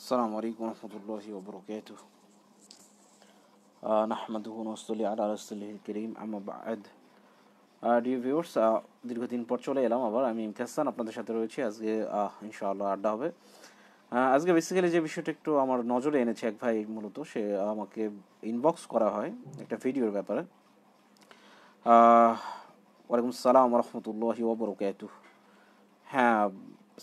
السلام عليكم ورحمة الله وبركاته. نحمده ونصلي على رسوله الكريم أما بعد. Dear viewers, দীর্ঘদিন পর চলে এলাম আবার। আমি ইমতিয়াজ আপনাদের সাথে রয়েছি। আজকে ইনশাআল্লাহ আড্ডা হবে। আজকে বেসিক্যালি যে বিষয়টা একটু আমার নজরে এনেছে এক ভাই, মূলত সে আমাকে ইনবক্স করা হয় একটা ভিডিওর ব্যাপারে। ওয়ালাইকুম আসসালাম রহমতুল্লাহি ওয়া বারাকাতুহু। হ্যাঁ,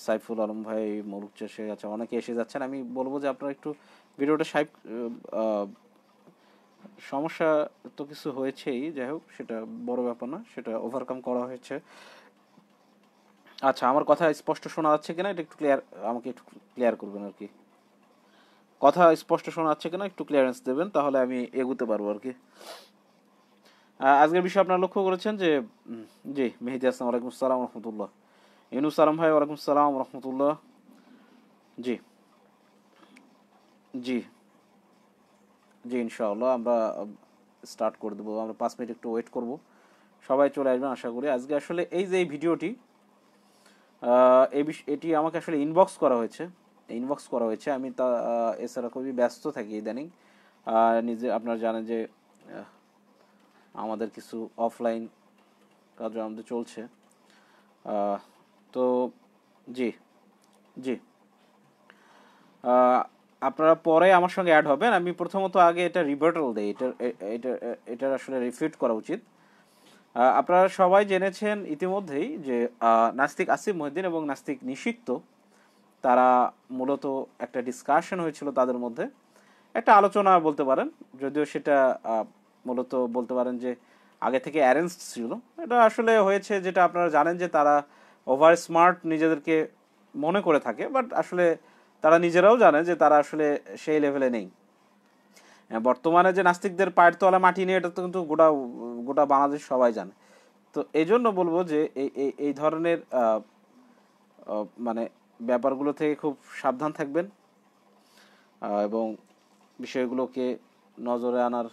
সাইফুল আলম ভাই, মলুক চাষে আচ্ছা অনেকে এসে যাচ্ছেন। আমি বলবো যে আপনারা একটু ভিডিওটা সমস্যা তো কিছু হয়েছেই, যাই হোক সেটা বড় ব্যাপার না, সেটা ওভারকাম করা হয়েছে। আচ্ছা, আমার কথা স্পষ্ট শোনা যাচ্ছে কিনা এটা একটু আমাকে একটু ক্লিয়ার করবেন আর কি। কথা স্পষ্ট শোনা যাচ্ছে কিনা একটু ক্লিয়ারেন্স দেবেন, তাহলে আমি এগোতে পারবো আর কি। আজকের বিষয় আপনারা লক্ষ্য করেছেন যে জি মেহেদি হাসান, ওয়ালাইকুম আসসালাম রহমতুল্লাহ। ইউনুস আলম ভাই, ওয়ালাইকুম আসসালাম রহমতুল্লাহ। জি জি জি ইনশাআল্লাহ আমরা স্টার্ট করে দেবো। আমরা 5 মিনিট একটু ওয়েট করব, সবাই চলে আসবেন আশা করি। আজকে আসলে এই যে এই ভিডিওটি, এটি আমাকে আসলে ইনবক্স করা হয়েছে। আমি তা এছাড়া খুবই ব্যস্ত থাকি ইদানিং। আপনারা জানেন যে আমাদের কিছু অফলাইন কাজ আমাদের চলছে। তো জি জি আপনারা পরে আমার সঙ্গে অ্যাড হবেন। আমি প্রথমত আগে এটা রিভার্টাল দেই, এটার আসলে রিফিউট করা উচিত। আপনারা সবাই জেনেছেন ইতিমধ্যেই যে নাস্তিক আসিফ মহিউদ্দিন এবং নাস্তিক নিষিক্ত, তারা মূলত একটা ডিসকাশন হয়েছিল তাদের মধ্যে, একটা আলোচনা বলতে পারেন, যদিও সেটা মূলত বলতে পারেন যে আগে থেকে অ্যারেঞ্জ ছিল। এটা আসলে হয়েছে যেটা আপনারা জানেন যে তারা ওভার স্মার্ট নিজেদেরকে মনে করে থাকে, বাট আসলে তারা নিজেরাও জানে যে তারা আসলে সেই লেভেলে নেই। বর্তমানে যে নাস্তিকদের পায়ের তলা মাটি নিয়ে, এটা তো কিন্তু গোটা বাংলাদেশ সবাই জানে। তো এই জন্য বলবো যে এই ধরনের মানে ব্যাপারগুলো থেকে খুব সাবধান থাকবেন এবং বিষয়গুলোকে নজরে আনার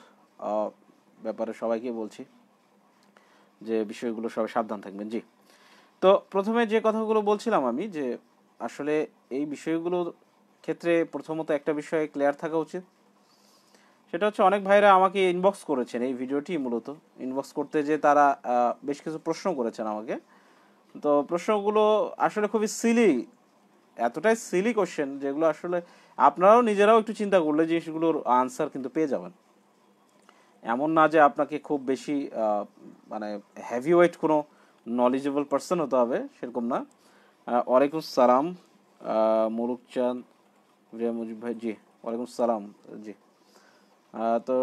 ব্যাপারে সবাইকে বলছি যে বিষয়গুলো সবাই সাবধান থাকবেন। জি, তো প্রথমে যে কথাগুলো বলছিলাম আমি, যে আসলে এই বিষয়গুলোর ক্ষেত্রে প্রথমত একটা বিষয়ে ক্লিয়ার থাকা উচিত। সেটা হচ্ছে, অনেক ভাইরা আমাকে ইনবক্স করেছেন এই ভিডিওটি, মূলত ইনবক্স করতে যে তারা বেশ কিছু প্রশ্ন করেছেন আমাকে। তো প্রশ্নগুলো আসলে খুবই সিলি, এতটাই সিলি কোশ্চেন যেগুলো আসলে আপনারাও নিজেরাও একটু চিন্তা করলে জিনিসগুলোর আনসার কিন্তু পেয়ে যাবেন। এমন না যে আপনাকে খুব বেশি মানে হেভি ওয়েট কোনো নলেজেবল পার্সন হতে হবে, সেরকম না। ওয়ালাইকুম সালাম মুলুক চাঁদ মুজিব ভাই, জি ওয়ালাইকুম সালাম। জি, তো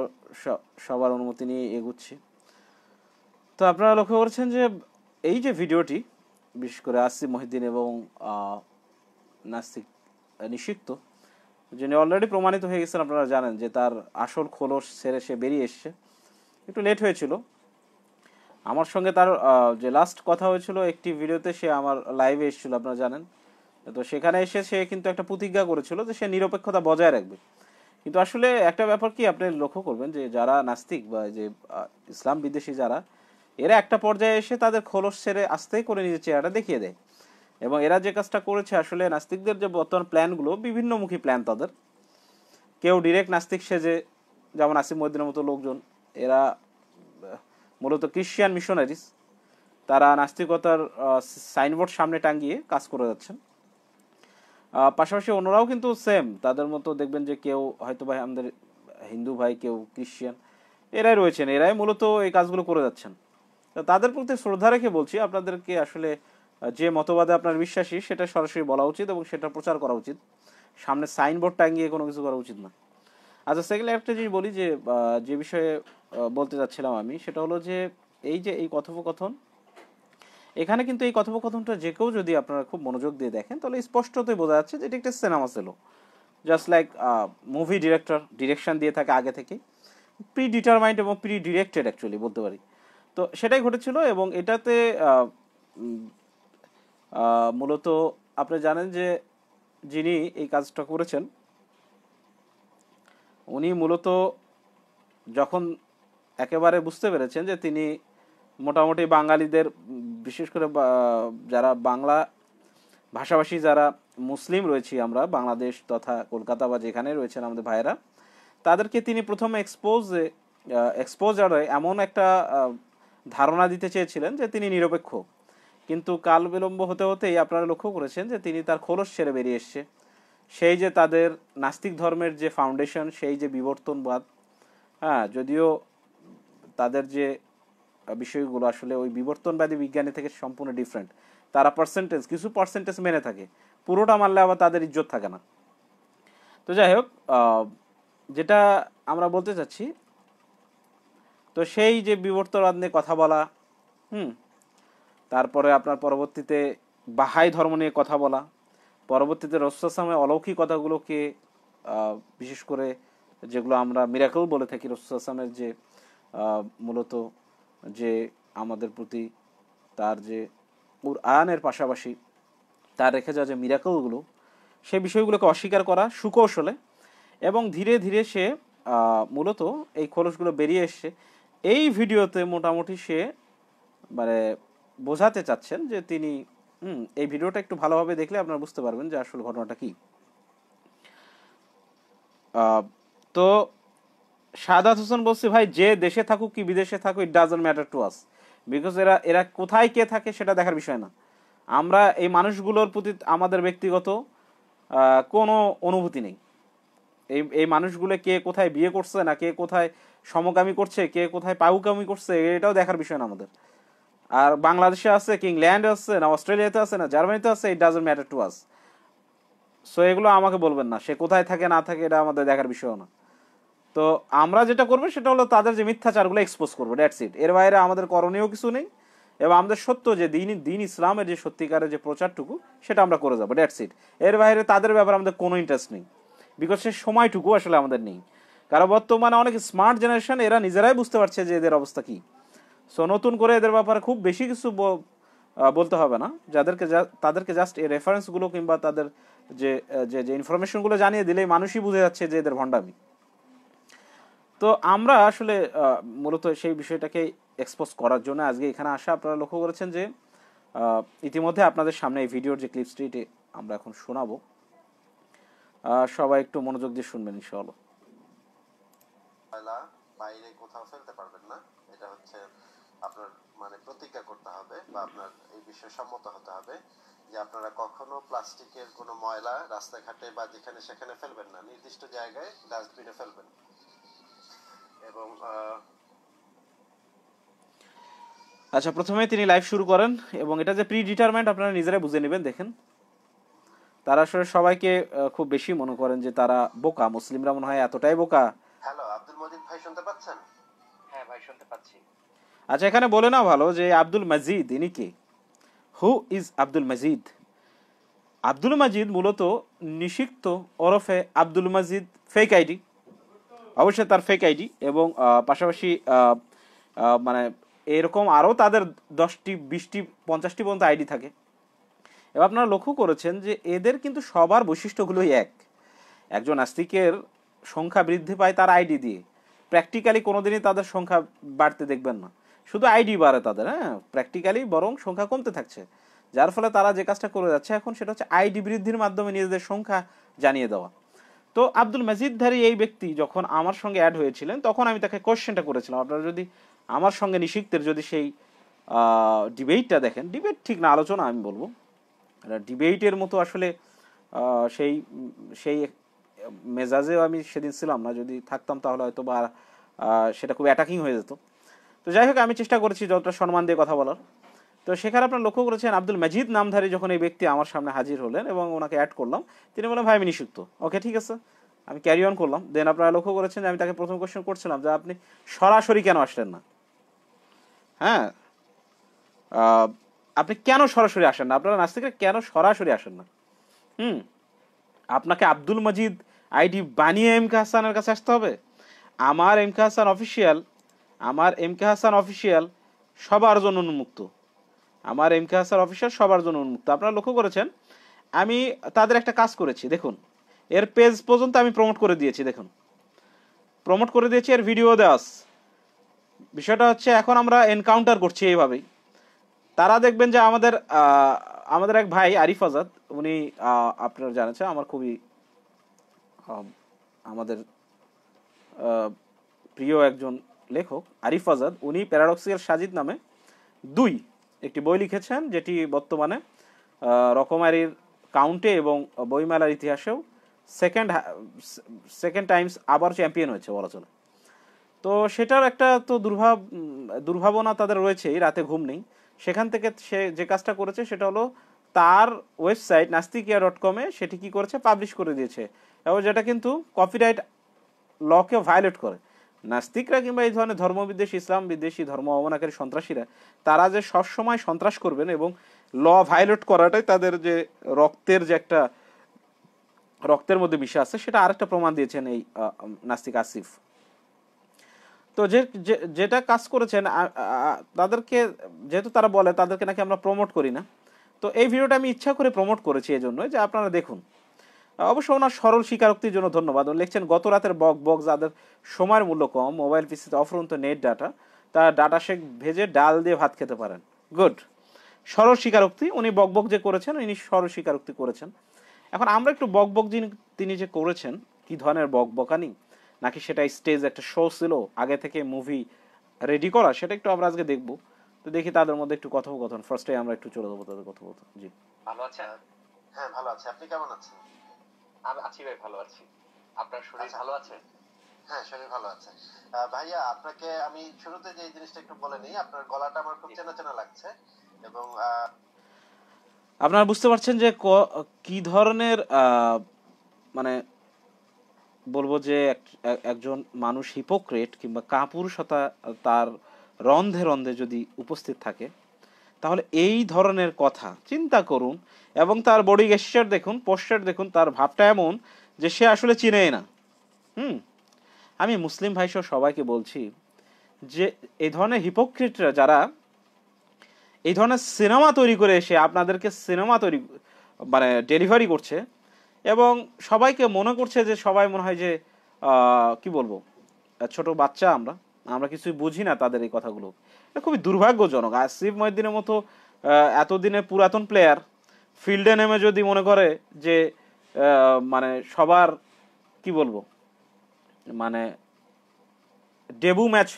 সবার অনুমতি নিয়ে এগুচ্ছি। তো আপনারা লক্ষ্য করেছেন যে এই যে ভিডিওটি, বিশেষ করে আসিফ মহিউদ্দিন এবং নাস্তিক নিষিক্ত, যিনি অলরেডি প্রমাণিত হয়ে গেছেন, আপনারা জানেন যে তার আসল খোলস ছেড়ে সে বেরিয়ে এসছে। একটু লেট হয়েছিল। আমার সঙ্গে তার যে লাস্ট কথা হয়েছিল একটি ভিডিওতে, সে আমার লাইভে এসেছিল, আপনারা জানেন। তো সেখানে এসে সে কিন্তু একটা প্রতিজ্ঞা করেছিল যে সে নিরপেক্ষতা বজায় রাখবে। কিন্তু আসলে একটা ব্যাপার কি, আপনি লক্ষ্য করবেন যে যারা নাস্তিক বা যে ইসলাম বিদ্বেষী যারা, এরা একটা পর্যায়ে এসে তাদের খোলস ছেড়ে আস্তেই করে নিজের চেহারাটা দেখিয়ে দেয়। এবং এরা যে কাজটা করেছে, আসলে নাস্তিকদের যে বর্তমান প্ল্যানগুলো, বিভিন্নমুখী প্ল্যান তাদের। কেউ ডিরেক্ট নাস্তিক সেজে, যেমন আসিফ মহিউদ্দিনের মতো লোকজন, এরা মূলত ক্রিশ্চিয়ান মিশনারিজ, তারা নাস্তিকতার সাইনবোর্ড সামনে টাঙ্গিয়ে কাজ করে যাচ্ছেন। পাশাপাশি অন্যরাও কিন্তু সেম, তাদের মতো দেখবেন যে কেউ হয়তো ভাই আমাদের হিন্দু ভাই, কেউ ক্রিশ্চিয়ান, এরাই রয়েছেন, এরাই মূলত এই কাজগুলো করে যাচ্ছেন। তো তাদের প্রতি শ্রদ্ধা রেখে বলছি, আপনাদেরকে আসলে যে মতবাদে আপনার বিশ্বাসী সেটা সরাসরি বলা উচিত এবং সেটা প্রচার করা উচিত, সামনে সাইনবোর্ড টাঙ্গিয়ে কোনো কিছু করা উচিত না। আচ্ছা, সেকেন্ড একটা জিনিস বলি, যে বিষয়ে বলতে যাচ্ছিলাম আমি, সেটা হলো যে এই কথোপকথন, এখানে কিন্তু এই কথোপকথনটা যে কেউ যদি আপনারা খুব মনোযোগ দিয়ে দেখেন, তাহলে স্পষ্টতই বোঝা যাচ্ছে যে এটা একটা সিনেমা ছিল। জাস্ট লাইক মুভি ডিরেকশন দিয়ে থাকে আগে থেকে, প্রি ডিটারমাইন্ড এবং প্রি ডিরেক্টেড অ্যাকচুয়ালি বলতে পারি। তো সেটাই ঘটেছিল। এবং এটাতে মূলত আপনি জানেন যে যিনি এই কাজটা করেছেন, উনি মূলত যখন একেবারে বুঝতে পেরেছেন যে তিনি মোটামুটি বাঙালিদের, বিশেষ করে যারা বাংলা ভাষাভাষী যারা মুসলিম রয়েছি আমরা বাংলাদেশ তথা কলকাতা বা যেখানে রয়েছেন আমাদের ভাইয়েরা, তাদেরকে তিনি প্রথমে এক্সপোজারে এমন একটা ধারণা দিতে চেয়েছিলেন যে তিনি নিরপেক্ষ, কিন্তু কাল বিলম্ব হতে হতেই আপনারা লক্ষ্য করেছেন যে তিনি তার খোলস ছেড়ে বেরিয়ে এসছে। সেই যে তাদের নাস্তিক ধর্মের যে ফাউন্ডেশন, সেই যে বিবর্তনবাদ, হ্যাঁ, যদিও তাদের যে বিষয়গুলো আসলে ওই বিবর্তনবাদী বিজ্ঞানী থেকে সম্পূর্ণ ডিফারেন্ট, তারা কিছু পার্সেন্টেজ মেনে থাকে, পুরোটা মানলে আবার তাদের ইজ্জত থাকে না। তো যাই হোক, যেটা আমরা বলতে চাচ্ছি, তো সেই যে বিবর্তনবাদ নিয়ে কথা বলা, তারপরে আপনার পরবর্তীতে বাহাই ধর্ম নিয়ে কথা বলা, পরবর্তীতে রাসূল সাল্লাল্লাহু অলৌকিক কথাগুলোকে বিশেষ করে যেগুলো আমরা মিরাকল বলে থাকি, রাসূল সাল্লাল্লাহু যে মূলত যে আমাদের প্রতি তার যে কুরআনের পাশাপাশি তার রেখে যাওয়া যে মিরাকলগুলো, সেই বিষয়গুলোকে অস্বীকার করা সুকৌশলে, এবং ধীরে ধীরে সে মূলত এই খোলসগুলো বেরিয়ে এসছে। এই ভিডিওতে মোটামুটি সে মানে বোঝাতে চাচ্ছেন যে তিনি এই ভিডিওটা একটু ভালোভাবে দেখলে আপনারা বুঝতে পারবেন যে আসলে ঘটনাটা কি। তো সাদাত হোসেন বলছে, ভাই যে দেশে থাকুক কি বিদেশে থাকুক, it doesn't matter to us, because এরা কোথায় কে থাকে সেটা দেখার বিষয় না। আমরা এই মানুষগুলোর প্রতি আমাদের ব্যক্তিগত কোনো অনুভূতি নেই। এই মানুষগুলো কে কোথায় বিয়ে করছে না, কে কোথায় সমকামী করছে, কে কোথায় পাউকামি করছে, এটাও দেখার বিষয় না আমাদের। আর বাংলাদেশে আছে কি ইংল্যান্ডে আছে না অস্ট্রেলিয়াতে আছে না জার্মানিতে আছে, it doesn't matter to us. So এগুলো আমাকে বলবেন না, সে কোথায় থাকে না থাকে এটা আমাদের দেখার বিষয় না। তো আমরা যেটা করবো সেটা হলো তাদের যে মিথ্যাচারগুলো এক্সপোজ করবো, দ্যাটস ইট। এর বাইরে আমাদের করণীয় কিছু নেই, এবং আমাদের সত্য যে দিন ইসলামের যে সত্যিকারের যে প্রচারটুকু সেটা আমরা করে যাবো, দ্যাটস ইট। এর বাইরে তাদের ব্যাপারে আমাদের কোনো ইন্টারেস্ট নেই, বিকজ সে সময়টুকু আসলে আমাদের নেই। কারণ বর্তমানে অনেক স্মার্ট জেনারেশন, এরা নিজেরাই বুঝতে পারছে যে এদের অবস্থা কি। সো নতুন করে এদের ব্যাপারে খুব বেশি কিছু বলতে হবে না, তাদেরকে জাস্ট এই রেফারেন্সগুলো কিংবা তাদের যে যে ইনফরমেশনগুলো জানিয়ে দিলেই মানুষই বুঝে যাচ্ছে যে এদের ভণ্ডামি। তো আমরা আসলে মূলত সেই বিষয়টাকে এক্সপোজ করার জন্য আজকে এখানে আসা। আপনারা লক্ষ্য করেছেন যে ইতিমধ্যে আপনাদের সামনে এই ভিডিওর যে ক্লিপসটি আমরা এখন শোনাবো, সবাই একটু মনোযোগ দিয়ে শুনবেন ইনশাআল্লাহ। বাইরে কোথাও ফেলতে পারবেন না, এটা হচ্ছে আপনার মানে প্রতিজ্ঞা করতে হবে বা আপনার এই বিষয়ে সম্মত হতে হবে যে আপনারা কখনো প্লাস্টিকের কোনো ময়লা রাস্তাঘাটে বা যেখানে সেখানে ফেলবেন না, নির্দিষ্ট জায়গায় ডাস্টবিনে ফেলবেন। এবং আচ্ছা, প্রথমে তিনি লাইভ শুরু করেন, এবং এটা যে প্রি ডিটারমাইন্ড আপনারা নিজেরাই বুঝে নেবেন। দেখেন, তারা আসলে সবাইকে খুব বেশি মনে করেন যে তারা বোকা, মুসলিমরা মনে হয় এতটাই বোকা। হ্যালো আব্দুল মজিদ ভাই, শুনতে পাচ্ছেন? হ্যাঁ ভাই, শুনতে পাচ্ছি। আচ্ছা, এখানে বলে না ভালো যে আব্দুল মজিদ ইনি কে? Who is Abdul Majid? আব্দুল মজিদ মূলত নিষিক্ত ওরফে আব্দুল মজিদ ফেক আইডি, অবশ্যই তার ফেক আইডি, এবং পাশাপাশি মানে এরকম আরও তাদের 10টি 20টি 50টি পর্যন্ত আইডি থাকে। এবার আপনারা লক্ষ্য করেছেন যে এদের কিন্তু সবার বৈশিষ্ট্যগুলোই একজন নাস্তিকের সংখ্যা বৃদ্ধি পায় তার আইডি দিয়ে, প্র্যাকটিক্যালি কোনোদিনই তাদের সংখ্যা বাড়তে দেখবেন না, শুধু আইডি বাড়ে তাদের, হ্যাঁ, প্র্যাকটিক্যালি বরং সংখ্যা কমতে থাকছে। যার ফলে তারা যে কাজটা করে যাচ্ছে এখন সেটা হচ্ছে আইডি বৃদ্ধির মাধ্যমে নিজেদের সংখ্যা জানিয়ে দেওয়া। তো আব্দুল মজিদধারী এই ব্যক্তি যখন আমার সঙ্গে অ্যাড হয়েছিলেন তখন আমি তাকে কোশ্চেনটা করেছিলাম, আপনারা যদি আমার সঙ্গে নিষিক্তের যদি সেই ডিবেটটা দেখেন, ডিবেট ঠিক না, আলোচনা আমি বলবো, ডিবেটের মতো আসলে সেই সেই মেজাজেও আমি সেদিন ছিলাম না, যদি থাকতাম তাহলে হয়তো বা সেটা খুব অ্যাটাকিং হয়ে যেত। তো যাই হোক, আমি চেষ্টা করেছি যতটা সম্মান দিয়ে কথা বলার। তো সেখানে আপনারা লক্ষ্য করেছেন আব্দুল মজিদ নামধারী যখন এই ব্যক্তি আমার সামনে হাজির হলেন এবং ওনাকে অ্যাড করলাম, তিনি বললেন ভাই আমি নিষিক্ত। ওকে, ঠিক আছে, আমি ক্যারি অন করলাম। দেন আপনারা লক্ষ্য করেছেন যে আমি তাকে প্রথম কোয়েশ্চেন করছিলাম যে আপনি সরাসরি কেন আসলেন না? হ্যাঁ, আপনি কেন সরাসরি আসেন না? আপনারা নাস্তিকরা কেন সরাসরি আসেন না? আপনাকে আব্দুল মজিদ আইডি বানিয়ে এম কে হাসানের কাছে আসতে হবে? আমার এম কে হাসান অফিসিয়াল সবার জন্য উন্মুক্ত। আমার এম কে হাসান অফিসিয়াল সবার জন্য উন্মুক্ত। আপনারা লক্ষ্য করেছেন আমি তাদের একটা কাজ করেছি, দেখুন, এর পেজ পর্যন্ত আমি প্রমোট করে দিয়েছি, দেখুন প্রমোট করে দিয়েছি, এর ভিডিও দেওয়া। বিষয়টা হচ্ছে এখন আমরা এনকাউন্টার করছি এইভাবেই। তারা দেখবেন যে আমাদের এক ভাই আরিফ আজাদ, উনি আপনারা জানেন আমার খুবই আমাদের প্রিয় একজন লেখক আরিফ আজাদ, উনি প্যারাডক্সিক্যাল সাজিদ নামে একটি বই লিখেছেন, যেটি বর্তমানে রকমারির কাউন্টে এবং বইমেলার ইতিহাসেও সেকেন্ড টাইমস আবার চ্যাম্পিয়ন হয়েছে বলা চলে। তো সেটার একটা তো দুর্ভাবনা তাদের রয়েছেই, রাতে ঘুম নেই। সেখান থেকে সে যে কাজটা করেছে সেটা হলো তার ওয়েবসাইট nastikia.com-এ সেটি কি করেছে, পাবলিশ করে দিয়েছে, এবং যেটা কিন্তু কপিরাইট লকে ভায়োলেট করে। নাস্তিকরা কিংবা এই ধরনের ধর্মবিদ্বেষী, ইসলাম বিদ্বেষী, ধর্ম অবমাননাকারী সন্ত্রাসীরা তারা যে সবসময় সন্ত্রাস করবেন এবং ল ভায়োলেট করাটাই তাদের যে রক্তের মধ্যে বিষয় আছে, সেটা আরেকটা প্রমাণ দিয়েছেন এই নাস্তিক আসিফ। তো যেটা কাজ করেছেন তাদেরকে, যেহেতু তারা বলে তাদেরকে নাকি আমরা প্রমোট করি না, তো এই ভিডিওটা আমি ইচ্ছা করে প্রমোট করেছি এই জন্যই যে আপনারা দেখুন। অবশ্য ওনার সরল স্বীকারোক্তির জন্য ধন্যবাদ। উনি লিখছেন, গত রাতের বক যাদের সময়ের মূল্য কম, মোবাইল পিসিতে অফুরন্ত নেট ডাটা, তারা ডাটা শেক ভেজে ডাল দিয়ে ভাত খেতে পারেন। গুড, সরল স্বীকারোক্তি। উনি বক যে করেছেন, উনি সরল স্বীকারোক্তি করেছেন। এখন আমরা একটু বক তিনি যে করেছেন, কি ধরনের বকানি, নাকি সেটা স্টেজ একটা শো ছিল আগে থেকে মুভি রেডি করা, সেটা একটু আমরা আজকে দেখবো। তো দেখি তাদের মধ্যে একটু কথোপকথন। ফার্স্টে আমরা একটু চলে যাবো তাদের কথোপকথন। জি, ভালো আছেন? হ্যাঁ ভালো আছি, আপনি কেমন আছেন? আমি আছি ভাই, ভালো আছি। আপনার শরীর ভালো আছে? হ্যাঁ শরীর ভালো আছে। ভাইয়া আপনাকে আমি শুরুতে যে জিনিসটা একটু বলে নিই, আপনার গলাটা আমার খুব চেনা চেনা লাগছে, এবং আপনারা বুঝতে পারছেন যে কি ধরনের মানে বলবো যে একজন মানুষ হিপোক্রেট কিংবা কাপুরুষতা তার রন্ধে যদি উপস্থিত থাকে, তাহলে এই ধরনের কথা চিন্তা করুন। এবং তার বডি গেস্টার দেখুন, পোস্টার দেখুন, তার ভাবটা এমন যে সে আসলে চিনেই না। আমি মুসলিম ভাই সহ সবাইকে বলছি যে এই ধরনের হিপোক্রেটরা যারা এই ধরনের সিনেমা তৈরি করে এসে আপনাদেরকে সিনেমা ডেলিভারি করছে, এবং সবাইকে মনে করছে যে সবাই মনে হয় যে কি বলবো, ছোট বাচ্চা, আমরা কিছুই বুঝি না তাদের এই কথাগুলো। এটা খুবই দুর্ভাগ্যজনক। আসিফ মহিউদ্দিনের মতো এতদিনের পুরাতন প্লেয়ার ফিল্ডে নেমে যদি মনে করে যে মানে সবার কি বলবো, মানে ডেবু ম্যাচ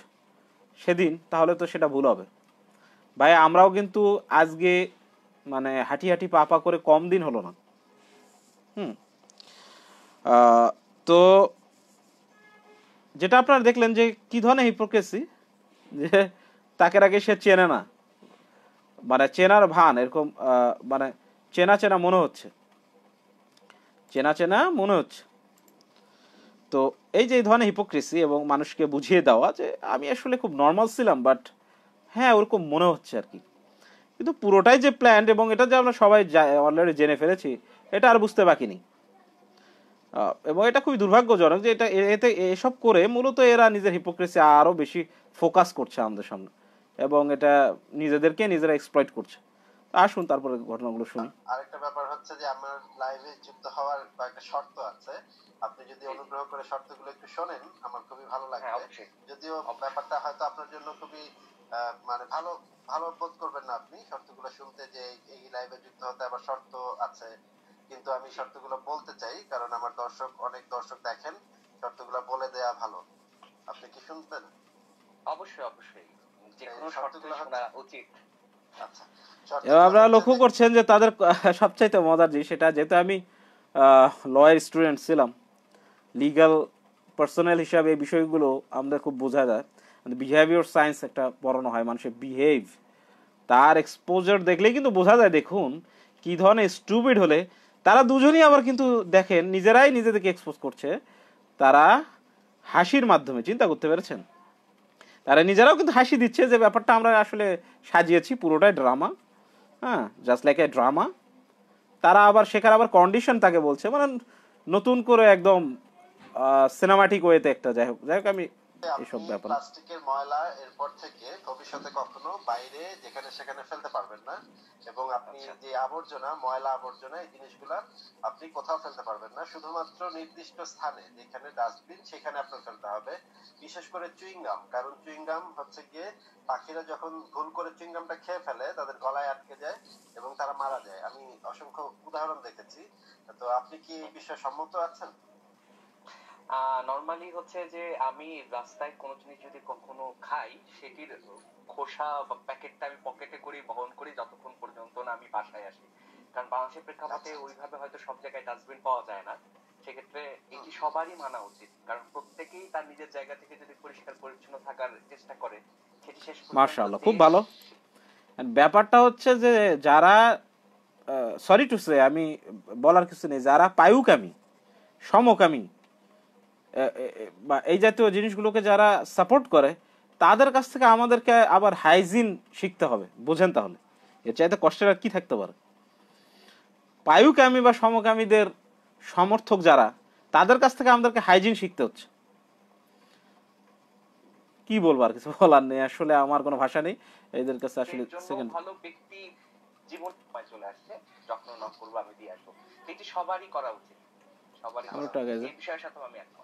সেদিন, তাহলে তো সেটা ভুল হবে। ভাই আমরাও কিন্তু আজকে মানে হাঁটি পা করে কম দিন হলো না। তো যেটা আপনারা দেখলেন যে কি ধরনের হিপোক্রেসি, যে তাকে আগে সে চেনে না, মানে চেনার ভান, এরকম মানে চেনা মনে হচ্ছে, তো এই যে এই ধরনের হিপোক্রেসি এবং মানুষকে বুঝিয়ে দেওয়া যে আমি আসলে খুব নর্মাল ছিলাম, বাট হ্যাঁ ওরকম মনে হচ্ছে আর কি, কিন্তু পুরোটাই যে প্ল্যান্ড এবং এটা যে আমরা সবাই অলরেডি জেনে ফেলেছি, এটা আর বুঝতে বাকি নেই। এবং এটা খুবই দুর্ভাগ্যজনক যে এতে এসব করে মূলত এরা নিজের হিপোক্রেসি আরো বেশি ফোকাস করছে আমাদের সামনে, এবং এটা নিজেরা এক্সপ্লয়েট করছে। আসুন তারপরে ঘটনাগুলো শুনি। আরেকটা ব্যাপার হচ্ছে যে আমার লাইভে যুক্ত হওয়ার কয়েকটা শর্ত আছে, আপনি যদি অনুগ্রহ করে শর্তগুলো একটু শোনেন আমার খুবই ভালো লাগবে। যদিও ব্যাপারটা হয়তো আপনার জন্য খুবই মানে ভালো বোধ করবেন না আপনি শর্তগুলো শুনতে, যে এই লাইভে যুক্ত হতে আবার শর্ত আছে, কিন্তু আমি শর্তগুলো বলতে চাই কারণ আমার অনেক দর্শক দেখেন, শর্তগুলো বলে দেয়া ভালো। আপনি কি শুনবেন? অবশ্যই যে কোনো শর্তগুলো শোনা উচিত। আচ্ছা, আপনারা লক্ষ্য করছেন যে তাদের সবচাইতে মজার জিনিস সেটা, যেহেতু আমি লয়ের স্টুডেন্ট ছিলাম, লিগ্যাল পার্সোনাল হিসাবে এই বিষয়গুলো আমাদের খুব বোঝা যায়। বিহেভিয়ার সায়েন্স একটা পড়ানো হয়, মানুষের বিহেভ, তার এক্সপোজার দেখলেই কিন্তু বোঝা যায়। দেখুন কি ধরনের স্টুপিড হলে তারা দুজনই আবার কিন্তু দেখেন নিজেরাই নিজেদেরকে এক্সপোজ করছে, তারা হাসির মাধ্যমে। চিন্তা করতে পেরেছেন? তারা নিজেরাও কিন্তু হাসি দিচ্ছে যে ব্যাপারটা আমরা আসলে সাজিয়েছি, পুরোটাই drama, just like a drama. তারা আবার শেখার আবার কন্ডিশন তাকে বলছে, মানে নতুন করে একদম সিনেমাটিক ওয়েতে একটা। যাই হোক আমি এসব আপনি ব্যাপার। প্লাস্টিকের ময়লা এরপর থেকে ভবিষ্যতে কখনো বাইরে যেখানে সেখানে ফেলতে পারবেন না, এবং আপনি আচ্ছা যে আবর্জনা, ময়লা আবর্জনা, এই জিনিসগুলা আপনি কোথাও ফেলতে পারবেন না, শুধুমাত্র নির্দিষ্ট স্থানে যেখানে ডাস্টবিন সেখানে আপনার ফেলতে হবে। বিশেষ করে চুইংগাম, কারণ চুইংগাম হচ্ছে গিয়ে পাখিরা যখন ভুল করে চুইংগামটা খেয়ে ফেলে তাদের গলায় আটকে যায় এবং তারা মারা যায়। আমি অসংখ্য উদাহরণ দেখেছি। তো আপনি কি এই বিষয়ে সম্মত আছেন? নর্মালি হচ্ছে যে আমি রাস্তায় কোনো জিনিস যদি কখনো খাই, সেটির খোসা বা প্যাকেটটা আমি পকেটে করি, বহন করি যতক্ষণ পর্যন্ত না আমি বাসায় আসি। কারণ বাংলাদেশের প্রেক্ষাপটে আচ্ছা, ওইভাবে হয়তো সব জায়গায় ডাস্টবিন পাওয়া যায় না। সেক্ষেত্রে এটি সবারই মানা উচিত, কারণ প্রত্যেকেই তার নিজের জায়গা থেকে যদি পরিষ্কার পরিচ্ছন্ন থাকার চেষ্টা করে, সেটি শেষ পর্যন্ত মাশাআল্লাহ, খুব দেশ। ভালো। And ব্যাপারটা হচ্ছে যে যারা, সরি টু সে, আমি বলার কিছু নেই, যারা পায়ুকামী, সমকামী, বা এই জাতীয় জিনিসগুলোকে যারা সাপোর্ট করে, তাদের কাছ থেকে আমাদেরকে আবার হাইজিন শিখতে হবে। বুঝেন তাহলে এর চাইতে কষ্টের আর কি থাকতে পারে? পায়ুকামী বা সমকামীদের সমর্থক যারা, তাদের কাছ থেকে আমাদেরকে হাইজিন শিখতে হচ্ছে। কি বলবো, আর কিছু বলার নেই আসলে, আমার কোনো ভাষা নেই এদের কাছে আসলে। এর জন্য সেকেন্ড, ভালো ব্যক্তি জীবন পায় চলে আসছে, যত্ন না করবো আমি দিয়ে আসবো। এটি সবারই করা উচিত, সবারই করা আরেকটা উচিত। গেছে। এই বিষয়ের সাথে আমি একমত।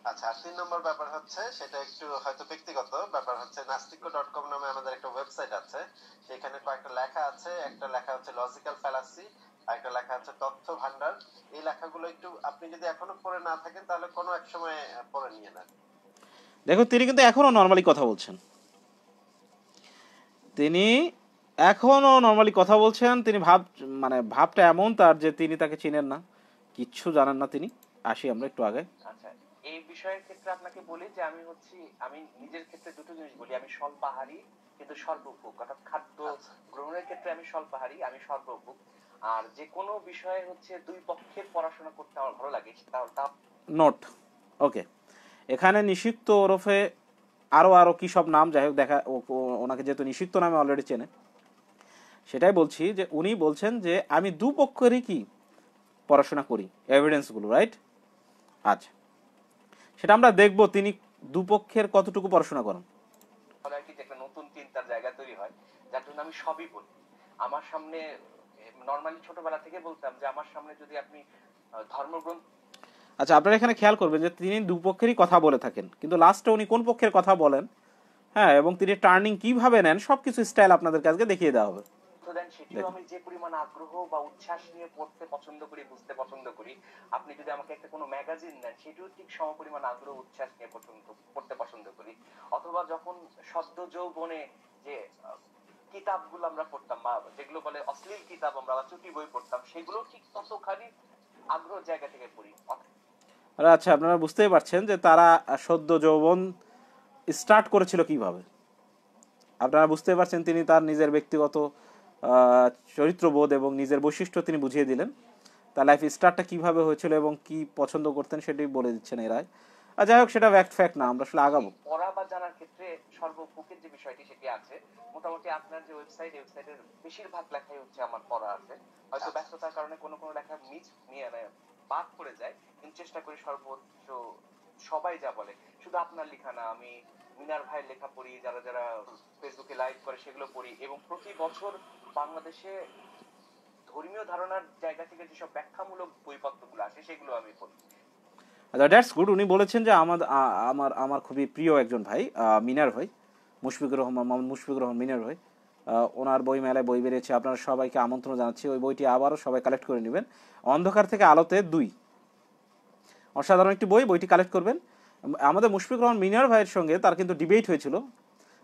আচ্ছা, আর 3 নম্বর ব্যাপার হচ্ছে, সেটা একটু হয়তো ব্যক্তিগত ব্যাপার হচ্ছে, নাস্তিক্য.com নামে আমাদের একটা ওয়েবসাইট আছে। সেখানে কয়েকটা লেখা আছে, একটা লেখা হচ্ছে লজিক্যাল ফ্যালাসি, আর একটা লেখা হচ্ছে তথ্য ভান্ডার। এই লেখাগুলো একটু আপনি যদি এখনো পড়ে না থাকেন তাহলে কোনো এক সময় পড়ে নিয়ে নেন। দেখো, তিনি কিন্তু এখনো নর্মালি কথা বলছেন। তিনি এখনো নর্মালি কথা বলছেন। তিনি মানে ভাবটা এমন তার যে তিনি তাকে চিনেন না, কিচ্ছু জানেন না তিনি। আসি আমরা একটু আগে। আচ্ছা, এই বিষয়ের ক্ষেত্রে আপনাকে বলি যে আমি নিজের ক্ষেত্রে দুটো জিনিস বলি। আমি স্বল্পাহারী কিন্তু সর্বভোগ, অর্থাৎ খাদ্য আচ্ছা, গ্রহণের ক্ষেত্রে আমি স্বল্পাহারী, আমি সর্বভোগ। আর যে কোনো বিষয়ে হচ্ছে দুই পক্ষের পড়াশোনা করতে আমার ভালো লাগে। তা নোট, ওকে। এখানে নিষিক্ত ওরফে আরো আরো কি সব নাম, যাই হোক, দেখা ওনাকে যেহেতু নিষিক্ত নামে অলরেডি চেনে, সেটাই বলছি যে উনি বলছেন যে আমি দুপক্ষেরই কি পড়াশোনা করি, এভিডেন্সগুলো, রাইট? আচ্ছা, সেটা আমরা দেখব তিনি দুপক্ষের কতটুকু পড়াশোনা করেন। ফলে আর কি যে একটা নতুন চিন্তার জায়গা তৈরি হয়, যার জন্য আমি সবই বলি। আমার সামনে নর্মালি ছোটবেলা থেকে বলতাম যে আমার সামনে যদি আপনি ধর্মগ্রন্থ। আচ্ছা, আপনারা এখানে খেয়াল করবেন যে তিনি দুপক্ষেরই কথা বলে থাকেন, কিন্তু লাস্টে উনি কোন পক্ষের কথা বলেন, হ্যাঁ, এবং তিনি টার্নিং কিভাবে নেন, সবকিছু স্টাইল আপনাদের কাছে দেখিয়ে দেওয়া হবে। দেন, সেটিও আমি যে পরিমাণ আগ্রহ বা উচ্ছ্বাস নিয়ে পড়তে পছন্দ করি, বুঝতে পছন্দ করি। আপনি যদি আমাকে একটা কোনো ম্যাগাজিন দেন, সেটিও ঠিক সমপরিমাণ আগ্রহ উচ্ছ্বাস নিয়ে পড়তে পছন্দ করি। অথবা যখন সদ্য যৌবনে যে কিতাবগুলো আমরা পড়তাম, বা যেগুলো বলে অশ্লীল কিতাব আমরা বা চুটি বই পড়তাম, সেগুলো ঠিক ততখানি আগ্রহ জায়গা থেকে পড়ি। আর আচ্ছা, আপনারা বুঝতেই পারছেন যে তারা সদ্য যৌবন স্টার্ট করেছিল কিভাবে। আপনারা বুঝতে পারছেন তিনি তার নিজের ব্যক্তিগত চরিত্রবোধ এবং নিজের বৈশিষ্ট্য তিনি বুঝিয়ে দিলেন। তার লাইফ স্টার্টটা কিভাবে হয়েছিল এবং কি পছন্দ করতেন সেটি বলে দিচ্ছেন এরাই। আর যাই হোক, সেটা ফ্যাক্ট না, আমরা আসলে আগাবো। পড়া বা জানার ক্ষেত্রে সর্বপক্ষের যে বিষয়টি সেটি আছে। মোটামুটি আপনার যে ওয়েবসাইটের বেশিরভাগ লেখাই হচ্ছে আমার পড়া আছে। হয়তো ব্যস্ততার কারণে কোনো কোনো লেখা নিয়ে বাদ পড়ে যায়, কিন্তু চেষ্টা করি সর্বোচ্চ সবাই যা বলে, শুধু আপনার লেখা না, আমি মিনার ভাইয়ের লেখা পড়ি, যারা যারা ফেসবুকে লাইভ করে সেগুলো পড়ি, এবং প্রতি বছর বাংলাদেশে ধর্মীয় ধারণার জায়গা থেকে যেসব ব্যাখ্যামূলক বইপত্রগুলো আসে সেগুলো আমি পড়ি। আচ্ছা, দ্যাটস গুড। উনি বলেছেন যে আমার আমার খুবই প্রিয় একজন ভাই, মিনার ভাই, মোহাম্মদ মুশফিকুর রহমান মিনার ভাই। ওনার বই মেলায় বই বেরিয়েছে, আপনারা সবাইকে আমন্ত্রণ জানাচ্ছি। ওই বইটি আবারও সবাই কালেক্ট করে নেবেন। অন্ধকার থেকে আলোতে 2, অসাধারণ একটি বই, বইটি কালেক্ট করবেন। আমাদের মুশফিকুর রহমান মিনার ভাইয়ের সঙ্গে তার কিন্তু ডিবেট হয়েছিল,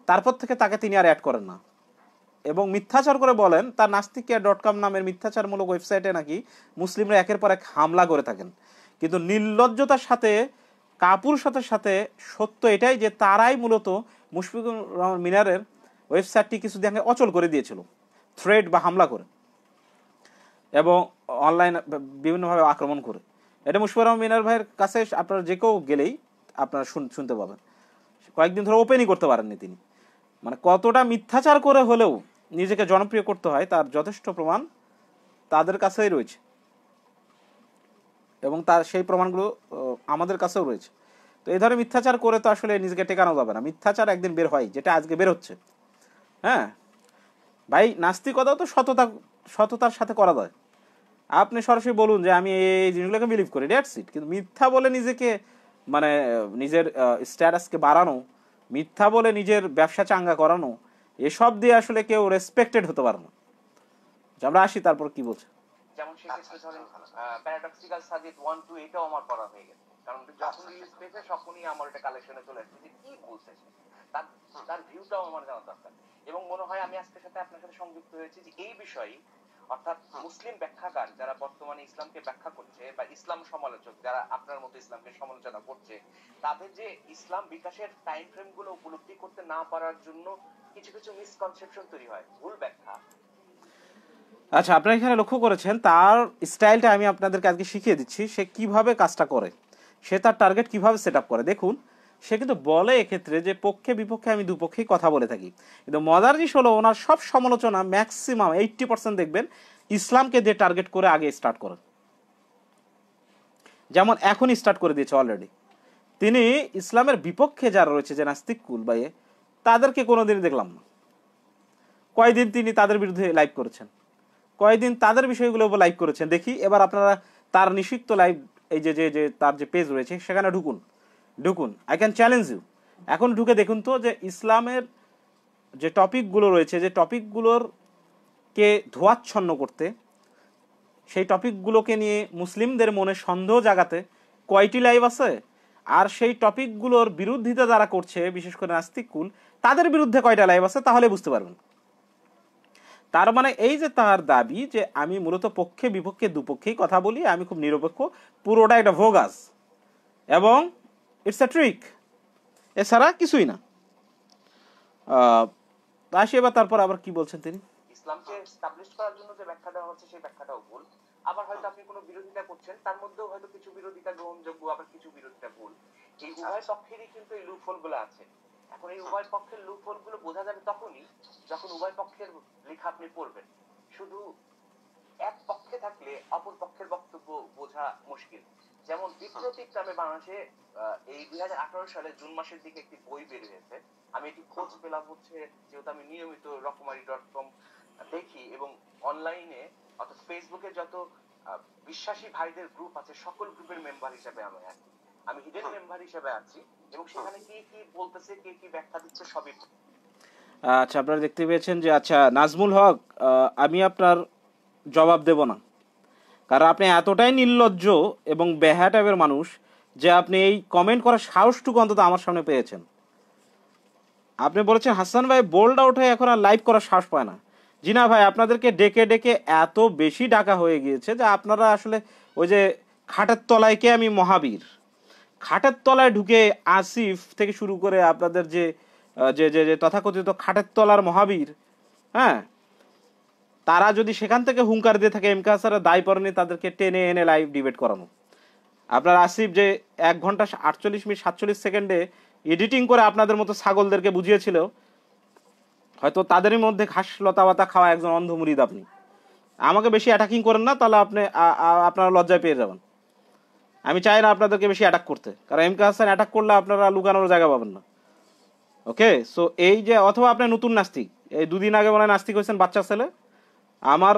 তারপর থেকে তাকে তিনি আর অ্যাড করেন না, এবং মিথ্যাচার করে বলেন তার নাস্তিকিয়া.com নামের মিথ্যাচারমূলক ওয়েবসাইটে নাকি মুসলিমরা একের পর এক হামলা করে থাকেন। কিন্তু নির্লজ্জতার সাথে, কাপুরুষতার সাথে সত্য এটাই যে তারাই মূলত মুশফিকুর রহমান মিনারের ওয়েবসাইটটি কিছুদিন আগে অচল করে দিয়েছিল, থ্রেড বা হামলা করে এবং অনলাইন বিভিন্নভাবে আক্রমণ করে। এটা মুশফিকুর রহমান মিনার ভাইয়ের কাছে আপনারা যে কেউ গেলেই আপনারা শুনতে পাবেন। কয়েকদিন ধরে ওপেনই করতে পারেননি তিনি। মানে কতটা মিথ্যাচার করে হলেও নিজেকে জনপ্রিয় করতে হয় তার যথেষ্ট প্রমাণ তাদের কাছেই রয়েছে, এবং তার সেই প্রমাণগুলো আমাদের কাছেও রয়েছে। তো এই ধরনের মিথ্যাচার করে তো আসলে নিজেকে টেকানো যাবে না। মিথ্যাচার একদিন বের হয়, যেটা আজকে বের হচ্ছে। হ্যাঁ ভাই, নাস্তিকতাও তো সততার সাথে করা যায়। আপনি সরাসরি বলুন যে আমি এই জিনিসগুলোকে বিলিভ করি, দ্যাটস ইট। কিন্তু মিথ্যা বলে নিজেকে মানে নিজের স্ট্যাটাসকে বাড়ানো, মিথ্যা বলে নিজের ব্যবসা চাঙ্গা করানো, এসব দিয়ে আসলে কেউ রেসপেক্টেড হতে পারে না। আমরা আসি, তারপর কি বলছে। যেমন সেক্ষেত্রে ধরেন প্যারাডক্সিক্যাল সাজিদ 1 2 এটাও আমার পড়া হয়ে গেছে, কারণ যখন রিলিজ পেয়েছে তখনই আমার এটা কালেকশনে চলে আসছে যে কি বলছে সে, তার তার ভিউটাও আমার জানা দরকার। এবং মনে হয় আমি আজকের সাথে আপনার সাথে সংযুক্ত হয়েছি যে এই বিষয়ে, অর্থাৎ মুসলিম ব্যাখ্যাকার যারা বর্তমানে ইসলামকে ব্যাখ্যা করছে বা ইসলাম সমালোচক যারা আপনার মতো ইসলামকে সমালোচনা করছে, তাদের যে ইসলাম বিকাশের টাইম ফ্রেম গুলো উপলব্ধি করতে না পারার জন্য কিছু কিছু মিসকনসেপশন তৈরি হয়, ভুল ব্যাখ্যা। আচ্ছা, আপনারা এখানে লক্ষ্য করেছেন তার স্টাইলটা আমি আপনাদেরকে আজকে শিখিয়ে দিচ্ছি, সে কিভাবে কাজটা করে, সে তার টার্গেট কিভাবে সেট আপ করে। দেখুন, সে কিন্তু বলে এক্ষেত্রে যে পক্ষে বিপক্ষে আমি দুপক্ষেই কথা বলে থাকি, কিন্তু মজার জিনিস হলো ওনার সব সমালোচনা ম্যাক্সিমাম 80% দেখবেন ইসলামকে দিয়ে টার্গেট করে আগে স্টার্ট করেন। যেমন এখনই স্টার্ট করে দিয়েছে অলরেডি। তিনি ইসলামের বিপক্ষে যারা রয়েছে যে নাস্তিক কুল বাইয়ে, তাদেরকে কোনোদিনই দেখলাম না। কয়দিন তিনি তাদের বিরুদ্ধে লাইভ করেছেন, কয়দিন তাদের বিষয়গুলো লাইভ করেছেন দেখি। এবার আপনারা তার নিষিদ্ধ লাইভ এই যে যে যে তার যে পেজ রয়েছে সেখানে ঢুকুন, আই ক্যান চ্যালেঞ্জ ইউ। এখন ঢুকে দেখুন তো যে ইসলামের যে টপিকগুলো রয়েছে, যে টপিকগুলোর কে ধোয়াচ্ছন্ন করতে, সেই টপিকগুলোকে নিয়ে মুসলিমদের মনে সন্দেহ জাগাতে কয়টি লাইভ আছে, আর সেই টপিকগুলোর বিরোধিতা যারা করছে বিশেষ করে নাস্তিক কুল, তাদের বিরুদ্ধে কয়টা লাইভ আছে, তাহলে বুঝতে পারবেন। তার মানে এই যে তার দাবি যে আমি মূলত পক্ষে বিপক্ষে দুপক্ষেই কথা বলি, আমি খুব নিরপেক্ষ, পুরোটা একটা ভোগাস এবং ইটস আ ট্রিক, এছাড়া কিছুই না। আসি এবার তারপর আবার কি বলছেন তিনি। ইসলামকে এস্টাবলিশ করার জন্য যে ব্যাখ্যা দেওয়া হচ্ছে সেই ব্যাখ্যাটাও ভুল। আবার হয়তো আপনি কোনো বিরোধিতা করছেন, তার মধ্যেও হয়তো কিছু বিরোধিতা গ্রহণযোগ্য, আবার কিছু বিরোধিতা ভুল। এই উভয় পক্ষেরই কিন্তু এই লুপহোল গুলো আছে। এখন এই উভয় পক্ষের লুপহোল গুলো বোঝা যাবে তখনই যখন উভয় পক্ষের লেখা আপনি পড়বেন। শুধু এক পক্ষে থাকলে অপর পক্ষের বক্তব্য বোঝা মুশকিল। যেমন বিপ্রতীক নামে বাংলাদেশে এই 2018 সালে জুন মাসের দিকে একটি বই বের হয়েছে। আমি এটি খোঁজ পেলাম হচ্ছে যেহেতু আমি নিয়মিত রকমারি.com দেখি এবং অনলাইনে অর্থাৎ ফেসবুকে যত বিশ্বাসী ভাইদের গ্রুপ আছে সকল গ্রুপের মেম্বার হিসেবে আমি হিডেন মেম্বার হিসেবে আছি এবং সেখানে কি কি বলতেছে, কে কি ব্যাখ্যা দিচ্ছে সবই। আচ্ছা, আপনারা দেখতে পেয়েছেন যে আচ্ছা নাজমুল হক, আমি আপনার জবাব দেব না, কারণ আপনি এতটাই নির্লজ্জ এবং বেহা টাইপের মানুষ যে আপনি এই কমেন্ট করার সাহসটুকু অন্তত আমার সামনে পেয়েছেন। আপনি বলেছেন হাসান ভাই বোল্ড আউট হয়ে এখন আর লাইভ করার সাহস পায় না। জি না ভাই, আপনাদেরকে ডেকে ডেকে এত বেশি ডাকা হয়ে গিয়েছে যে আপনারা আসলে ওই যে খাটের তলায় কে আমি মহাবীর, খাটের তলায় ঢুকে আসিফ থেকে শুরু করে আপনাদের যে যে যে তথাকথিত খাটের তলার মহাবীর, হ্যাঁ, তারা যদি সেখান থেকে হুঙ্কার দিয়ে থাকে এমকে হাসানের দায় পড়েনি তাদেরকে টেনে এনে লাইভ ডিবেট করানো। আপনার আসিফ যে 1 ঘন্টা 48 মিনিট 47 সেকেন্ডে এডিটিং করে আপনাদের মতো ছাগলদেরকে বুঝিয়েছিল, হয়তো তাদেরই মধ্যে ঘাস লতা পাতা খাওয়া একজন অন্ধ মুরিদ আপনি। আমাকে বেশি অ্যাটাকিং করেন না, তাহলে আপনারা লজ্জায় পেয়ে যাবেন। আমি চাই না আপনাদেরকে বেশি অ্যাটাক করতে, কারণ এমকে হাসান অ্যাটাক করলে আপনারা লুকানোর জায়গা পাবেন না। ওকে, সো এই যে অথবা আপনি নতুন নাস্তিক, এই 2 দিন আগে মনে হয় নাস্তিক হয়েছেন বাচ্চা ছেলে, আমার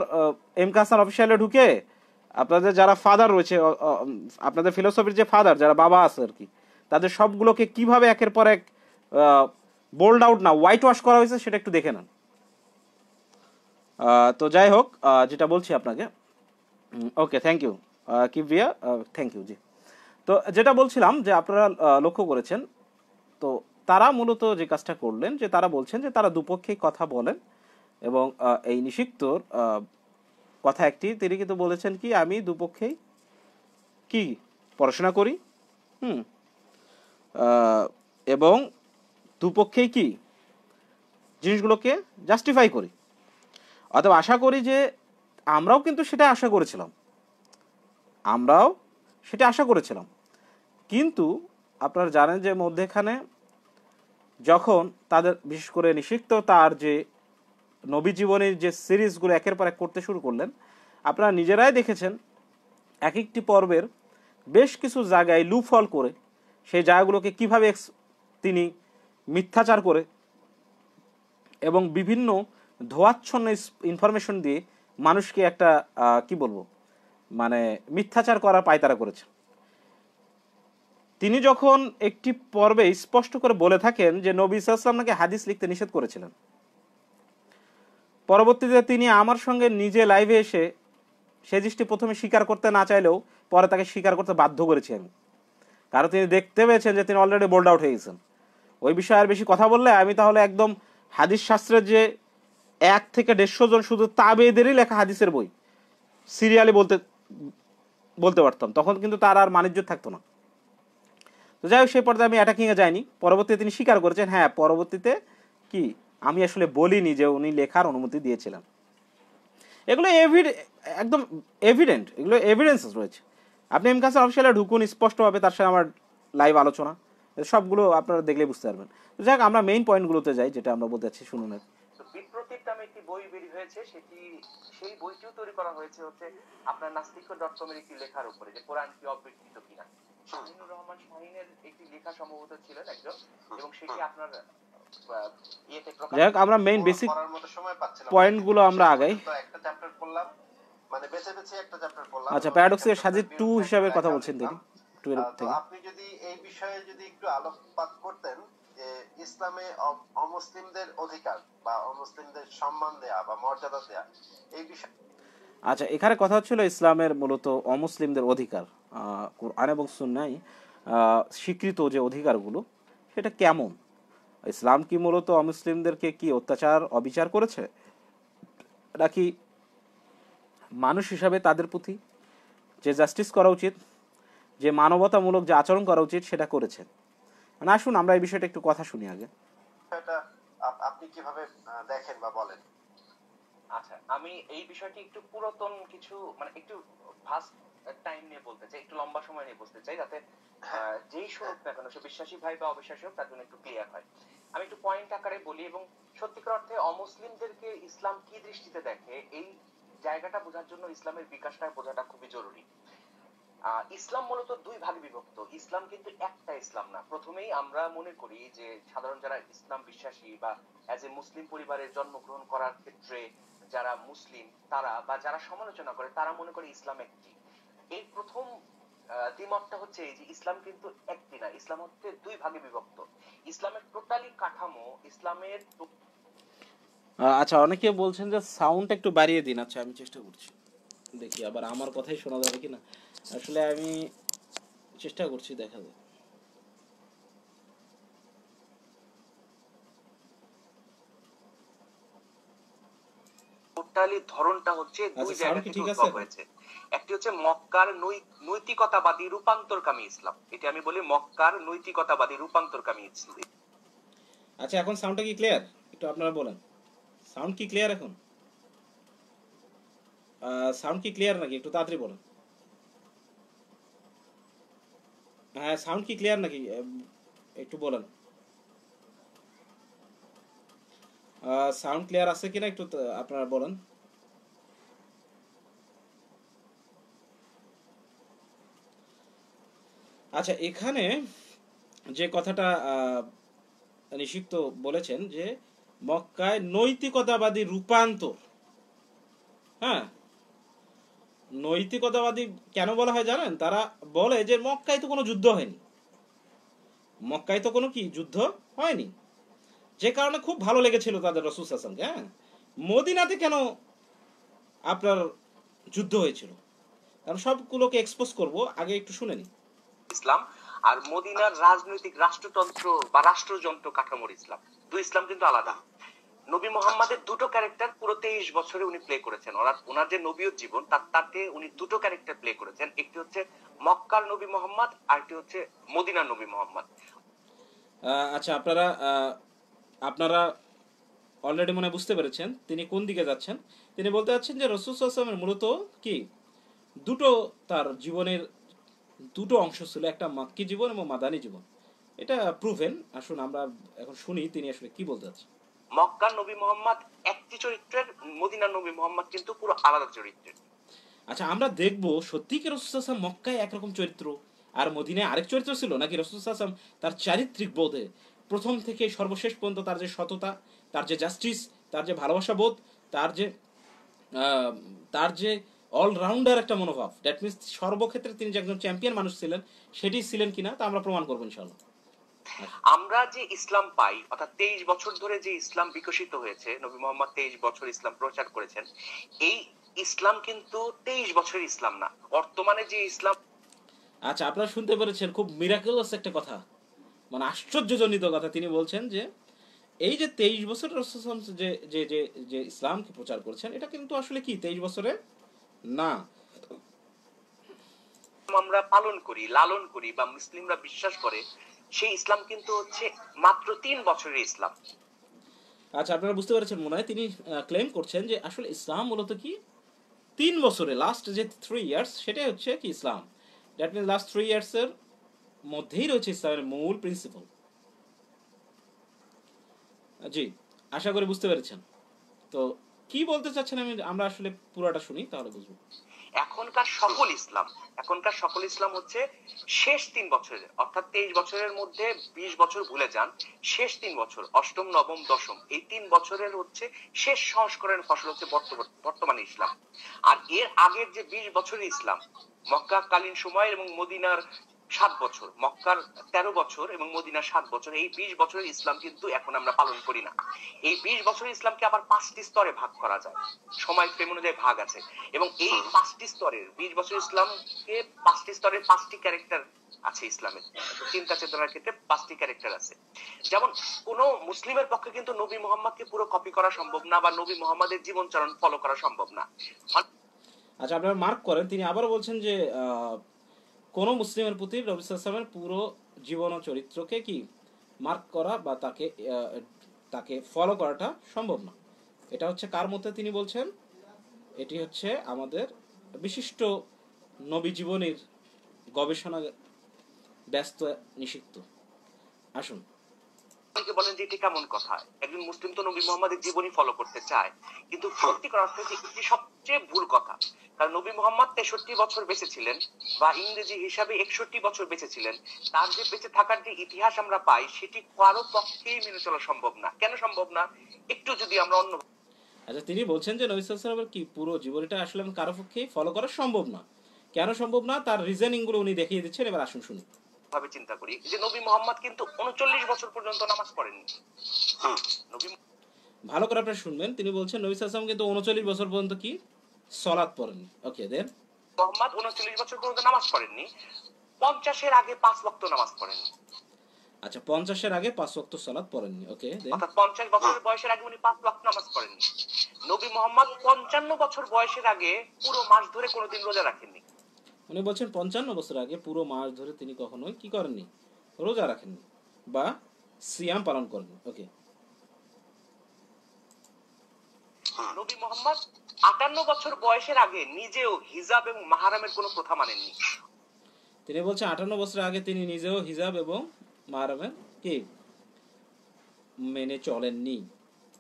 এমকে হাসান অফিসিয়ালে ঢুকে আপনাদের যারা ফাদার রয়েছে, আপনাদের ফিলোসফির যে ফাদার যারা বাবা আছে আর কি, তাদের সবগুলোকে কিভাবে একের পর এক বোল্ড আউট না হোয়াইট ওয়াশ করা হয়েছে সেটা একটু দেখে নেন। তো যাই হোক, যেটা বলছি আপনাকে, ওকে থ্যাংক ইউ কিভিয়া, থ্যাংক ইউ। জি, তো যেটা বলছিলাম যে আপনারা লক্ষ্য করেছেন, তো তারা মূলত যে কাজটা করলেন যে তারা বলছেন যে তারা দুপক্ষেই কথা বলেন এবং এই নিষিদ্ধর কথা একটি, তিনি কিন্তু বলেছেন কি আমি দুপক্ষেই কি পড়াশোনা করি, এবং দুপক্ষেই কি জিনিসগুলোকে জাস্টিফাই করি। অথবা আশা করি যে আমরাও কিন্তু সেটা আশা করেছিলাম, কিন্তু আপনারা জানেন যে মধ্যেখানে যখন তাদের বিশেষ করে নিষিদ্ধ তার যে নবী জীবনের যে সিরিজগুলো একের পর এক করতে শুরু করলেন, আপনারা নিজেরাই দেখেছেন এক একটি পর্বের বেশ কিছু জায়গায় লুফল করে সেই জায়গাগুলোকে কিভাবে তিনি মিথ্যাচার করে এবং বিভিন্ন ধোয়াচ্ছন্ন ইনফরমেশন দিয়ে মানুষকে একটা কি বলবো মানে মিথ্যাচার করার পায়তারা করেছেন। তিনি যখন একটি পর্বে স্পষ্ট করে বলে থাকেন যে নবী সাল্লাল্লাহু আলাইহি ওয়াসাল্লাম নাকি হাদিস লিখতে নিষেধ করেছিলেন, পরবর্তীতে তিনি আমার সঙ্গে নিজে লাইভে এসে সে জিনিসটি প্রথমে স্বীকার করতে না চাইলেও পরে তাকে স্বীকার করতে বাধ্য করেছি আমি, কারণ তিনি দেখতে পেয়েছেন যে তিনি অলরেডি বোল্ড আউট হয়ে গেছেন। ওই বিষয়ে আর বেশি কথা বললে আমি তাহলে একদম হাদিস শাস্ত্রের যে 1 থেকে 150 জন শুধু তাবেঈদেরই লেখা হাদিসের বই সিরিয়ালি বলতে পারতাম, তখন কিন্তু তার আর মানিজ্য থাকতো না। তো যাই হোক, সেই পর্যায়ে আমি অ্যাটাকিংয়ে যাইনি। পরবর্তীতে তিনি স্বীকার করেছেন, হ্যাঁ পরবর্তীতে কি আমি আসলে বলিনি যে উনি লেখার অনুমতি দিয়েছিলেন। এগুলো একদম এভিডেন্ট, এগুলো এভিডেন্স রয়েছে। আপনি এম কাছে অফিসিয়ালে ঢুকুন, স্পষ্টভাবে তার সাথে আমার লাইভ আলোচনা, সবগুলো আপনারা দেখলে বুঝতে পারবেন। তো যাই হোক, আমরা মেইন পয়েন্টগুলোতে যাই, যেটা আমরা বলতে চাচ্ছি, শুনুন। বিপ্রতীপ নামে একটি বই বের হয়েছে, সেই বইটিও তৈরি করা হয়েছে হচ্ছে আপনার নাস্তিক.com এর একটি লেখার উপরে, যে কোরআন কি অবিকৃত কিনা। শাহিনুর রহমান শাহিনের একটি লেখা সম্ভবত ছিলেন একজন, এবং সেটি আপনার ইয়েতে প্রকাশ। যাই হোক, আমরা মেইন বেসিক পয়েন্টগুলো আমরা আগাই। একটা চ্যাপ্টার পড়লাম, মানে বেছে বেছে একটা চ্যাপ্টার পড়লাম। আচ্ছা, প্যারাডক্সের সাজিদ 2 হিসাবে কথা বলছেন তিনি 12 থেকে। আপনি যদি এই বিষয়ে যদি একটু আলোকপাত করতেন যে ইসলামে অমুসলিমদের অধিকার বা অমুসলিমদের সম্মান দেয়া বা মর্যাদা দেয়া, এই বিষয়ে। আচ্ছা, এখানে কথা হচ্ছিল ইসলামের মূলত অমুসলিমদের অধিকার, কোরআন এবং সুন্নাহয় স্বীকৃত যে অধিকারগুলো সেটা কেমন। ইসলাম কি মূলত অমুসলিমদেরকে কি অত্যাচার অবিচার করেছে, নাকি মানুষ হিসাবে তাদের প্রতি যে জাস্টিস করা উচিত, যে মানবতামূলক যে আচরণ করা উচিত সেটা করেছে। মানে আসুন আমরা এই বিষয়টা একটু কথা শুনি আগে। আপনি কিভাবে দেখেন বা বলেন? আচ্ছা, আমি এই বিষয়টি একটু পুরাতন কিছু, মানে একটু ফাস্ট টাইম নিয়ে বলতে চাই, একটু লম্বা সময় নিয়ে বলতে চাই, যাতে যেই শুনুক না কেন, সে বিশ্বাসী ভাই বা অবিশ্বাসী হোক, তার জন্য একটু ক্লিয়ার হয়। আমি একটু পয়েন্ট আকারে বলি, এবং সত্যিকার অর্থে অমুসলিমদেরকে ইসলাম কি দৃষ্টিতে দেখে এই জায়গাটা বোঝার জন্য ইসলামের বিকাশটা বোঝাটা খুবই জরুরি। ইসলাম মূলত 2 ভাগে বিভক্ত। ইসলাম কিন্তু একটা ইসলাম না। প্রথমেই আমরা মনে করি যে সাধারণ যারা ইসলাম বিশ্বাসী বা অ্যাজ এ মুসলিম পরিবারে জন্মগ্রহণ করার ক্ষেত্রে যারা মুসলিম তারা বা যারা সমালোচনা করে তারা মনে করে ইসলাম একটি। এই প্রথম দ্বিমতটা হচ্ছে এই যে ইসলাম কিন্তু একটি না, ইসলাম হচ্ছে 2 ভাগে বিভক্ত। ইসলামের টোটালি কাঠামো, ইসলামের আচ্ছা, অনেকে বলছেন যে সাউন্ড একটু বাড়িয়ে দিন। আচ্ছা, আমি চেষ্টা করছি, দেখি আবার আমার কথাই শোনা যাবে কিনা। আসলে আমি চেষ্টা করছি, দেখা যায়। টোটালি ধরনটা হচ্ছে 2 জায়গা থেকে উদ্ভব হয়েছে। একটি হচ্ছে মক্কার নৈতিকতাবাদী রূপান্তরকামী ইসলাম, এটা আমি বলি মক্কার নৈতিকতাবাদী রূপান্তরকামী ইসলাম। আচ্ছা, এখন সাউন্ডটা কি ক্লিয়ার? একটু আপনারা বলেন, সাউন্ড কি ক্লিয়ার? এখন সাউন্ড কি ক্লিয়ার নাকি? একটু তাড়াতাড়ি বলেন। হ্যাঁ, সাউন্ড কি ক্লিয়ার নাকি একটু বলেন। সাউন্ড ক্লিয়ার আছে কিনা একটু আপনারা বলেন। আচ্ছা, এখানে যে কথাটা নিষিক্ত বলেছেন যে মক্কায় নৈতিকতাবাদী রূপান্তর, হ্যাঁ, নৈতিকতাবাদী কেন বলা হয় জানেন? তারা বলে যে মক্কায় তো কোনো যুদ্ধ হয়নি, মক্কায় তো কোনো কি যুদ্ধ হয়নি, যে কারণে খুব ভালো লেগেছিল তাদের রাসূল সাল্লাল্লাহু আলাইহি ওয়াসাল্লামকে। হ্যাঁ, মদিনাতে কেন আপনার যুদ্ধ হয়েছিল? কারণ সবগুলোকে এক্সপোজ করব, আগে একটু শুনে নি। ইসলাম আর মদিনার রাজনৈতিক রাষ্ট্রতন্ত্র বা রাষ্ট্রযন্ত্র কাঠামোর ইসলাম, 2 ইসলাম কিন্তু আলাদা। নবী মুহাম্মাদের 2টো ক্যারেক্টার পুরো 23 বছরে উনি প্লে করেছেন। ওনার যে নবীয়ত জীবন তাতে উনি 2টো ক্যারেক্টার প্লে করেছেন। একটি হচ্ছে মক্কার নবী মুহাম্মদ, আর একটি হচ্ছে মদিনার নবী মুহাম্মদ। আচ্ছা, আপনারা অলরেডি মনে বুঝতে পেরেছেন তিনি কোন দিকে যাচ্ছেন। তিনি বলতে যাচ্ছেন যে রাসূল সাল্লাল্লাহু আলাইহি ওয়াসাল্লামের মূলত কি দুটো তার জীবনের 2টো অংশ ছিল, একটা মাক্কি জীবন এবং মাদানী জীবন। এটা প্রুভেন। আসুন আমরা এখন শুনি তিনি আসলে কি বলতে যাচ্ছেন। মক্কার নবী মুহাম্মদ একটি চরিত্রের, মদিনার নবী মুহাম্মদ কিন্তু পুরো আলাদা চরিত্রের। আচ্ছা, আমরা দেখব সত্যি কি রাসূল সাল্লাল্লাহু আলাইহি ওয়াসাল্লাম মক্কায় একরকম চরিত্র আর মদিনায় আরেক চরিত্র ছিল নাকি রাসূল সাল্লাল্লাহু আলাইহি ওয়াসাল্লাম তার চারিত্রিক বোধে প্রথম থেকে সর্বশেষ পর্যন্ত তার যে সততা, তার যে জাস্টিস, তার যে ভালোবাসা বোধ, তার যে আহ, তার যে অলরাউন্ডার একটা মনোভাব, দ্যাট মিনস সর্বক্ষেত্রে তিনি যে একজন চ্যাম্পিয়ন মানুষ ছিলেন, সেটি ছিলেন কিনা তা আমরা প্রমাণ করবো ইনশাআল্লাহ। আমরা যে ইসলাম পাই, অর্থাৎ 23 বছর ধরে যে ইসলাম বিকশিত হয়েছে, নবী মোহাম্মদ 23 বছর ইসলাম প্রচার করেছেন, এই ইসলাম কিন্তু 23 বছরের ইসলাম না। বর্তমানে যে ইসলাম, আচ্ছা, আপনারা শুনতে পেরেছেন খুব মিরাকেলাস একটা কথা, মানে আশ্চর্যজনিত কথা। তিনি বলছেন যে এই যে 23 বছর রাসূল সাল্লাল্লাহু আলাইহি ওয়াসাল্লাম যে যে যে ইসলামকে প্রচার করেছেন, এটা কিন্তু আসলে কি 23 বছরে না। আমরা পালন করি, লালন করি বা মুসলিমরা বিশ্বাস করে, সেই ইসলাম কিন্তু হচ্ছে মাত্র 3 বছরের ইসলাম। আচ্ছা, আপনারা বুঝতে পেরেছেন মনে হয়। তিনি ক্লেম করছেন যে আসলে ইসলাম মূলত কি 3 বছরে, লাস্ট যে 3 ইয়ার্স সেটাই হচ্ছে কি ইসলাম। দ্যাট মিনস লাস্ট 3 ইয়ার্সের মধ্যেই রয়েছে ইসলামের মূল প্রিন্সিপাল। জি, আশা করি বুঝতে পেরেছেন। তো কি বলতে চাচ্ছেন আমরা আসলে পুরোটা শুনি তাহলে বুঝবো। এখনকার সকল ইসলাম হচ্ছে শেষ 3 বছরের, অর্থাৎ 23 বছরের মধ্যে 20 বছর ভুলে যান, শেষ 3 বছর, অষ্টম, নবম, দশম, এই 3 বছরের হচ্ছে শেষ সংস্করণের ফসল হচ্ছে বর্তমানে ইসলাম। আর এর আগের যে 20 বছরের ইসলাম, মক্কা কালীন সময় এবং মদিনার 7 বছর, মক্কার 13 বছর এবং মদিনার 7 বছর, এই 20 বছরের ইসলাম কিন্তু এখন আমরা পালন করি না। এই 20 বছরের ইসলামকে আবার 5টি স্তরে ভাগ করা যায়, সময় ফ্রেম অনুযায়ী ভাগ আছে, এবং এই 5টি স্তরের 20 বছর ইসলামকে 5টি স্তরের 5টি ক্যারেক্টার আছে ইসলামের। চিন্তা চেতনার ক্ষেত্রে 5টি ক্যারেক্টার আছে। যেমন কোন মুসলিমের পক্ষে কিন্তু নবী মোহাম্মদকে পুরো কপি করা সম্ভব না, বা নবী মোহাম্মদের জীবনচরণ ফলো করা সম্ভব না। আচ্ছা, আপনারা মার্ক করেন, তিনি আবারও বলছেন যে কোন মুসলিমের প্রতি নবী সাল্লাল্লাহু আলাইহি ওয়াসাল্লামের পুরো জীবন ও চরিত্রকে কি মার্ক করা বা তাকে ফলো করাটা সম্ভব না। এটা হচ্ছে কার মতে তিনি বলছেন? এটি হচ্ছে আমাদের বিশিষ্ট নবী জীবনীর গবেষণা ব্যস্ত নিষিদ্ধ। আসুন, অনেকে বলেন যে এটি কেমন কথা, একজন মুসলিম তো নবী মোহাম্মদের জীবনী ফলো করতে চায়, কিন্তু সত্যিকার অর্থে এটি সবচেয়ে ভুল কথা। কারণ নবী মোহাম্মদ 63 বছর বেঁচে ছিলেন, বা ইংরেজি হিসাবে 61 বছর বেঁচে ছিলেন। তার যে বেঁচে থাকার যে ইতিহাস আমরা পাই, সেটি কারো পক্ষেই মেনে চলা সম্ভব না। কেন সম্ভব না? একটু যদি আমরা অন্য, আচ্ছা, তিনি বলছেন যে নবী সাল্লাল্লাহু আলাইহি ওয়াসাল্লামের কি পুরো জীবনীটা আসলে কারো পক্ষেই ফলো করা সম্ভব না। কেন সম্ভব না তার রিজনিং গুলো উনি দেখিয়ে দিচ্ছেন। এবার আসুন শুনি। ভাবে চিন্তা করি যে নবী মোহাম্মদ কিন্তু 39 বছর পর্যন্ত নামাজ পড়েননি। নবী ভালো করে আপনারা শুনবেন। তিনি বলছেন নবী সাল্লাল্লাহু আলাইহি ওয়াসাল্লাম কিন্তু 39 বছর পর্যন্ত কি সালাত পড়েননি। ওকে, দেন মোহাম্মদ 39 বছর পর্যন্ত নামাজ পড়েননি। 50-এর আগে 5 ওয়াক্ত নামাজ পড়েননি। আচ্ছা, 50-এর আগে 5 ওয়াক্ত সালাত পড়েননি। ওকে, দেন অর্থাৎ 50 বছরের বয়সের আগে উনি 5 ওয়াক্ত নামাজ পড়েননি। নবী মোহাম্মদ 55 বছর বয়সের আগে পুরো মাস ধরে কোনোদিন রোজা রাখেননি। উনি বলছেন 55 বছর আগে পুরো মাস ধরে তিনি কখনোই কি করেননি? রোজা রাখেননি বা সিয়াম পালন করেননি। ওকে, নবী মোহাম্মদ 58 বছর বয়সের আগে নিজেও হিজাব এবং মাহরামের কোনো প্রথা মানেননি। তিনি বলছেন 58 বছর আগে তিনি নিজেও হিজাব এবং মাহরামের কি মেনে চলেননি।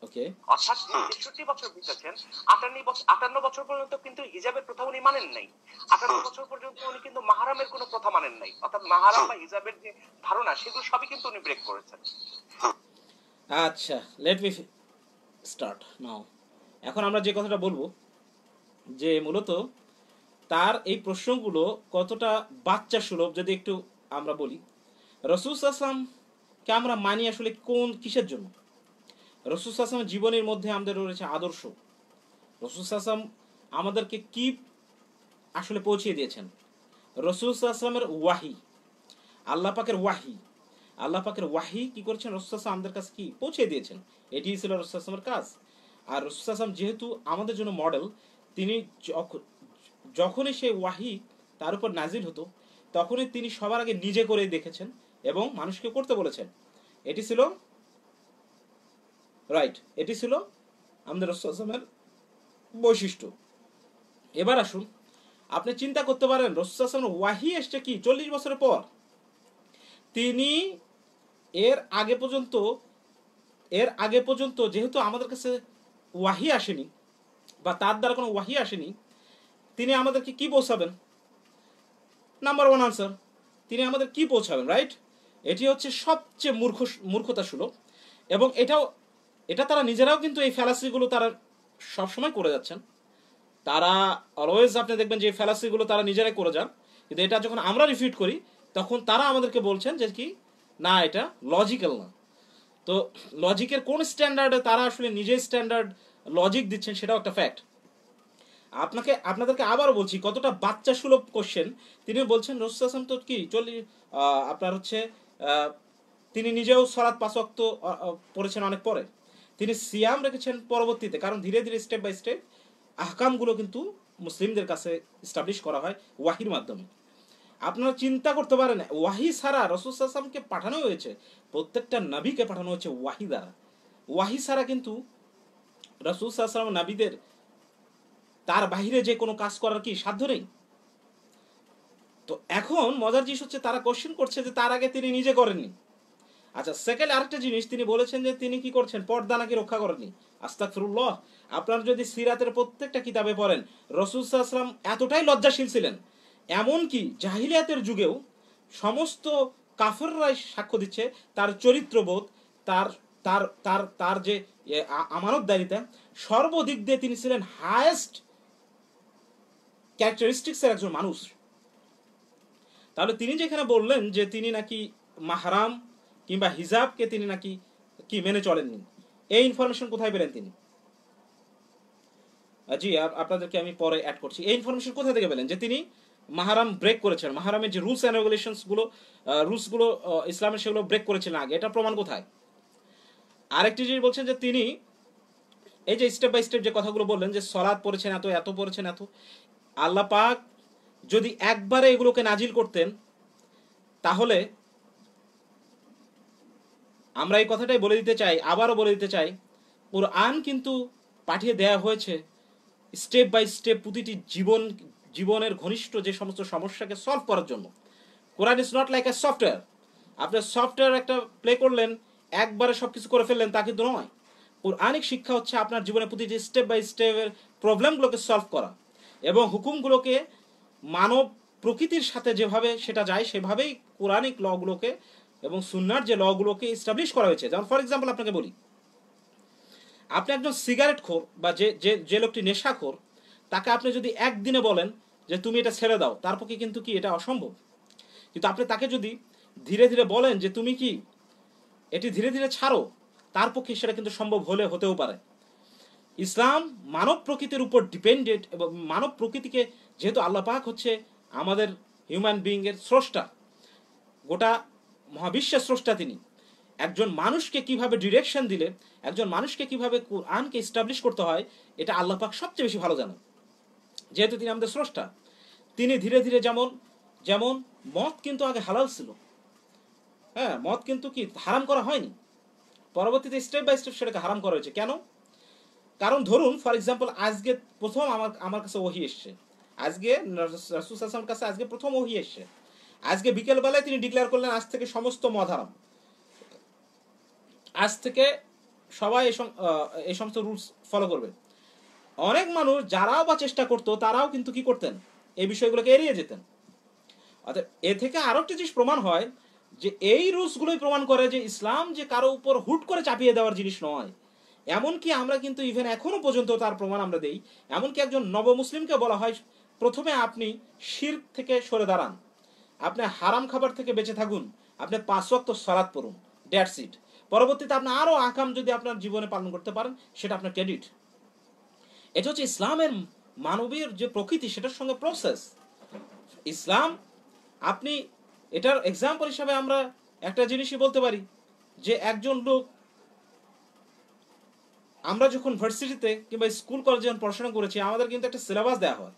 ওকে, অর্থাৎ 63 বছর বেঁচেছেন, 58 বছর পর্যন্ত কিন্তু হিজাবের প্রথা উনি মানেন নাই। 58 বছর পর্যন্ত উনি কিন্তু মাহরামের কোনো প্রথা মানেন নাই। অর্থাৎ মাহরাম বা হিজাবের যে ধারণা, সেগুলো সবই কিন্তু উনি ব্রেক করেছেন। আচ্ছা, লেট মি স্টার্ট নাও। এখন আমরা যে কথাটা বলবো, যে মূলত তার এই প্রশ্নগুলো কতটা বাচ্চা সুলভ যদি একটু আমরা বলি। রাসূল সাল্লাল্লাহু আলাইহি ওয়াসাল্লামকে আমরা মানি আসলে কিসের জন্য? রাসূল সাল্লাল্লাহু আলাইহি ওয়াসাল্লামের জীবনের মধ্যে আমাদের রয়েছে আদর্শ। রাসূল সাল্লাল্লাহু আলাইহি ওয়াসাল্লাম আমাদেরকে কি আসলে পৌঁছিয়ে দিয়েছেন? রাসূল সাল্লাল্লাহু আলাইহি ওয়াসাল্লামের ওয়াহি, আল্লাহ পাকের ওয়াহি, আল্লাহ পাকের ওয়াহি কি করেছেন? রাসূল সাল্লাল্লাহু আলাইহি ওয়াসাল্লাম আমাদের কাছে কি পৌঁছে দিয়েছেন। এটি ছিল রাসূল সাল্লাল্লাহু আলাইহি ওয়াসাল্লামের কাজ। আর রাসূল সাল্লাল্লাহু আলাইহি ওয়াসাল্লাম যেহেতু আমাদের জন্য মডেল, তিনি যখনই সেই ওয়াহি তার উপর নাজিল হতো, তখনই তিনি সবার আগে নিজে করে দেখেছেন এবং মানুষকে করতে বলেছেন। এটি ছিল রাইট, এটি ছিল আমাদের রাসূল সাল্লাল্লাহু আলাইহি ওয়াসাল্লামের বৈশিষ্ট্য। এবার আসুন, আপনি চিন্তা করতে পারেন রাসূল সাল্লাল্লাহু আলাইহি ওয়াসাল্লামের ওয়াহি এসছে কি 40 বছরের পর। তিনি এর আগে পর্যন্ত যেহেতু আমাদের কাছে ওয়াহি আসেনি বা তার দ্বারা কোনো ওয়াহি আসেনি, তিনি আমাদেরকে কি পৌঁছাবেন? নাম্বার 1 আনসার, তিনি আমাদের কি পৌঁছাবেন, রাইট? এটি হচ্ছে সবচেয়ে মূর্খতা সুলভ। এবং এটা তারা নিজেরাও কিন্তু এই ফ্যালাসিগুলো তারা সবসময় করে যাচ্ছেন। তারা অলওয়েজ আপনি দেখবেন যে এই ফ্যালাসিগুলো তারা নিজেরাই করে যান, কিন্তু এটা যখন আমরা রিফিউট করি তখন তারা আমাদেরকে বলছেন যে কি না, এটা লজিক্যাল না। তো লজিকের কোন স্ট্যান্ডার্ডে তারা আসলে নিজেই স্ট্যান্ডার্ড লজিক দিচ্ছেন সেটাও একটা ফ্যাক্ট। আপনাদেরকে আবারও বলছি, কতটা বাচ্চা সুলভ কোশ্চেন। তিনি বলছেন রাসূল সাল্লাল্লাহু আলাইহি ওয়াসাল্লাম তো কি আপনার হচ্ছে তিনি নিজেও সালাত 5 ওয়াক্ত পড়েছেন অনেক পরে, তিনি সিয়াম রেখেছেন পরবর্তীতে, কারণ ধীরে ধীরে স্টেপ বাই স্টেপ আহকামগুলো কিন্তু মুসলিমদের কাছে এস্টাবলিশ করা হয় ওয়াহির মাধ্যমে। আপনারা চিন্তা করতে পারেন, ওয়াহি ছাড়া রাসূল সাল্লাল্লাহু আলাইহি ওয়াসাল্লামকে পাঠানো হয়েছে, প্রত্যেকটা নবীকে পাঠানো হয়েছে ওয়াহি দ্বারা। ওয়াহি ছাড়া কিন্তু রাসূল সাল্লাল্লাহু আলাইহি ওয়াসাল্লাম নবীদের তার বাহিরে যে কোনো কাজ করার কি সাধ্য নেই। তো এখন মজার জিনিস হচ্ছে তারা কোশ্চেন করছে যে তার আগে তিনি নিজে করেননি। আচ্ছা, সেকেন্ড আরেকটা জিনিস, তিনি বলেছেন যে তিনি কি করছেন, পর্দা নাকি রক্ষা করেননি। আস্তাগফিরুল্লাহ। আপনারা যদি সিরাতের প্রত্যেকটা কিতাবে পড়েন, রাসূল সাল্লাল্লাহু আলাইহি ওয়াসাল্লাম এতটাই লজ্জাশীল ছিলেন, এমনকি জাহিলিয়াতের যুগেও সমস্ত কাফেররাই সাক্ষ্য দিচ্ছে তার চরিত্রবোধ, তার তার তার তার যে আমানতদারিতা, সর্বদিক দিয়ে তিনি ছিলেন হায়েস্ট ক্যারেক্টারিস্টিক্সের একজন মানুষ। তাহলে তিনি যেখানে বললেন যে তিনি নাকি মাহরাম কিংবা হিজাবকে তিনি নাকি কি মেনে চলেননি, এই ইনফরমেশন কোথায় পেলেন তিনি? জি, আপনাদেরকে আমি পরে অ্যাড করছি। এই ইনফরমেশন কোথা থেকে পেলেন যে তিনি মাহরাম ব্রেক করেছেন? মাহরামের যে রুলস অ্যান্ড রুলসগুলো ইসলামের, সেগুলো ব্রেক করেছিলেন আগে, এটা প্রমাণ কোথায়? আরেকটি জিনিস বলছেন যে তিনি এই যে স্টেপ বাই স্টেপ যে কথাগুলো বললেন যে সালাত পড়েছেন এত পড়েছেন এত, আল্লাহ পাক যদি একবারে এগুলোকে নাজিল করতেন তাহলে, আমরা এই কথাটাই বলে দিতে চাই, আবারও বলে দিতে চাই, কুরআন কিন্তু পাঠিয়ে দেয়া হয়েছে স্টেপ বাই স্টেপ প্রতিটি জীবনের ঘনিষ্ঠ যে সমস্ত সমস্যাকে সলভ করার জন্য। Quran is not like a software. আপনি সফটওয়্যার একটা প্লে করলেন, একবারে সবকিছু করে ফেললেন, তা কিন্তু নয়। কোরআনিক শিক্ষা হচ্ছে আপনার জীবনে প্রতিটি স্টেপ বাই স্টেপের প্রবলেমগুলোকে সলভ করা এবং হুকুমগুলোকে মানব প্রকৃতির সাথে যেভাবে সেটা যায় সেভাবেই কোরআনিক লগুলোকে এবং সুন্নাহর যে লগুলোকে এস্টাবলিশ করা হয়েছে। যেমন ফর এক্সাম্পল আপনাকে বলি, আপনি একজন সিগারেট খোর বা যে লোকটি নেশাখোর, তাকে আপনি যদি একদিনে বলেন যে তুমি এটা ছেড়ে দাও, তার পক্ষে কিন্তু কি এটা অসম্ভব। কিন্তু আপনি তাকে যদি ধীরে ধীরে বলেন যে তুমি কি এটি ধীরে ধীরে ছাড়ো, তার পক্ষে সেটা কিন্তু সম্ভব হতেও পারে। ইসলাম মানব প্রকৃতির উপর ডিপেন্ডেন্ট, এবং মানব প্রকৃতিকে যেহেতু আল্লাহ পাক হচ্ছে আমাদের হিউম্যান বিইংয়ের স্রষ্টা, গোটা মহাবিশ্বের স্রষ্টা, তিনি একজন মানুষকে কিভাবে ডিরেকশন দিলে, একজন মানুষকে কিভাবে কোরআনকে এস্টাবলিশ করতে হয়, এটা আল্লাহ পাক সবচেয়ে বেশি ভালো জানেন। যেহেতু তিনি আমাদের স্রষ্টা, তিনি ধীরে ধীরে যেমন মদ কিন্তু আগে হালাল ছিল, হ্যাঁ, মদ কিন্তু কি হারাম করা হয়নি, পরবর্তীতে স্টেপ বাই স্টেপ সেটাকে হারাম করা হয়েছে। কেন? কারণ ধরুন ফর এক্সাম্পল, আজকে প্রথম আমার কাছে ওহী এসছে, আজকে রাসূল সাল্লাল্লাহু আলাইহি ওয়াসাল্লামের কাছে আজকে প্রথম ওহী এসছে, আজকে বিকেলবেলায় তিনি ডিক্লেয়ার করলেন আজ থেকে সমস্ত মদ হারাম, আজ থেকে সবাই এই সমস্ত রুলস ফলো করবে। অনেক মানুষ যারাও বা চেষ্টা করতো, তারাও কিন্তু কি করতেন, এই বিষয়গুলোকে এড়িয়ে যেতেন। অর্থাৎ এ থেকে আরো একটা জিনিস প্রমাণ হয় যে এই রুলসগুলোই প্রমাণ করে যে ইসলাম যে কারো উপর হুট করে চাপিয়ে দেওয়ার জিনিস নয়। এমনকি আমরা কিন্তু ইভেন এখনো পর্যন্ত তার প্রমাণ আমরা দেই। এমনকি একজন নব মুসলিমকে বলা হয় প্রথমে আপনি শিরক থেকে সরে দাঁড়ান, আপনি হারাম খাবার থেকে বেঁচে থাকুন, আপনি 5 ওয়াক্ত সালাত পড়ুন, দ্যাটস ইট। পরবর্তীতে আপনি আরো আহকাম যদি আপনার জীবনে পালন করতে পারেন, সেটা আপনার ক্রেডিট। এটা হচ্ছে ইসলামের মানবীয় যে প্রকৃতি, সেটার সঙ্গে প্রসেস। ইসলাম, আপনি এটার এক্সাম্পল হিসাবে আমরা একটা জিনিসই বলতে পারি যে একজন লোক, আমরা যখন ভার্সিটিতে কিংবা স্কুল কলেজে যখন পড়াশোনা করেছি, আমাদের কিন্তু একটা সিলেবাস দেওয়া হয়,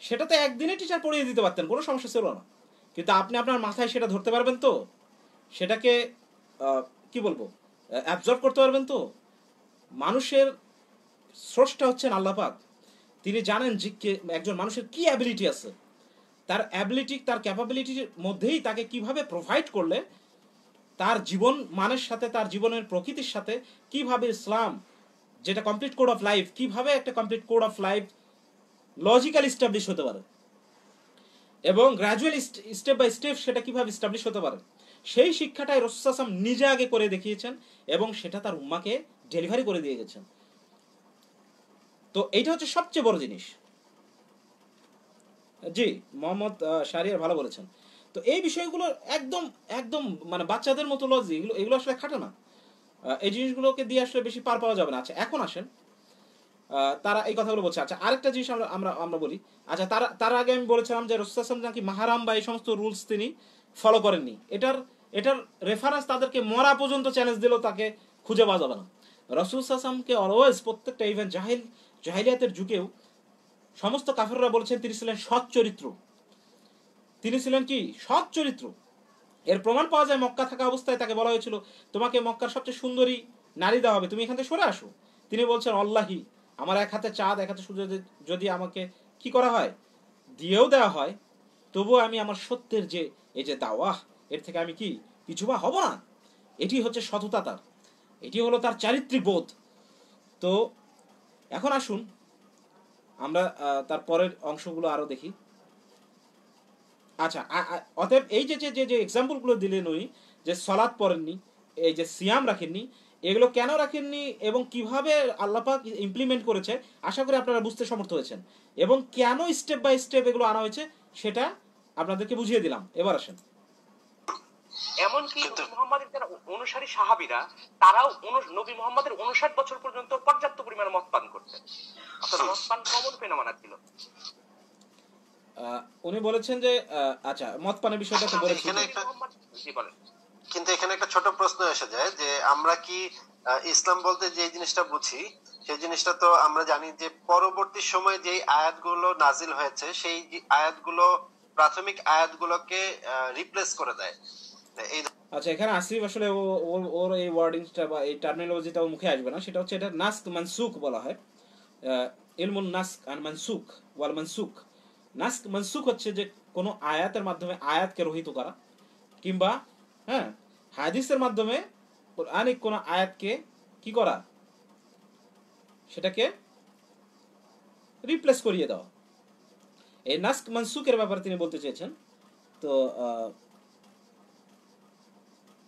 সেটাতে একদিনে টিচার পড়িয়ে দিতে পারতেন, কোনো সমস্যা ছিল না। কিন্তু আপনি আপনার মাথায় সেটা ধরতে পারবেন তো, সেটাকে কি বলবো অ্যাবজর্ব করতে পারবেন তো? মানুষের স্রষ্টা হচ্ছেন আল্লাহ পাক, তিনি জানেন যে একজন মানুষের কি অ্যাবিলিটি আছে, তার অ্যাবিলিটি, তার ক্যাপাবিলিটির মধ্যেই তাকে কিভাবে প্রোভাইড করলে তার জীবন মানের সাথে, তার জীবনের প্রকৃতির সাথে কিভাবে ইসলাম যেটা কমপ্লিট কোড অফ লাইফ, কিভাবে একটা complete code of life logical establish হতে পারে। এবং গ্র্যাজুয়ালি স্টেপ বাই স্টেপ সেটা কিভাবে এস্টাবলিশ হতে পারে সেই শিক্ষাটাই রাসূল সাল্লাল্লাহু আলাইহি ওয়াসাল্লাম নিজে আগে করে দেখিয়েছেন এবং সেটা তার উম্মাকে ডেলিভারি করে দিয়ে গেছেন। তো এইটা হচ্ছে সবচেয়ে বড় জিনিস। জি, মোহাম্মদ শাহরিয়ার ভালো বলেছেন। তো এই বিষয়গুলো একদম একদম মানে বাচ্চাদের মতো লজি, এগুলো এগুলো আসলে খাটে না। এই জিনিসগুলোকে দিয়ে আসলে বেশি পার পাওয়া যাবে না। আচ্ছা এখন আসেন, তারা এই কথাগুলো বলছে। আচ্ছা আরেকটা জিনিস আমরা আমরা আমরা বলি। আচ্ছা তার আগে আমি বলেছিলাম যে রাসূল সাল্লাল্লাহু আলাইহি ওয়াসাল্লাম নাকি মাহরাম বা এই সমস্ত রুলস তিনি ফলো করেননি। এটার এটার রেফারেন্স তাদেরকে মরা পর্যন্ত চ্যালেঞ্জ দিলেও তাকে খুঁজে পাওয়া যাবে না। রাসূল সাল্লাল্লাহু আলাইহি ওয়াসাল্লামকে অলওয়েজ প্রত্যেকটা ইভেন জাহিলিয়াতের যুগেও সমস্ত কাফেররা বলেছেন তিনি ছিলেন সৎ চরিত্র। তিনি ছিলেন কি সৎ চরিত্র। এর প্রমাণ পাওয়া যায় মক্কা থাকা অবস্থায় তাকে বলা হয়েছিল তোমাকে মক্কার সবচেয়ে সুন্দরী নারী দেওয়া হবে, তুমি এখান থেকে সরে আসো। তিনি বলছেন আল্লাহি, আমার এক হাতে চাঁদ এক হাতে সূর্য যদি আমাকে কি করা হয় দিয়েও দেওয়া হয়, তবুও আমি আমার সত্যের যে এই যে দাওয়াহ এর থেকে আমি কি পিছুপা হব না। এটি হচ্ছে সততা তার, এটি হলো তার চারিত্রিক বোধ। তো এখন আসুন আমরা তার পরের অংশগুলো আরো দেখি। আচ্ছা অতএব এই যে যে যে এক্সাম্পলগুলো দিলেন উনি, যে সলাৎ পড়েননি, এই যে সিয়াম রাখেননি, এগুলো কেন রাখেননি এবং কিভাবে আল্লাহ পাক ইমপ্লিমেন্ট করেছে আশা করি আপনারা বুঝতে সমর্থ হয়েছেন। এবং কেন স্টেপ বাই স্টেপ এগুলো আনা হয়েছে সেটা আপনাদেরকে বুঝিয়ে দিলাম। এবার আসেন। এমনকি নবী মুহাম্মদের যারা অনুসারী সাহাবীরা তারাও নবী মুহাম্মদের 59 বছর পর্যন্ত পর্যাপ্ত পরিমাণে মদ পান করতেন। অর্থাৎ মদ পান কমন ফেনোমেনা ছিল। উনি বলেছেন যে আচ্ছা মদ পানের বিষয়টা তো বলেছি। কিন্তু এখানে একটা ছোট প্রশ্ন এসে যায় যে আমরা কি ইসলাম বলতে যে জিনিসটা বুঝি সেই জিনিসটা তো আমরা জানি যে পরবর্তী সময়ে যে আয়াতগুলো নাজিল হয়েছে সেই আয়াতগুলো প্রাথমিক আয়াতগুলোকে রিপ্লেস করে দেয়। আচ্ছা এখানে আসিফ আসলে ওর এই ওয়ার্ডিংসটা বা এই টার্মিনোলজিটা ওর মুখে আসবে না। সেটা হচ্ছে এটা নাস্ক মানসুক বলা হয়। ইলমুন নাস্ক আর মানসুক ওয়াল মানসুক। নাস্ক মানসুক হচ্ছে যে কোনো আয়াতের মাধ্যমে আয়াতকে রহিত করা, কিংবা হ্যাঁ হাদিসের মাধ্যমে কোরআনিক কোনো আয়াতকে কি করা, সেটাকে রিপ্লেস করিয়ে দেওয়া। এই নাস্ক মানসুকের ব্যাপারে তিনি বলতে চেয়েছেন। তো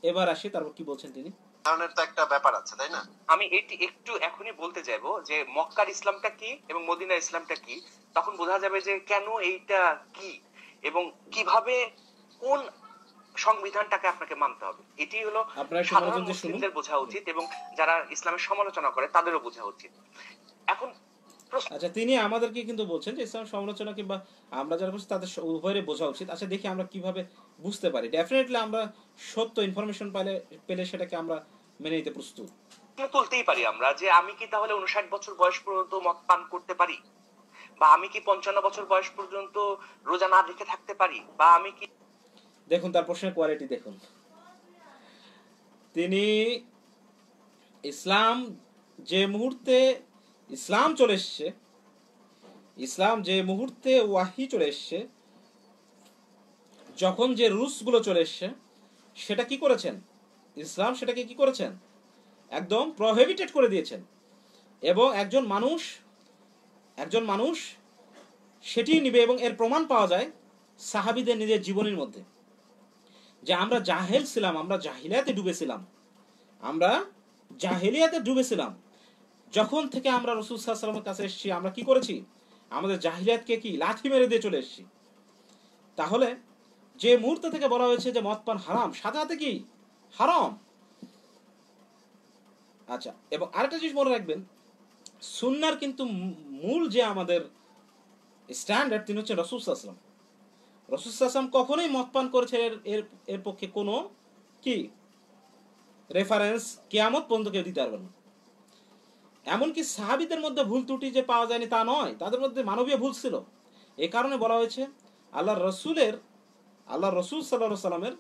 এবার আসি তারপর কি বলছেন তিনি। ধরনের তো একটা ব্যাপার আছে তাই না। আমি এটি একটু এখনই বলতে যাবো যে মক্কার ইসলামটা কি এবং মদিনার ইসলামটা কি, তখন বোঝা যাবে যে কেন এইটা কি এবং কিভাবে কোন সংবিধানটাকে আপনাকে মানতে হবে। এটি হলো সাধারণ মুসলিমদের বোঝা উচিত এবং যারা ইসলামের সমালোচনা করে তাদেরও বোঝা উচিত। এখন আচ্ছা তিনি আমাদেরকে কিন্তু বলছেন যে ইসলাম সমালোচনা কিংবা আমরা যারা বলছি তাদের উভয়ের বোঝা উচিত। আচ্ছা দেখি আমরা কিভাবে বুঝতে পারি। ডেফিনেটলি আমরা সত্য ইনফরমেশন পেলে সেটাকে আমরা মেনে নিতে প্রস্তুত। তুলতেই পারি আমরা যে আমি কি তাহলে 59 বছর বয়স পর্যন্ত মদ পান করতে পারি, বা আমি কি 55 বছর বয়স পর্যন্ত রোজা না রেখে থাকতে পারি, বা আমি কি। দেখুন তার প্রশ্নের কোয়ালিটি দেখুন। তিনি ইসলাম যে মুহূর্তে ইসলাম চলে এসছে, ইসলাম যে মুহূর্তে ওয়াহি চলে এসছে, যখন যে রুলসগুলো চলে এসছে সেটা কি করেছেন ইসলাম, সেটাকে কি করেছেন একদম প্রহিবিটেড করে দিয়েছেন। এবং একজন মানুষ সেটি নিবে এবং এর প্রমাণ পাওয়া যায় সাহাবীদের নিজের জীবনের মধ্যে, যে আমরা জাহেল ছিলাম, আমরা জাহেলিয়াতে ডুবেছিলাম। যখন থেকে আমরা রাসূল সাল্লাল্লাহু আলাইহি ওয়াসাল্লামের কাছে এসেছি আমরা কি করেছি, আমাদের জাহিলিয়াতকে কি লাথি মেরে দিয়ে চলে এসেছি। তাহলে যে মুহূর্ত থেকে বলা হয়েছে যে মদ পান হারাম, সাথে সাথে কি হারাম। আচ্ছা এবং আরেকটা জিনিস মনে রাখবেন, সুন্নাহর কিন্তু মূল যে আমাদের স্ট্যান্ডার্ড তিনি হচ্ছে রাসূল সাল্লাল্লাহু আলাইহি ওয়াসাল্লাম। রাসূল সাল্লাল্লাহু আলাইহি ওয়াসাল্লাম কখনোই মদ পান করেছে এর পক্ষে কোনো কি রেফারেন্স কিয়ামত পর্যন্ত কেউ দিতে পারবেন না। এমনকি সাহাবীদের মধ্যে ভুল ত্রুটি যে পাওয়া যায়নি তা নয়, তাদের মধ্যে মানবীয় ভুল ছিল। এই কারণে বলা হয়েছে আল্লাহ রসুল সাল্লাল্লাহু আলাইহি সাল্লামের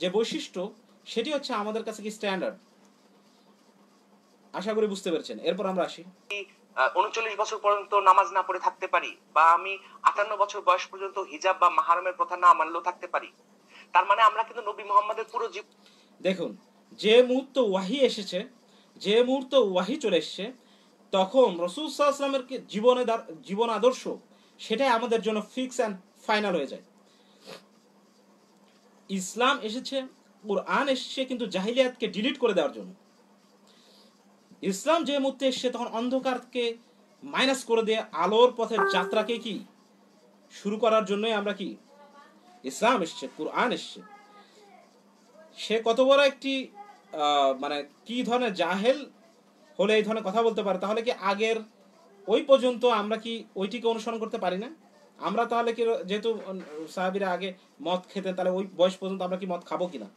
যে বৈশিষ্ট্য সেটি হচ্ছে আমাদের কাছে কি স্ট্যান্ডার্ড। আশা করি বুঝতে পেরেছেন। এরপর আমরা আসি। 39 বছর পর্যন্ত নামাজ না পড়ে থাকতে পারি, বা আমি 58 বছর বয়স পর্যন্ত হিজাব বা মাহরামের প্রথা না মানলেও থাকতে পারি। তার মানে আমরা কিন্তু নবী মুহাম্মদের পুরো দেখুন যে মুহূর্তে ওয়াহি এসেছে, যে মুহূর্তে ওয়াহি চলে এসেছে, তখন রাসূল সাল্লাল্লাহু আলাইহি ওয়াসাল্লামের জীবন আদর্শ সেটাই আমাদের জন্য ফিক্স অ্যান্ড ফাইনাল হয়ে যায়। ইসলাম এসেছে, কোরআন এসেছে কিন্তু জাহিলিয়াতকে ডিলিট করে দেওয়ার জন্য। ইসলাম যে মুহূর্তে এসছে তখন অন্ধকারকে মাইনাস করে দিয়ে আলোর পথের যাত্রাকে কি শুরু করার জন্যই আমরা কি ইসলাম এসছে, কোরআন এসছে। সে কত বড় একটি মানে কি ধরনের জাহেল হলে এই ধরনের কথা বলতে পারে? তাহলে কি আগের ওই পর্যন্ত আমরা কি ওইটিকে অনুসরণ করতে পারি না? আমরা তাহলে কি, যেহেতু সাহাবীরা আগে মদ খেতেন, তাহলে ওই বয়স পর্যন্ত আমরা কি মদ খাবো কিনা?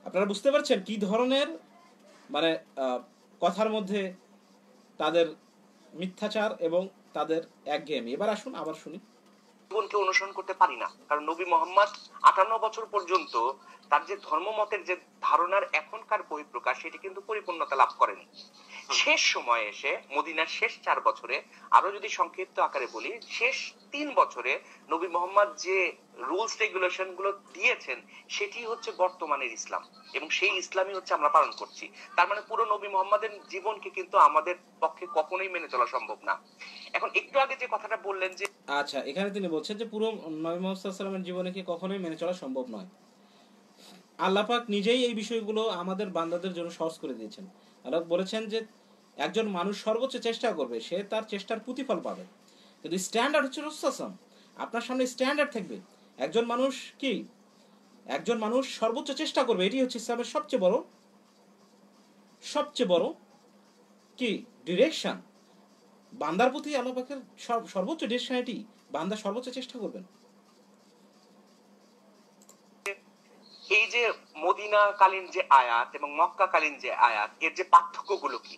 আপনারা বুঝতে পারছেন কি ধরনের মানে কথার মধ্যে তাদের মিথ্যাচার এবং তাদের একঘেয়েমি। এবার আসুন আবার শুনি। জীবনকে অনুসরণ করতে পারি না, কারণ নবী মোহাম্মদ 58 বছর পর্যন্ত তার যে ধর্মমতের যে ধারণার এখনকার বহিঃপ্রকাশ সেটি কিন্তু পরিপূর্ণতা লাভ করেনি। শেষ সময়ে এসে মদিনার শেষ 4 বছরে, আরো যদি সংক্ষিপ্ত আকারে বলি, শেষ 3 বছরে নবী মোহাম্মদ যে রুলস রেগুলেশন গুলো দিয়েছেন সেটি হচ্ছে বর্তমানের ইসলাম, এবং সেই ইসলামই হচ্ছে আমরা পালন করছি। তার মানে পুরো নবী মোহাম্মদের জীবনকে কিন্তু আমাদের পক্ষে কখনোই মেনে চলা সম্ভব না। এখন একটু আগে যে কথাটা বললেন যে, আচ্ছা, এখানে তিনি বলছেন যে পুরো নবী মুহাম্মদ সাল্লাল্লাহু আলাইহি ওয়াসাল্লামের জীবনে কি কখনোই মেনে চলা সম্ভব নয়। আল্লাহ পাক নিজেই এই বিষয়গুলো আমাদের বান্দাদের জন্য সহজ করে দিয়েছেন। আল্লাহ বলেছেন যে একজন মানুষ সর্বোচ্চ চেষ্টা করবে, সে তার চেষ্টার প্রতিফল পাবে। কিন্তু স্ট্যান্ডার্ড হচ্ছে রাসূল সাল্লাল্লাহু আলাইহি ওয়াসাল্লাম। আপনার সামনে স্ট্যান্ডার্ড থাকবে। একজন মানুষ সর্বোচ্চ চেষ্টা করবে, এটি হচ্ছে ইসলামের সবচেয়ে বড় কি ডিরেকশন। বান্দার প্রতি আল্লাহ পাকের সর্বোচ্চ ডিরেকশন এটি, বান্দা সর্বোচ্চ চেষ্টা করবেন। এই যে মদিনা কালীন যে আয়াত এবং মক্কা কালীন যে আয়াত, এর যে পার্থক্যগুলো কি?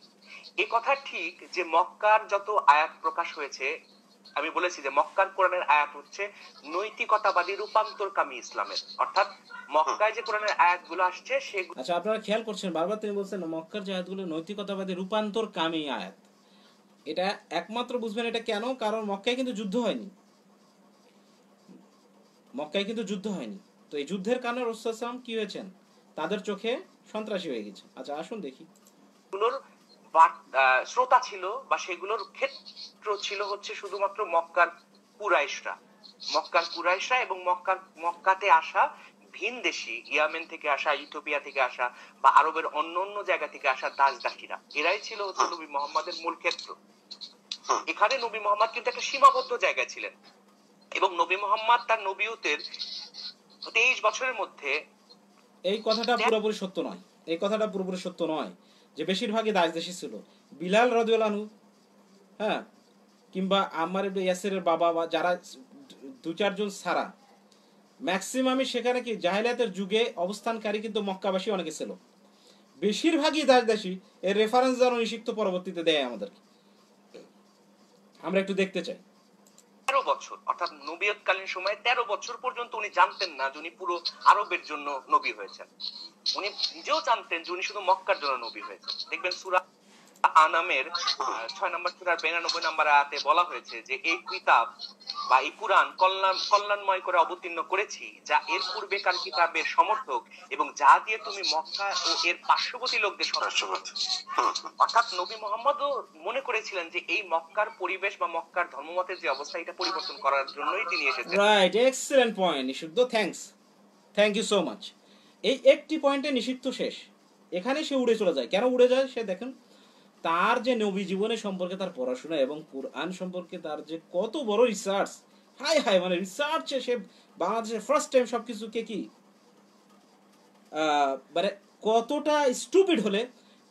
এই কথা ঠিক যে মক্কার যত আয়াত প্রকাশ হয়েছে, আমি বলেছি যে মক্কার কোরআনের আয়াত হচ্ছে নৈতিকতাবাদী রূপান্তরকামী ইসলামের, অর্থাৎ মক্কায় যে কোরআনের আয়াতগুলো আসছে সেগুলো। আচ্ছা, আপনারা খেয়াল করছেন বারবার তিনি বলছেন মক্কার যে আয়াতগুলো নৈতিকতাবাদী রূপান্তরকামী আয়াত। এটা একমাত্র বুঝবেন এটা কেন, কারণ মক্কায় কিন্তু যুদ্ধ হয়নি। তো এই যুদ্ধের কারণে রাসূল সাল্লাল্লাহু আলাইহি ওয়াসাল্লাম কি হয়েছেন? তাদের চোখে সন্ত্রাসী হয়ে গেছে। আচ্ছা আসুন দেখি। সেগুলোর শ্রোতা ছিল বা সেগুলোর ক্ষেত্র ছিল হচ্ছে শুধুমাত্র মক্কার কুরাইশরা এবং মক্কাতে আসা ভিনদেশী, ইয়ামেন থেকে আসা, ইথিওপিয়া থেকে আসা বা আরবের অন্য অন্য জায়গা থেকে আসা দাসদাসীরা, এরাই ছিল হচ্ছে নবী মোহাম্মদের মূল ক্ষেত্র। এখানে নবী মোহাম্মদ কিন্তু একটা সীমাবদ্ধ জায়গায় ছিলেন, এবং নবী মোহাম্মদ তার নবীয়তের 23 বছরের মধ্যে এই কথাটা পুরোপুরি সত্য নয় যে বেশিরভাগই দাসদাসী ছিল। বিলাল রাদিয়াল্লাহু আনহু, হ্যাঁ, কিংবা আম্মার ইবনে ইয়াসিরের বাবা বা যারা 2-4 জন ছাড়া ম্যাক্সিমামই সেখানে কি জাহেলিয়াতের যুগে অবস্থানকারী কিন্তু মক্কাবাসী অনেকে ছিল। বেশিরভাগই দাসদাসী। এর রেফারেন্স যেন নিষিক্ত পরবর্তীতে দেয় আমাদেরকে, আমরা একটু দেখতে চাই। 13 বছর, অর্থাৎ নবীয়তকালীন সময়ে 13 বছর পর্যন্ত উনি জানতেন না যে উনি পুরো আরবের জন্য নবী হয়েছেন। উনি নিজেও জানতেন যে উনি শুধু মক্কার জন্য নবী হয়েছেন। দেখবেন সূরা আনামের 6 নম্বর সূরার 92 নম্বর আয়াতে বলা হয়েছে যে এই কিতাব বা এই কুরআন কল্যাণময় করে অবতীর্ণ করেছি, যা এর পূর্বেকার কিতাবের সমর্থক এবং যা দিয়ে তুমি মক্কা ও এর পার্শ্ববর্তী লোকদের সতর্ক। অর্থাৎ নবী মুহাম্মদও মনে করেছিলেন যে এই মক্কার পরিবেশ বা মক্কার ধর্মমতের যে অবস্থা, এটা পরিবর্তন করার জন্যই তিনি এসেছেন। রাইট, এক্সেলেন্ট পয়েন্ট নিষিদ্ধ, থ্যাংক ইউ সো মাচ। এই একটি পয়েন্টে নিষিদ্ধ শেষ, এখানে সে উড়ে চলে যায়। কেন উড়ে যায়? সে দেখেন তার যে নবী জীবনের সম্পর্কে তার পড়াশোনা এবং কুরআন সম্পর্কে তার যে কত বড় রিসার্চ, হাই মানে রিসার্চে সে বাংলাদেশে ফার্স্ট টাইম সবকিছুকে কি মানে কতটা স্টুপিড হলে,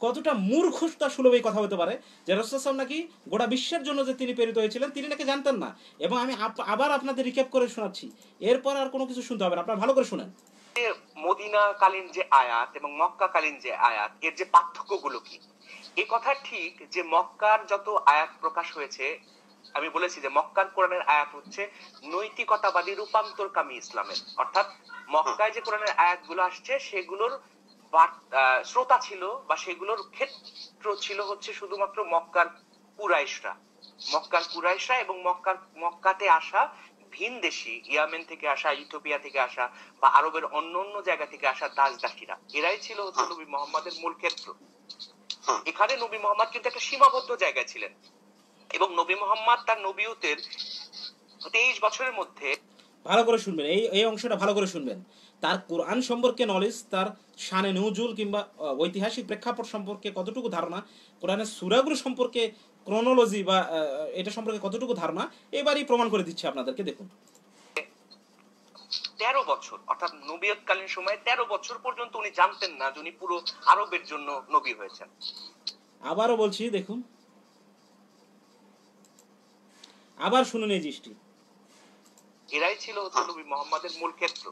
কতটা মূর্খতা সুলভ এই কথা হতে পারে যে রাসূল সাল্লাল্লাহু আলাইহি ওয়াসাল্লাম নাকি গোটা বিশ্বের জন্য যে তিনি প্রেরিত হয়েছিলেন তিনি নাকি জানতেন না। এবং আমি আবার আপনাদের রিক্যাপ করে শোনাচ্ছি, এরপর আর কোনো কিছু শুনতে হবে না, আপনারা ভালো করে শুনেন। মদিনা কালীন যে আয়াত এবং মক্কা কালীন যে আয়াত, এর যে পার্থক্যগুলো কি? এই কথা ঠিক যে মক্কার যত আয়াত প্রকাশ হয়েছে, আমি বলেছি যে মক্কার কোরআনের আয়াত হচ্ছে নৈতিকতাবাদী রূপান্তরকামী ইসলামের, অর্থাৎ মক্কায় যে কোরআনের আয়াতগুলো আসছে সেগুলোর শ্রোতা ছিল বা সেগুলোর ক্ষেত্র ছিল হচ্ছে শুধুমাত্র মক্কার কুরাইশরা এবং মক্কাতে আসা ভিনদেশী, ইয়ামেন থেকে আসা, ইথিওপিয়া থেকে আসা বা আরবের অন্য অন্য জায়গা থেকে আসা দাসদাসীরা, এরাই ছিল হচ্ছে নবী মুহাম্মদের মূল ক্ষেত্র। এখানে নবী মুহাম্মদ কিন্তু একটা সীমাবদ্ধ জায়গায় ছিলেন, এবং নবী মুহাম্মদ তার নবীয়তের 23 বছরের মধ্যে ভালো করে শুনবেন, এই এই অংশটা ভালো করে শুনবেন। তার কোরআন সম্পর্কে নলেজ, তার শানে নজুল কিংবা ঐতিহাসিক প্রেক্ষাপট সম্পর্কে কতটুকু ধারণা, কোরআনের সূরাগুলো সম্পর্কে ক্রোনোলজি বা এটা সম্পর্কে কতটুকু ধারণা, এবারই প্রমাণ করে দিচ্ছে আপনাদেরকে। দেখুন 13 বছর অর্থাৎ নবিয়তকালীন সময়ে 13 বছর পর্যন্ত উনি জানতেন না যে উনি পুরো আরবের জন্য নবী হয়েছেন। আবারও বলছি, দেখুন আবার শুনুন এই জিনিসটি। এরাই ছিল হচ্ছে নবী মোহাম্মদের মূল ক্ষেত্র।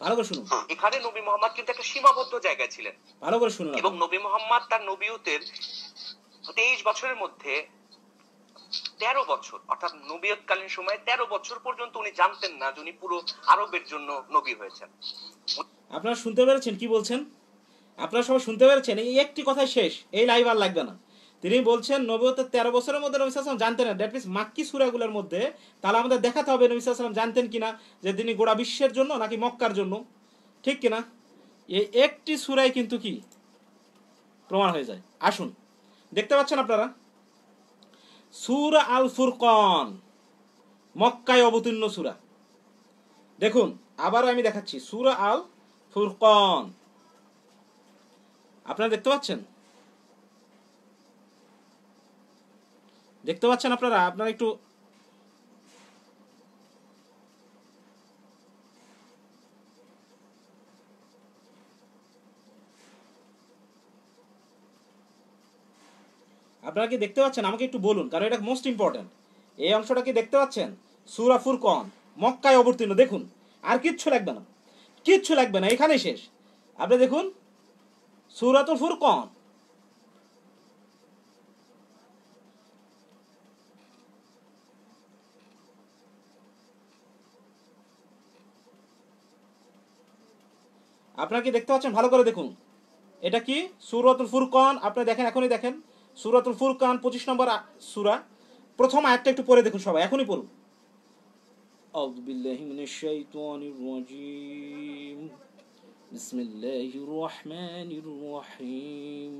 ভালো করে শুনুন। এখানে নবী মোহাম্মদ কিন্তু একটা সীমাবদ্ধ জায়গায় ছিলেন। ভালো করে শুনুন। এবং নবী মোহাম্মদ তার নবিয়তের 23 বছরের মধ্যে 13 বছর অর্থাৎ নবিয়তকালীন সময়ে 13 বছর পর্যন্ত উনি জানতেন না যে উনি পুরো আরবের জন্য নবী হয়েছেন। আপনারা শুনতে পেরেছেন কি বলছেন? আপনারা সবাই শুনতে পেরেছেন? এই একটি কথাই শেষ, এই লাইভ আর লাগবে না। তিনি বলছেন নবুয়তের 13 বছরের মধ্যে নবী সাল্লাল্লাহু আলাইহি ওয়াসাল্লাম জানতেন না। দ্যাট মিনস মাক্কি সূরাগুলোর মধ্যে তাহলে আমাদের দেখাতে হবে নবী সাল্লাল্লাহু আলাইহি ওয়াসাল্লাম জানতেন কিনা যে তিনি গোটা বিশ্বের জন্য নাকি মক্কার জন্য, ঠিক কিনা? এই একটি সূরাই কিন্তু কি প্রমাণ হয়ে যায়। আসুন, দেখতে পাচ্ছেন আপনারা সূরা আল ফুরকান, মক্কায় অবতীর্ণ সূরা। দেখুন আবার আমি দেখাচ্ছি, সূরা আল ফুরকান, আপনারা দেখতে পাচ্ছেন? দেখতে পাচ্ছেন আপনারা? আপনারা একটু আপনারা কি দেখতে পাচ্ছেন? আমাকে একটু বলুন, কারণ এটা মোস্ট ইম্পর্টেন্ট। এই অংশটা কি দেখতে পাচ্ছেন? সূরা ফুরকান, মক্কায় অবতীর্ণ। দেখুন আর কিচ্ছু লাগবে না, কিচ্ছু লাগবে না, এখানেই শেষ। আপনি দেখুন সূরাতুল ফুরকান, আপনারা কি দেখতে পাচ্ছেন? ভালো করে দেখুন, এটা কি সূরাতুল ফুরকান। আপনি দেখেন, এখনই দেখেন সূরাতুল ফুরকান 25 নম্বর সূরা, প্রথম আয়াতটা একটু পড়ে দেখুন সবাই, এখনই পড়ুন। আউযু বিল্লাহি মিনাশ শাইতানির রাজীম, বিসমিল্লাহির রহমানির রহিম,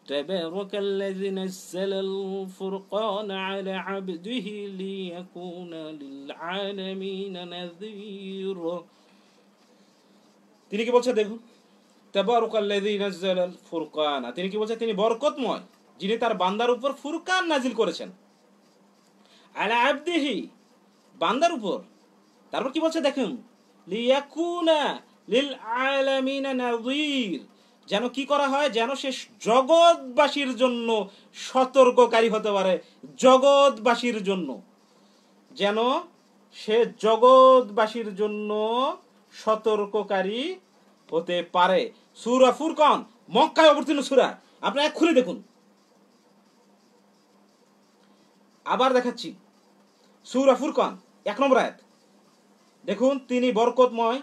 তাবারাকাল্লাযী নাযালাল ফুরকানা আলা আবদিহি লিয়াকুনা লিল আলামিনা নাযীরা। তিনি কি বলছে দেখুন, তাবারাকাল্লাযী নাযালাল ফুরকানা, তিনি কি বলছে? তিনি বরকতময় যিনি তার বান্দার উপর ফুরকান নাজিল করেছেন। আলা আবদিহি, বান্দার উপর। তারপর কি বলছে দেখুন, লিয়াকুনা লিল আলামিনা নাযীর, যেন কি করা হয়? যেন সে জগৎবাসীর জন্য সতর্ককারী হতে পারে। জগৎবাসীর জন্য, যেন সে জগৎবাসীর জন্য সতর্ককারী হতে পারে। সূরা ফুরকান, মক্কায় অবতীর্ণ সূরা। আপনারা এক্ষুনি দেখুন, আবার দেখাচ্ছি সূরা ফুরকান 1 নম্বর আয়াত। দেখুন, তিনি বরকতময়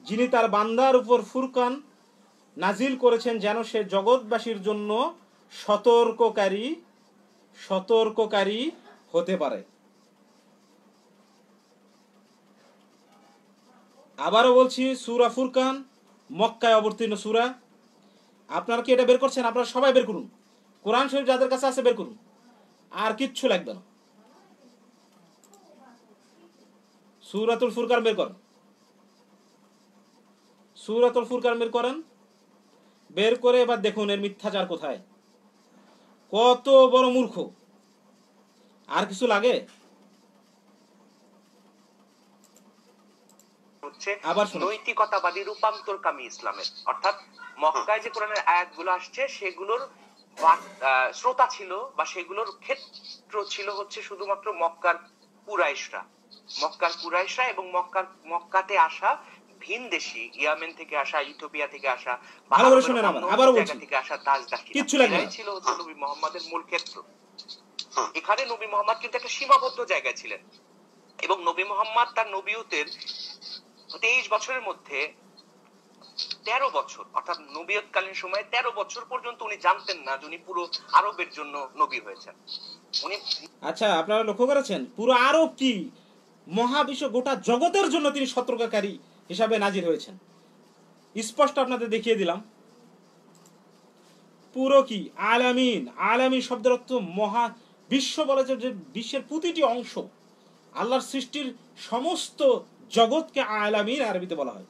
যিনি তার বান্দার উপর ফুরকান নাজিল করেছেন যেন সে জগৎবাসীর জন্য সতর্ককারী হতে পারে। আবারও বলছি, সূরা ফুরকান, মক্কায় অবতীর্ণ সূরা। আপনারা কি এটা বের করছেন? আপনারা সবাই বের করুন, কোরআন শরীফ যাদের কাছে আছে বের করুন, আর কিচ্ছু লাগবে না। সূরাতুল ফুরকান বের করেন, সূরাতুল ফুরকান বের করেন। বের করে এবার দেখুন এর মিথ্যাচার কোথায়, কত বড় মূর্খ। আর কিছু লাগে? হচ্ছে আবার নৈতিকতাবাদী রূপান্তরকামী ইসলামের, অর্থাৎ মক্কায় যে কোরআনের আয়াতগুলো আসছে সেগুলোর শ্রোতা ছিল বা সেগুলোর ক্ষেত্র ছিল হচ্ছে শুধুমাত্র মক্কার কুরাইশরা এবং মক্কাতে আসা ভিনদেশী, ইয়ামেন থেকে আসা, ইথিওপিয়া থেকে আসা, জায়গা থেকে আসা দাসদাসী ছিল হচ্ছে নবী মুহাম্মদের মূল ক্ষেত্র। এখানে নবী মুহাম্মদ কিন্তু একটা সীমাবদ্ধ জায়গায় ছিলেন এবং নবী মুহাম্মদ তার নবিয়তের 23 বছরের মধ্যে 13 বছর অর্থাৎ নবিয়তকালীন সময়ে 13 বছর পর্যন্ত উনি জানতেন না যে উনি পুরো আরবের জন্য নবী হয়েছেন। উনি, আচ্ছা আপনারা লক্ষ্য করেছেন পুরো আরব কি মহাবিশ্ব গোটা জগতের জন্য তিনি সতর্ককারী হিসাবে নাজির হয়েছেন। স্পষ্ট আপনাদের দেখিয়ে দিলাম। পুরো কি আলামিন, আলামিন শব্দের অর্থ মহা বিশ্ব, বলে যে বিশ্বের প্রতিটি অংশ, আল্লাহর সৃষ্টির সমস্ত জগৎকে আলামিন আরবিতে বলা হয়।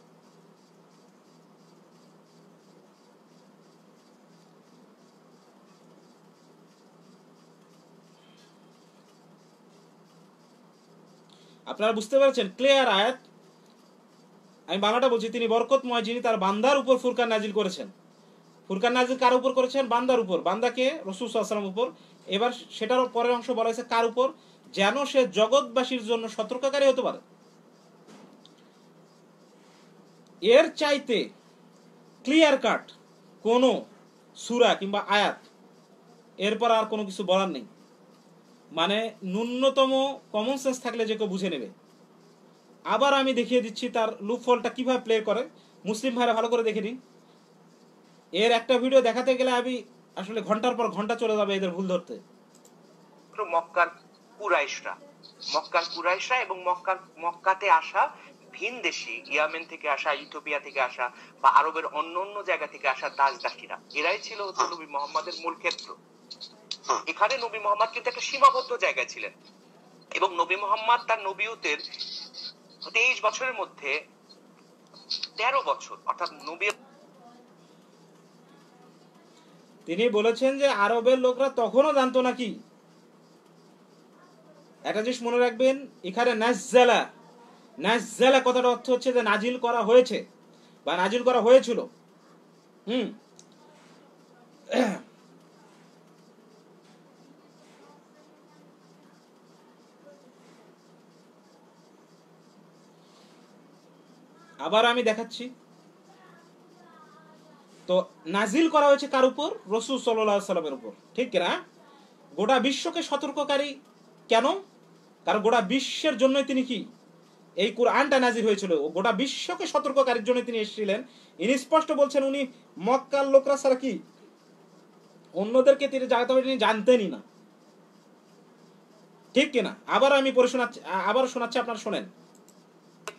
আপনারা বুঝতে পেরেছেন? ক্লিয়ার আয়াত। আমি বাংলাটা বলছি, তিনি বরকতময় যিনি তার বান্দার উপর ফুরকান নাজিল করেছেন। ফুরকান নাজিল কার উপর করেছেন? বান্দার উপর। বান্দাকে রাসূল সাল্লাল্লাহু আলাইহি ওয়াসাল্লামের উপর। এবার সেটার পরের অংশ বলা হয়েছে কার উপর? যেন সে জগৎবাসীর জন্য সতর্ককারী হতে পারে। এর চাইতে ক্লিয়ার কাট কোন সূরা কিংবা আয়াত এরপর আর কোনো কিছু বলার নেই। মানে ন্যূনতম কমন সেন্স থাকলে যে কেউ বুঝে নেবে। আবার আমি দেখিয়ে দিচ্ছি তার লুপহোলটা কিভাবে প্লে করে। মুসলিম ভাইরা ভালো করে দেখে নিন। এর একটা ভিডিও দেখাতে গেলে আমি আসলে ঘন্টার পর ঘন্টা চলে যাবে এদের ভুল ধরতে। মক্কার কুরাইশরা এবং মক্কাতে আসা ভিনদেশী, ইয়ামেন থেকে আসা, ইথিওপিয়া থেকে আসা বা আরবের অন্য অন্য জায়গা থেকে আসা দাসদাসীরা, এরাই ছিল হচ্ছে নবী মুহাম্মদের মূল ক্ষেত্র। এখানে নবী মুহাম্মদ কিন্তু একটা সীমাবদ্ধ জায়গায় ছিলেন এবং নবী মুহাম্মদ তার নবীয়তের 23 বছরের মধ্যে 13 বছর অর্থাৎ নবী, তিনি বলেছেন যে আরবের লোকরা তখনও জানতো না কি। একটা জিনিস মনে রাখবেন, এখানে নাজ্জালা কথাটা অর্থ হচ্ছে যে নাজিল করা হয়েছে বা নাজিল করা হয়েছিল। আবার আমি দেখাচ্ছি। তো নাজিল করা হয়েছে কার উপর? রাসূল সাল্লাল্লাহু আলাইহি ওয়াসাল্লামের উপর, ঠিক না? গোটা বিশ্বকে সতর্ককারী কেন? কারণ গোটা বিশ্বের জন্য তিনি কি এই কোরআনটা নাজিল হয়েছিল, গোটা বিশ্বকে সতর্ককারীর জন্য তিনি এসেছিলেন। ইনি স্পষ্ট বলছেন উনি মক্কার লোকরা ছাড়া কি অন্যদেরকে তিনি জানতেনই না, ঠিক কিনা? আবার আমি পড়ে শোনাচ্ছি, আবার শোনাচ্ছি, আপনারা শোনেন।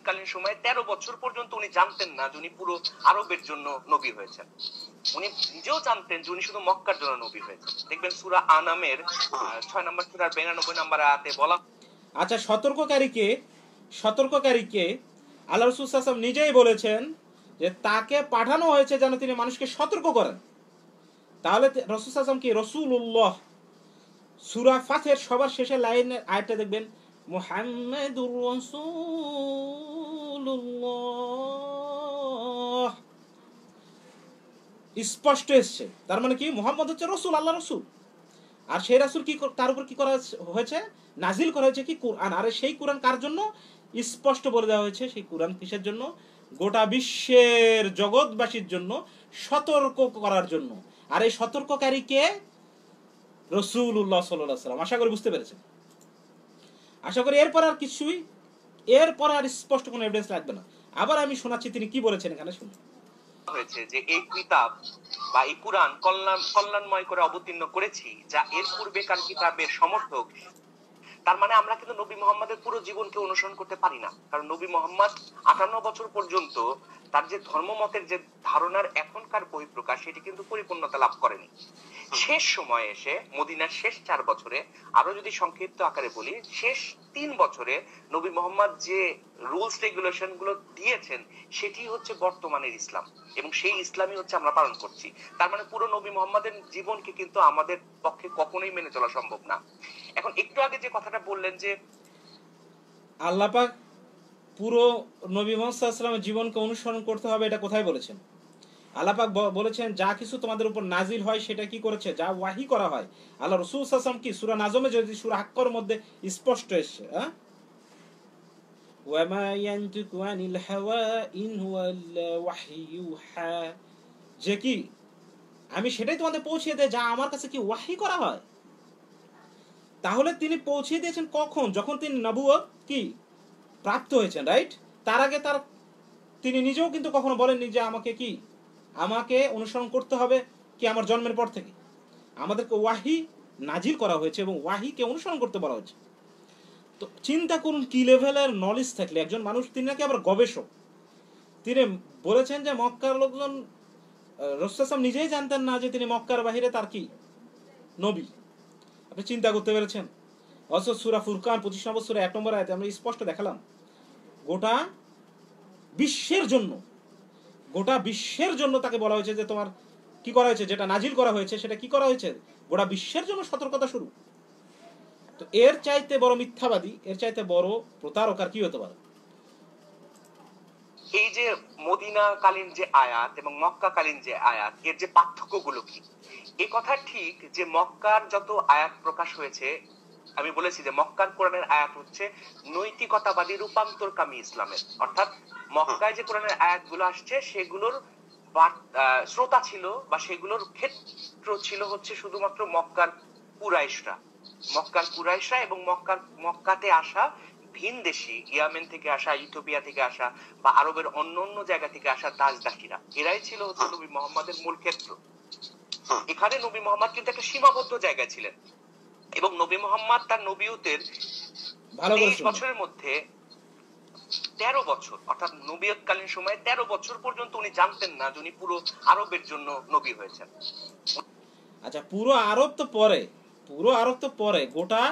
কালীন সময়ে 13 বছর পর্যন্ত উনি জানতেন না যে উনি পুরো আরবের জন্য নবী হয়েছেন। উনি নিজেও জানতেন যে উনি শুধু মক্কার জন্য নবী হয়েছেন। দেখবেন সূরা আনামের 6 নম্বর সূরার 92 নম্বর আয়াতে বলা। আচ্ছা, সতর্ককারীকে আল্লাহ রাসূল সাল্লাল্লাহু আলাইহি ওয়াসাল্লাম নিজেই বলেছেন যে তাকে পাঠানো হয়েছে যেন তিনি মানুষকে সতর্ক করেন। তাহলে রাসূল সাল্লাল্লাহু আলাইহি ওয়াসাল্লাম কি রাসূলুল্লাহ। সূরা ফাতহের সবার শেষে লাইনের আয়াতটা দেখবেন, মুহাম্মাদুর রাসূলুল্লাহ, স্পষ্ট এসছে। তার মানে কি মুহাম্মদ হচ্ছে রাসূল, আল্লাহ রাসূল। আর সেই রাসূল কি তার উপর কি করা হয়েছে? নাজিল করা হয়েছে কি? কোরআন। আর সেই কোরআন কার জন্য? স্পষ্ট বলে দেওয়া হয়েছে সেই কোরআন কিসের জন্য? গোটা বিশ্বের জগৎবাসীর জন্য সতর্ক করার জন্য। আর এই সতর্ককারীকে রাসূলুল্লাহ সাল্লাল্লাহু আলাইহি ওয়াসাল্লাম। আশা করি বুঝতে পেরেছেন। আশা করি এরপর আর স্পষ্ট কোনো এভিডেন্স লাগবে না। আবার আমি শোনাচ্ছি তিনি কি বলেছেন, এখানে শুনুন। হয়েছে যে এই কিতাব বা এই কুরআন কল্যাণময় করে অবতীর্ণ করেছি, যা এর পূর্বেকার কিতাবের সমর্থক। তার মানে আমরা কিন্তু নবী মুহাম্মদের পুরো জীবনকে অনুসরণ করতে পারি না, কারণ নবী মুহাম্মদ 58 বছর পর্যন্ত তার যে ধর্মমতের যে ধারণার এখনকার বহিঃপ্রকাশ সেটি কিন্তু পরিপূর্ণতা লাভ করেনি। শেষ সময়ে এসে মদিনার শেষ 4 বছরে, আরো যদি সংক্ষিপ্ত আকারে বলি, শেষ 3 বছরে নবী মুহাম্মদ যে রুলস রেগুলেশন গুলো দিয়েছেন সেটি হচ্ছে বর্তমানের ইসলাম, এবং সেই ইসলামই হচ্ছে আমরা পালন করছি। তার মানে পুরো নবী মুহাম্মদের জীবনকে কিন্তু আমাদের পক্ষে কখনোই মেনে চলা সম্ভব না। এখন একটু আগে যে কথাটা বললেন যে আল্লাহ পাক পুরো নবী মুহাম্মদ সাল্লাল্লাহু আলাইহি ওয়াসাল্লামের জীবনকে অনুসরণ করতে হবে, এটা কোথায় বলেছেন? আল্লাহ পাক বলেছেন যা কিছু তোমাদের উপর নাজিল হয় সেটা কি করেছে? যা ওয়াহি করা হয়। আল্লাহ রাসূল সাল্লাল্লাহু আলাইহি ওয়াসাল্লাম কি সূরা নাজমে যদি সূরা হাক্কর মধ্যে স্পষ্ট এসেছে, ওয়া মা ইয়ানতিকু আনিল হাওয়া ইন হুয়া ইল্লা ওয়াহয়ু ইউহা, যে কি আমি সেটাই তোমাদের পৌঁছে দেই যা আমার কাছে কি ওয়াহি করা হয়। তাহলে তিনি পৌঁছে দিয়েছেন কখন? যখন তিনি নবুয়ত কি প্রাপ্ত হয়েছেন, রাইট? তার আগে তিনি নিজেও কিন্তু কখনো বলেননি যে আমাকে অনুসরণ করতে হবে কি আমার জন্মের পর থেকে। আমাদেরকে ওয়াহি নাজিল করা হয়েছে এবং ওয়াহিকে অনুসরণ করতে বলা হয়েছে। তো চিন্তা করুন কি লেভেলের নলেজ থাকলে একজন মানুষ, তিনি নাকি আবার গবেষক, তিনি বলেছেন যে মক্কার লোকজন, রাসূল সাল্লাল্লাহু নিজেই জানতেন না যে তিনি মক্কার বাহিরে তার কি নবী। আপনি চিন্তা করতে পেরেছেন? অথচ সূরা ফুরকান 25 নম্বর সূরা 1 নম্বর আয়াতে আমরা স্পষ্ট দেখালাম গোটা বিশ্বের জন্য, গোটা বিশ্বের জন্য তাকে বলা হয়েছে যে তোমার কি করা হয়েছে, যেটা নাজিল করা হয়েছে সেটা কি করা হয়েছে, গোটা বিশ্বের জন্য সতর্কতা শুরু। তো এর চাইতে বড় মিথ্যাবাদী, এর চাইতে বড় প্রতারক আর কি হতে পারে? এই যে মদিনা কালীন যে আয়াত এবং মক্কা কালীন যে আয়াত, এর যে পার্থক্যগুলো কি? এই কথা ঠিক যে মক্কার যত আয়াত প্রকাশ হয়েছে, আমি বলেছি যে মক্কার কোরআনের আয়াত হচ্ছে নৈতিকতাবাদী রূপান্তরকামী ইসলামের, অর্থাৎ মক্কায় যে কোরআনের আয়াতগুলো আসছে সেগুলোর শ্রোতা ছিল বা সেগুলোর ক্ষেত্র ছিল হচ্ছে শুধুমাত্র মক্কার কুরাইশরা, এবং মক্কাতে আসা ভিনদেশী, ইয়ামেন থেকে আসা, ইথিওপিয়া থেকে আসা বা আরবের অন্য অন্য জায়গা থেকে আসা দাসদাসীরা, এরাই ছিল হচ্ছে নবী মোহাম্মদের মূল ক্ষেত্র। এখানে নবী মোহাম্মদ কিন্তু একটা সীমাবদ্ধ জায়গায় ছিলেন এবং নবী মোহাম্মদ তার নবীয়তের 23 বছরের মধ্যে 13 বছর, অর্থাৎ নবীয়তকালীন সময়ে 13 বছর পর্যন্ত উনি জানতেন না যে উনি পুরো আরবের জন্য নবী হয়েছেন। আচ্ছা, পুরো আরব তো পরে গোটা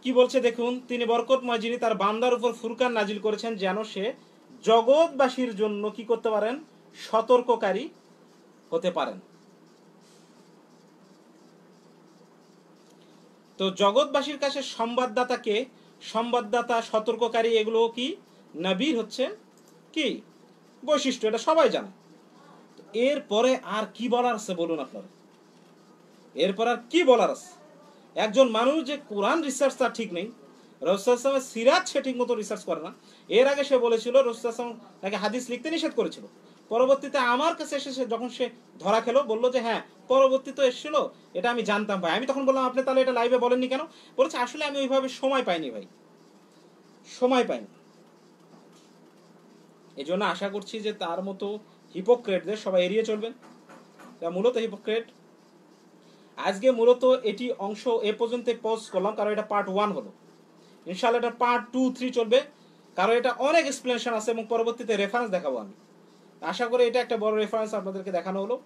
কি বলছে দেখুন, তিনি বরকতময় যিনি তার বান্দার উপর ফুরকান নাজিল করেছেন যেন সে জগৎবাসীর জন্য কি করতে পারেন, সতর্ককারী হতে পারেন। তো জগৎবাসীর কাছে সংবাদদাতা, সতর্ককারী, এগুলো কি নবীর হচ্ছে কি বৈশিষ্ট্য, এটা সবাই জানে। এরপরে আর কি বলার আছে বলুন আপনারা? এরপর আর কি বলার আছে? একজন মানুষ যে কোরআন রিসার্চ তার ঠিক নেই, রাসূলুল্লাহ সিরাত সে ঠিক মতো রিসার্চ করে না। এর আগে সে বলেছিল রাসূলুল্লাহ তাকে হাদিস লিখতে নিষেধ করেছিল, পরবর্তীতে আমার কাছে এসে যখন সে ধরা খেলো বললো যে হ্যাঁ পরবর্তীতে এসেছিল, এটা আমি জানতাম ভাই। আমি তখন বললাম আপনি তাহলে এটা লাইভে বলেননি কেন? বলেছে আসলে আমি ওইভাবে সময় পাইনি ভাই, সময় পাইনি। এই জন্য আশা করছি যে তার মতো হিপোক্রেটদের সবাই এড়িয়ে চলবেন, মূলত হিপোক্রেট। আজকে মূলত এটি অংশ এ পর্যন্ত পজ করলাম, কারণ এটা পার্ট 1 হলো। ইনশাআল্লাহ এটা পার্ট 2, 3 চলবে, কারণ এটা অনেক এক্সপ্লেনেশন আছে এবং পরবর্তীতে রেফারেন্স দেখাবো আমি। আশা করি এটা একটা বড় রেফারেন্স আপনাদেরকে দেখানো হলো।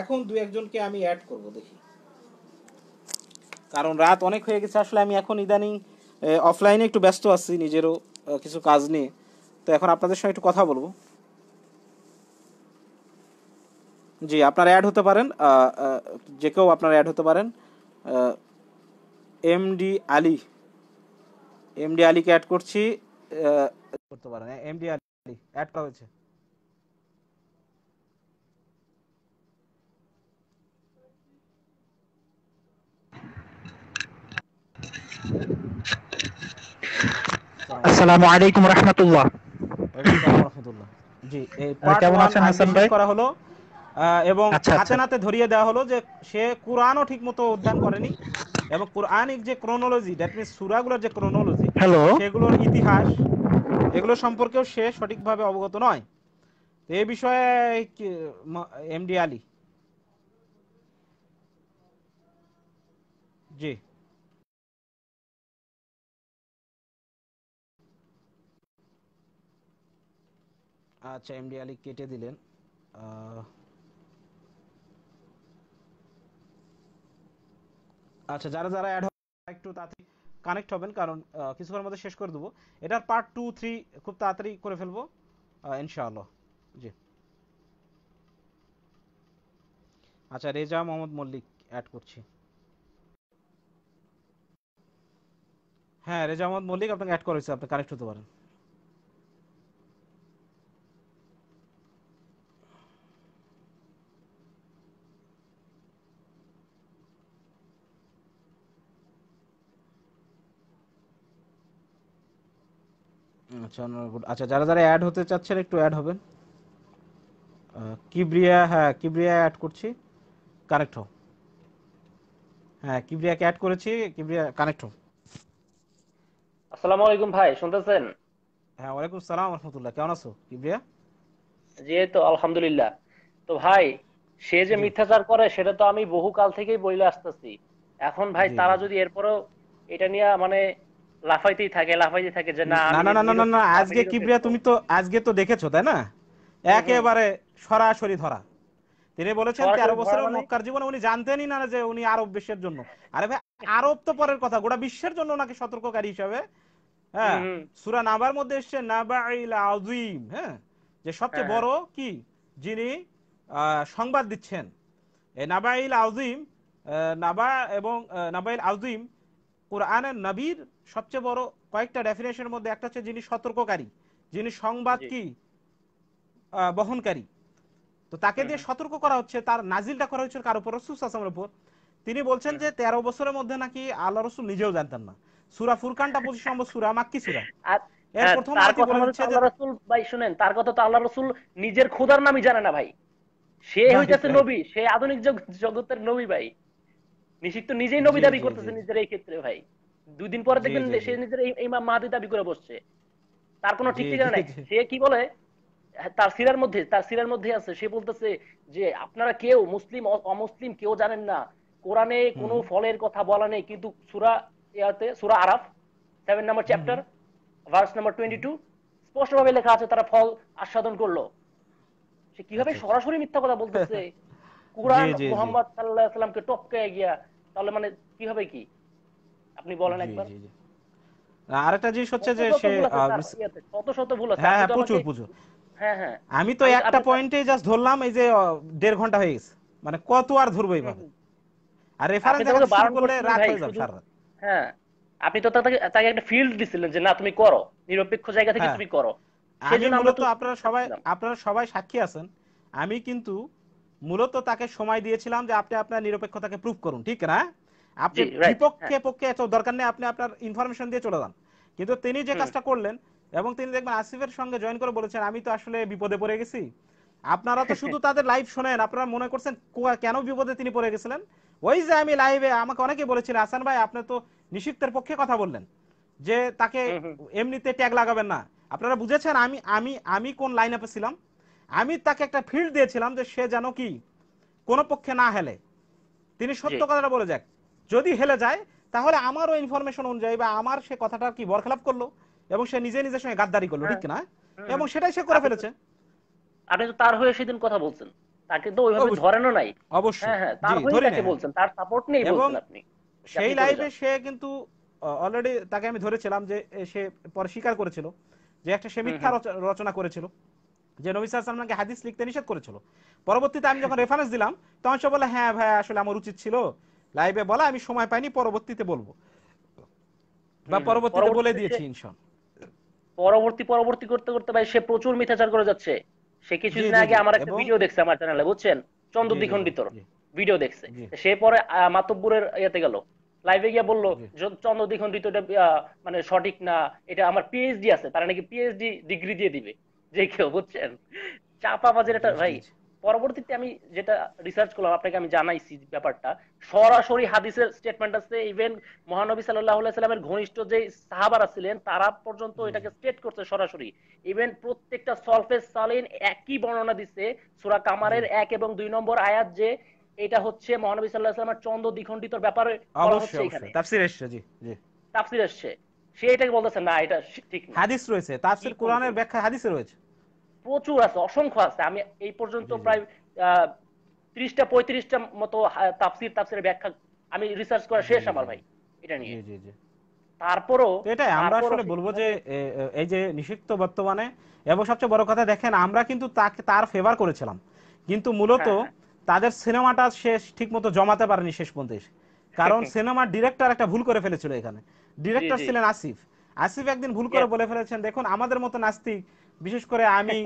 এখন 2-1 জনকে আমি অ্যাড করব, দেখি, কারণ রাত অনেক হয়ে গেছে। আসলে আমি এখন ইদানিং অফলাইনে একটু ব্যস্ত আছি নিজেরও কিছু কাজ নিয়ে, তো এখন আপনাদের সঙ্গে একটু কথা বলবো। জি, আপনারা অ্যাড হতে পারেন, যে কেউ আপনারা অ্যাড হতে পারেন। এমডি আলীকে অ্যাড করছি, করতে পারেন। এমডি আলী অ্যাড করা হয়েছে। আসসালামু আলাইকুম রাহমাতুল্লাহ। জি, এই পার্ট 1 শেষ করা হলো এবং হাতে নাতে ধরিয়ে দেওয়া হলো যে সে কোরআনও ঠিকমতো অধ্যয়ন করেনি এবং কোরআনিক যে ক্রোনোলজি, দ্যাট মিন্স সূরাগুলোর যে ক্রোনোলজি, সেগুলোর ইতিহাস, এগুলো সম্পর্কেও সে সঠিকভাবে অবগত নয়। তো এই বিষয়ে এমডি আলী, জি আচ্ছা, এমডি আলী কেটে দিলেন। আচ্ছা, যারা যারা অ্যাড একটু তাড়াতাড়ি কানেক্ট হবেন, কারণ কিছুক্ষণের মধ্যে শেষ করে দেবো। এটার পার্ট 2, 3 খুব তাড়াতাড়ি করে ফেলবো ইনশাআল্লাহ। জি আচ্ছা, রেজা মোহাম্মদ মল্লিক অ্যাড করছি। হ্যাঁ, রেজা মোহাম্মদ মল্লিক আপনাকে অ্যাড করেছে, আপনি কানেক্ট হতে পারেন। আচ্ছা, আচ্ছা, যারা যারা অ্যাড হতে চাচ্ছেন একটু অ্যাড হবেন। কিবরিয়া, হ্যাঁ কিবরিয়া অ্যাড করছি, কানেক্ট হও। হ্যাঁ, কিবরিয়াকে অ্যাড করেছি, কিবরিয়া কানেক্ট হও। আসসালামু আলাইকুম ভাই, শুনতেছেন? হ্যাঁ, ওয়ালাইকুম সালাম রাহমাতুল্লাহ। কেমন আছো কিবরিয়া? জি, এই তো আলহামদুলিল্লাহ। তো ভাই, সে যে জি মিথ্যাচার করে সেটা তো আমি বহুকাল থেকেই বলে আসতেছি। এখন ভাই জি তারা জি যদি এরপরও এটা নিয়ে মানে লাফাইতেই থাকে যে না না আমি না না না না না, আমি আজকে কিবরিয়া নিরপেক্ষ। তুমি তো আজকে তো দেখেছো তাই না, হুম হুম। একেবারে সরাসরি ধরা। তিনি বলেছেন সরাসরি 13 ধরা বছরের মানে মক্কার জীবনে উনি জানতেনই না যে উনি আরব বিশ্বের জন্য। আরে ভাই, আরব তো পরের কথা, গোটা বিশ্বের জন্য ওনাকে সতর্ককারী হিসাবে হ্যাঁ, হুম। সূরা নাবার মধ্যে এসছে নাবাইল আযীম, হ্যাঁ, যে সবচেয়ে হ্যাঁ, হ্যাঁ। বড় কি যিনি সংবাদ দিচ্ছেন। এই নাবাইল আযীম, নাবা এবং নাবাইল আযীম কোরআনের নবীর সবচেয়ে বড় কয়েকটা ডেফিনেশনের মধ্যে একটা হচ্ছে যিনি সতর্ককারী, যিনি সংবাদ জি। কি বহনকারী। তো তাকে হুম, দিয়ে হুম। সতর্ক করা হচ্ছে, তার নাজিলটা করা হচ্ছে কার উপর? রাসূল সাল্লাল্লাহু আলাইহি ওয়াসাল্লামের উপর। তিনি বলছেন হুম, যে হুম। 13 বছরের মধ্যে নাকি আল্লাহ রাসূল নিজেও জানতেন না। সূরা ফুরকানটা 25 নম্বর সূরা, মাক্কি সূরা। আর এর হ্যাঁ, প্রথম তার আয়াতই কথা বলে মতে তো দিচ্ছে যে আল্লাহ রাসূল ভাই শুনেন, তার কথা তো আল্লাহ রাসূল নিজের খোদার নামই জানে না ভাই। সে রাইট হইতাছে রাইট নবী, সে আধুনিক জগতের নবী ভাই। নিশ্চিত তো নিজেই নবী জি দাবি জি জি করতেছে নিজের এই ক্ষেত্রে ভাই। 2 দিন পরে জি দেখবেন জি সে জি নিজের এই ইমাম মাহদী দাবি করে বসছে। তার কোনো জি ঠিক জি ঠিকানা নাই। জি সে কি বলে, তার সিরার মধ্যে আছে, সে বলতেছে যে আপনারা কেউ মুসলিম অমুসলিম কেউ জানেন না, কোরআনে কোনো হুম ফলের কথা বলা নেই, কিন্তু সূরা আরাফ 7 নম্বর হুম চ্যাপ্টার হুম ভার্স নাম্বার হুম। 22 স্পষ্টভাবে লেখা আছে তারা ফল আস্বাদন করলো। সে কিভাবে আচ্ছা আচ্ছা সরাসরি মিথ্যা কথা বলতেছে জি কোরআন জি জি মুহাম্মদ সাল্লাল্লাহু আলাইহি সাল্লামকে টপকে গিয়া। তাহলে মানে কিভাবে কি আপনি বলেন জি একবার। জি জি। আরেকটা জিনিস হচ্ছে শত যে শত সে ভুল আছে তার ইয়াতে, শত শত ভুল আছে, হ্যাঁ আপনি হ্যাঁ তো আমাকে। প্রচুর প্রচুর। হ্যাঁ, হ্যাঁ। আমি তো আমি তো একটা আপনি পয়েন্টে জাস্ট ধরলাম, এই যে 1.5 ঘন্টা হয়ে গেছে, মানে কত আর ধরবো হুম, এইভাবে? হুম। আর আপনি রেফারেন্স তো আমাকে দেখাতে শুরু বারণ করলে করছিলেন রাত ভাই হয়ে যাবে শুধু। সারা রাত। হ্যাঁ, আপনি তো তাকে একটা ফিল্ড দিছিলেন যে না তুমি করো, নিরপেক্ষ জায়গা থেকে হ্যাঁ, তুমি করো। আমি সেজন্য আমরা মূলত তো চাচ্ছিলাম। আপনারা সবাই সাক্ষী আছেন, আমি কিন্তু মূলত তাকে সময় দিয়েছিলাম যে আপনি আপনার নিরপেক্ষতাকে প্রুভ করুন, ঠিক না? আপনি জি, রাইট। হ্যাঁ। বিপক্ষে পক্ষে এত দরকার নেই, আপনি আপনার ইনফরমেশন দিয়ে চলে যান। কিন্তু তিনি যে হুম। কাজটা করলেন, এবং তিনি দেখবেন আসিফের সঙ্গে জয়েন করে বলেছেন আমি তো আসলে বিপদে পড়ে গেছি। আপনারা তো শুধু তাদের লাইভ শোনেন, আপনারা মনে করছেন কেন বিপদে তিনি পড়ে গেছিলেন। ওই যে আমি লাইভে আমাকে অনেকে বলেছিল হাসান ভাই আপনি তো নিষিদ্ধের পক্ষে কথা বললেন, যে তাকে হুম, হুম। এমনিতে ট্যাগ লাগাবেন না। আপনারা বুঝেছেন আমি আমি আমি কোন লাইন আপে ছিলাম? আমি তাকে একটা ফিল্ড দিয়েছিলাম যে সে যেন কি কোনো পক্ষে না হেলে, তিনি জি। সত্য কথাটা বলে যাক। যদি হেলে যায় তাহলে আমারও ইনফরমেশন অনুযায়ী বা আমার সে কথাটার কি বরখেলাপ করলো, এবং সে নিজে নিজের সঙ্গে গাদ্দারি করলো, হ্যাঁ। ঠিক না? হুম, এবং হুম। সেটাই সে করে আপনি তো ফেলেছে। আপনি তো তার হয়ে সেদিন কথা বলছেন, তাকে তো ওইভাবে অবশ্যই ধরেনও নাই। অবশ্যই হ্যাঁ, হ্যাঁ, জি তার হয়েই ধরি না, তাকে হ্যাঁ। বলছেন, তার সাপোর্ট নেই এবং বলছেন আপনি যে সেই আপনি করে লাইভে যান। সে কিন্তু অলরেডি তাকে আমি ধরেছিলাম যে সে পরে স্বীকার করেছিল যে একটা সে হুম, মিথ্যা হুম। রচনা করেছিল, যে নবী সাল্লাল্লাহু আলাইহি ওয়াসাল্লামকে হাদিস লিখতে নিষেধ করেছিল। পরবর্তীতে আমি যখন রেফারেন্স দিলাম তখন সে বলে হ্যাঁ ভাই আসলে আমার উচিত ছিল লাইভে বলা, আমি সময় পাইনি, পরবর্তীতে বলবো, বা হুম, হুম। পরবর্তীতে বলে পরবর্তীতে সে দিয়েছি ইনশাআল্লাহ। পরবর্তী করতে করতে ভাই সে প্রচুর মিথ্যাচার করে যাচ্ছে। সে জি কিছুদিন জি আগে জি আমার একটা এবং ভিডিও দেখছে আমার চ্যানেলে, বুঝছেন, চন্দ্র জি জি জি দ্বিখণ্ডিতর জি ভিডিও দেখছে। জি সে পরে মাতব্বরের ইয়েতে গেল, লাইভে গিয়ে বলল জি চন্দ্র দ্বিখণ্ডিত এটা মানে সঠিক না, এটা আমার পিএইচডি আছে, তারা নাকি পিএইচডি ডিগ্রি দিয়ে দিবে যে কেউ, বুঝছেন, চাপাবাজের এটা জি ভাই। জি জি পরবর্তীতে আমি যেটা রিসার্চ করলাম আপনাকে আমি জানাইছি ব্যাপারটা, সরাসরি হাদিসের স্টেটমেন্ট আছে। ইভেন মহানবী সাল্লাল্লাহু আলাইহি সাল্লামের ঘনিষ্ঠ যে সাহাবারা ছিলেন তারা পর্যন্ত জি এটাকে স্টেট করছে সরাসরি। ইভেন প্রত্যেকটা সলফেজ সালিন একই বর্ণনা দিচ্ছে সূরা জি কামারের 1 এবং 2 নম্বর আয়াত, যে এটা হচ্ছে মহানবী সাল্লাল্লাহু আলাইহি সাল্লামের চন্দ্র দ্বিখণ্ডিতর ব্যাপারে বলা হচ্ছে অবশ্যই এখানে, অবশ্যই তাফসীর এসছে, জি জি। তাফসীর এসছে। সে এটাকে বলতেছে না এটা ঠিক না। হাদিস রয়েছে, কি তাফসীর কোরআনের বলবেন, ব্যাখ্যা হাদিসে রয়েছে। প্রচুর আছে, অসংখ্য আছে। আমি এই পর্যন্ত জি জি প্রায় 30টা 35টা মতো তাফসীরের ব্যাখ্যা আমি রিসার্চ করা জি শেষ জি আমার জি ভাই এটা জি নিয়ে। জি জি। তারপরও তো এটাই আমরা তারপরও আসলে সে বলবো যে কিভাবে। এই যে নিষিদ্ধ বর্তমানে, এবং সবচেয়ে বড় কথা দেখেন আমরা কিন্তু তার ফেভার করেছিলাম, কিন্তু মূলত হ্যাঁ, হ্যাঁ। তাদের সিনেমাটা শেষ ঠিক মতো জমাতে পারেনি শেষ পর্যন্ত এসে। কারণ সিনেমার ডিরেক্টর একটা ভুল করে ফেলেছিল এখানে। জি, ডিরেক্টর জি। ছিলেন আসিফ। আসিফ একদিন ভুল করে ইয়েস। বলে ফেলেছেন, দেখুন আমাদের মতো নাস্তিক, বিশেষ করে আমি,